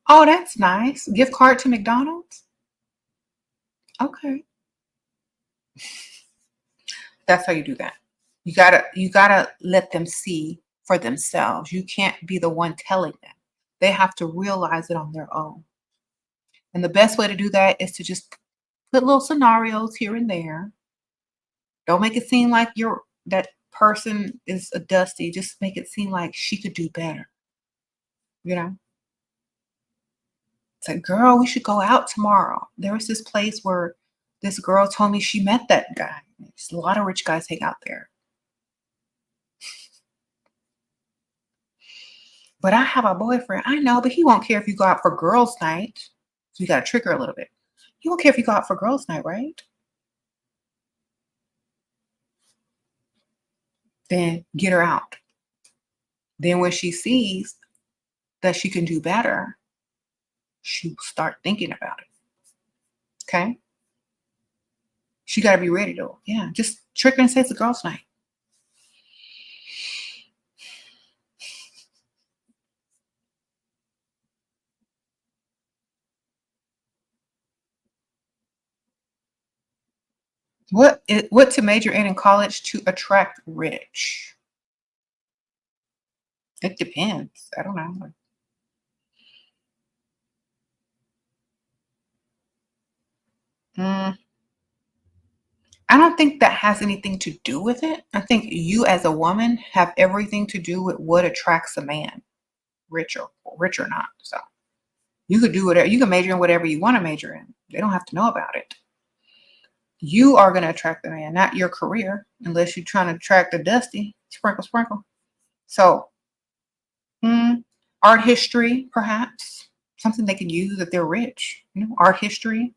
Oh, that's nice. Gift card to McDonald's? Okay. That's how you do that. You gotta let them see for themselves. You can't be the one telling them. They have to realize it on their own. And the best way to do that is to just put little scenarios here and there. Don't make it seem like that person is a dusty. Just make it seem like she could do better. You know? It's like, girl, we should go out tomorrow. There was this place where this girl told me she met that guy. There's a lot of rich guys hang out there. But I have a boyfriend. I know, but he won't care if you go out for girls' night. So you got to trick her a little bit. He won't care if you go out for girls' night, right? Then get her out. Then when she sees that she can do better, she'll start thinking about it. Okay? She got to be ready though. Yeah, just trick her and say it's a girls' night. What to major in college to attract rich? It depends. I don't know. Mm, I don't think that has anything to do with it. I think you as a woman have everything to do with what attracts a man, rich or not. So you could do whatever, you can major in whatever you want to major in. They don't have to know about it. You are going to attract the man, not your career, unless you're trying to attract a dusty. Sprinkle, sprinkle. So art history, perhaps something they can use if they're rich. Art history.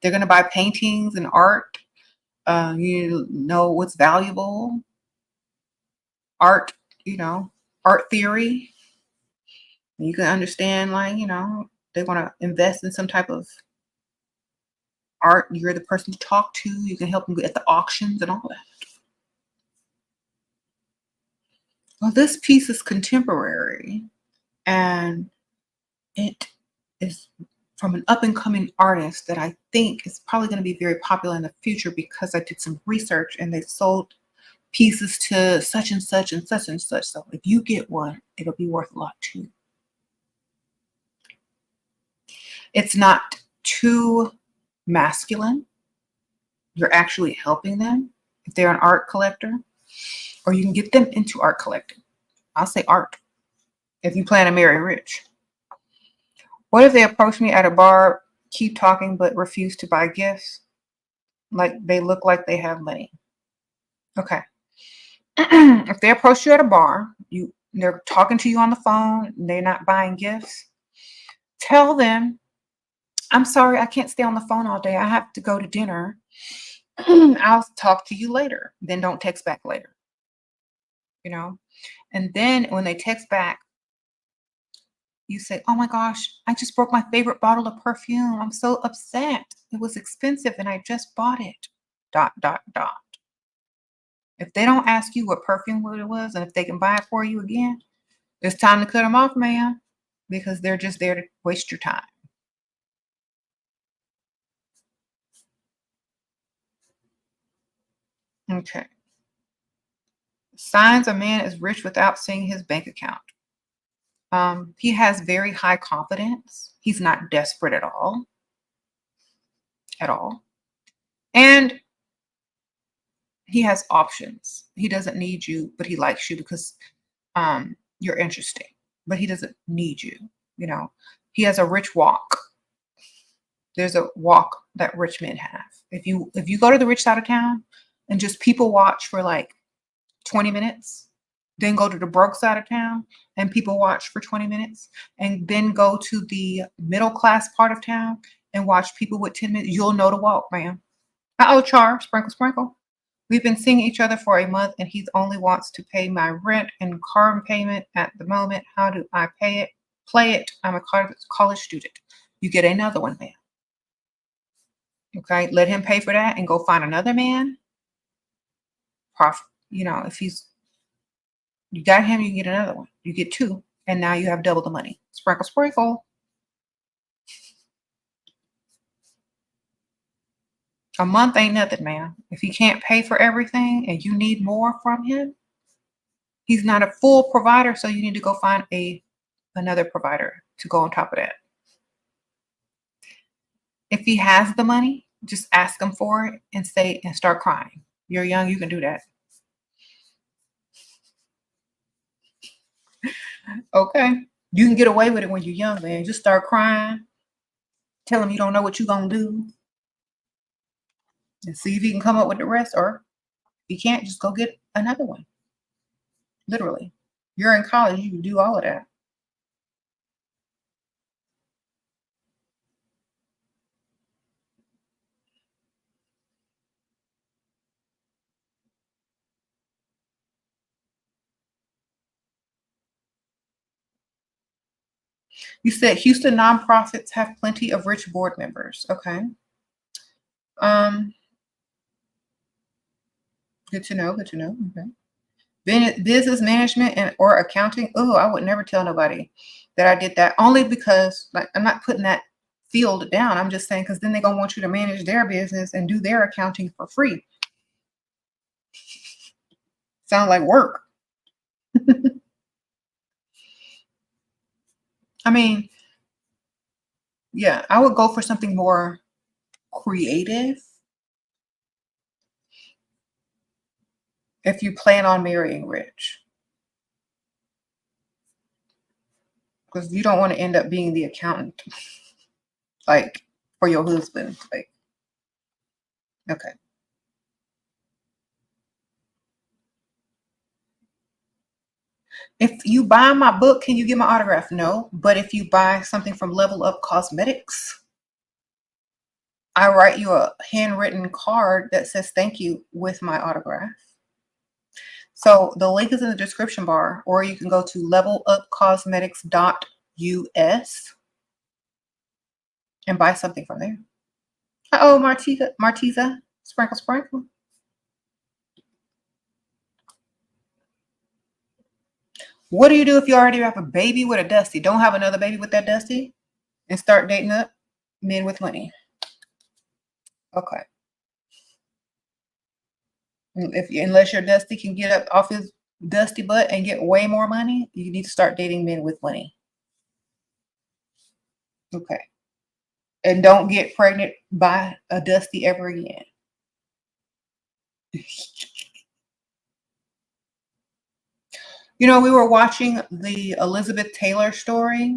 They're going to buy paintings and art. You know what's valuable. Art, art theory. You can understand, like, they want to invest in some type of art. You're the person to talk to. You can help them at the auctions and all that. Well, this piece is contemporary and it is from an up-and-coming artist that I think is probably going to be very popular in the future because I did some research and they sold pieces to such and such and such and such. So if you get one, it'll be worth a lot too. It's not too masculine. You're actually helping them if they're an art collector, or you can get them into art collecting. I'll say art if you plan to marry rich. What if they approach me at a bar, keep talking, but refuse to buy gifts? Like they look like they have money. Okay. If they approach you at a bar, they're talking to you on the phone, they're not buying gifts, tell them, I'm sorry, I can't stay on the phone all day. I have to go to dinner. I'll talk to you later. Then don't text back later. You know? And then when they text back, you say, oh my gosh, I just broke my favorite bottle of perfume. I'm so upset. It was expensive and I just bought it. ... If they don't ask you what perfume it was and if they can buy it for you again, it's time to cut them off, man, because they're just there to waste your time. Okay. Signs a man is rich without seeing his bank account. He has very high confidence. He's not desperate at all. At all. And he has options. He doesn't need you, but he likes you because you're interesting. But he doesn't need you. You know, he has a rich walk. There's a walk that rich men have. If you go to the rich side of town and just people watch for like 20 minutes, then go to the broke side of town and people watch for 20 minutes, and then go to the middle class part of town and watch people with 10 minutes, you'll know the walk, man. Uh-oh, Char, sprinkle, sprinkle. We've been seeing each other for a month and he only wants to pay my rent and car payment at the moment. How do I pay it? Play it. I'm a college student. You get another one, man. Okay, let him pay for that and go find another man. You know, if you got him, you get another one. You get two, and now you have double the money. Sprinkle, sprinkle. A month ain't nothing, man. If he can't pay for everything and you need more from him, he's not a full provider, so you need to go find another provider to go on top of that. If he has the money, just ask him for it and start crying. You're young, you can do that. Okay. You can get away with it when you're young, man. Just start crying. Tell him you don't know what you're going to do. And see if he can come up with the rest. Or if he can't, just go get another one. Literally. You're in college. You can do all of that. You said Houston nonprofits have plenty of rich board members. Okay. Good to know. Good to know. Okay. Business management or accounting. Oh, I would never tell nobody that I did that, only because like I'm not putting that field down. I'm just saying because then they're gonna want you to manage their business and do their accounting for free. Sound like work. I mean, yeah, I would go for something more creative if you plan on marrying rich. Because you don't want to end up being the accountant, like for your husband. Like, okay. If you buy my book, can you get my autograph? No. But if you buy something from Level Up Cosmetics, I write you a handwritten card that says thank you with my autograph. So the link is in the description bar, or you can go to levelupcosmetics.us and buy something from there. Uh-oh, Martiza, sprinkle, sprinkle. What do you do if you already have a baby with a Dusty? Don't have another baby with that Dusty and start dating up. Men with money. Okay. Unless your Dusty can get up off his dusty butt and get way more money, you need to start dating men with money. Okay. And don't get pregnant by a Dusty ever again. You know, we were watching the Elizabeth Taylor story,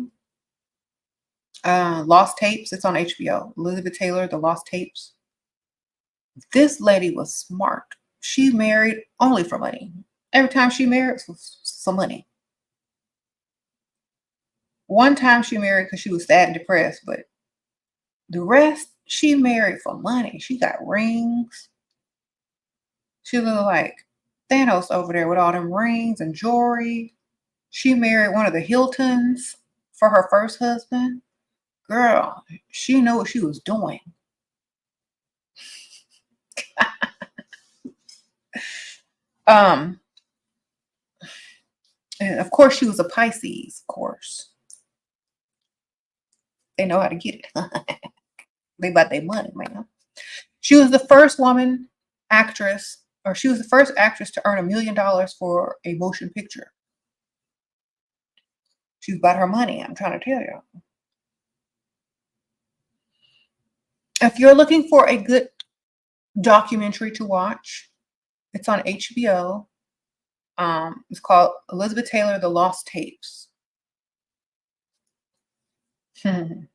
Lost Tapes. It's on HBO. Elizabeth Taylor, The Lost Tapes. This lady was smart. She married only for money. Every time she married, was some money. One time she married because she was sad and depressed, but the rest, she married for money. She got rings. She looked like Thanos over there with all them rings and jewelry. She married one of the Hiltons for her first husband. Girl, she knew what she was doing. And of course she was a Pisces, of course. They know how to get it. They about their money, man. She was the first woman actress, or she was the first actress to earn $1 million for a motion picture. She's about her money, I'm trying to tell you. If you're looking for a good documentary to watch, it's on HBO. It's called Elizabeth Taylor, The Lost Tapes. And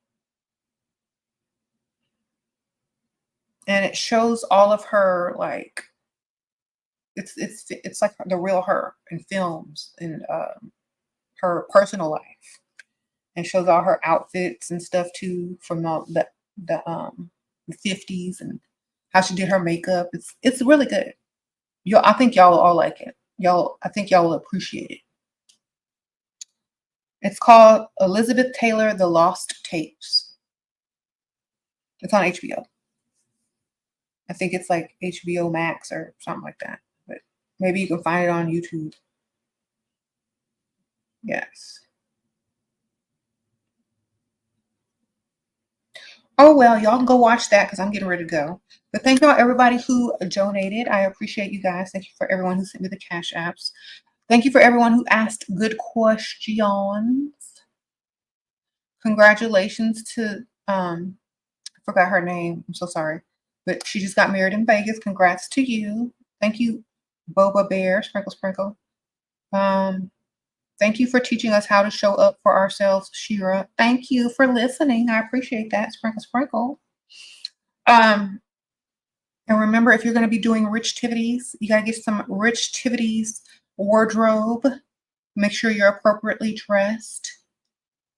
it shows all of her, like, it's like the real her in films and her personal life, and shows all her outfits and stuff too from all the 50s and how she did her makeup. It's really good. I think y'all will all like it. I think y'all will appreciate it. It's called Elizabeth Taylor, The Lost Tapes. It's on HBO. I think it's like HBO Max or something like that. But maybe you can find it on YouTube. Yes. Oh, well, y'all can go watch that because I'm getting ready to go. But thank y'all, everybody who donated. I appreciate you guys. Thank you for everyone who sent me the cash apps. Thank you for everyone who asked good questions. Congratulations to, I forgot her name. I'm so sorry. But she just got married in Vegas. Congrats to you. Thank you, Boba Bear, Sprinkle Sprinkle. Thank you for teaching us how to show up for ourselves, SHERA. Thank you for listening. I appreciate that, Sprinkle Sprinkle. And remember, if you're going to be doing Richtivities, you got to get some Richtivities wardrobe. Make sure you're appropriately dressed.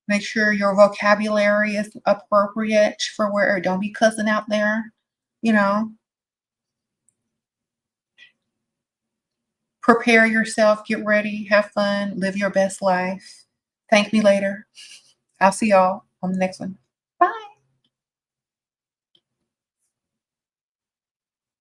Make sure your vocabulary is appropriate for where, don't be cussing out there, you know. Prepare yourself, get ready, have fun, live your best life. Thank me later. I'll see y'all on the next one.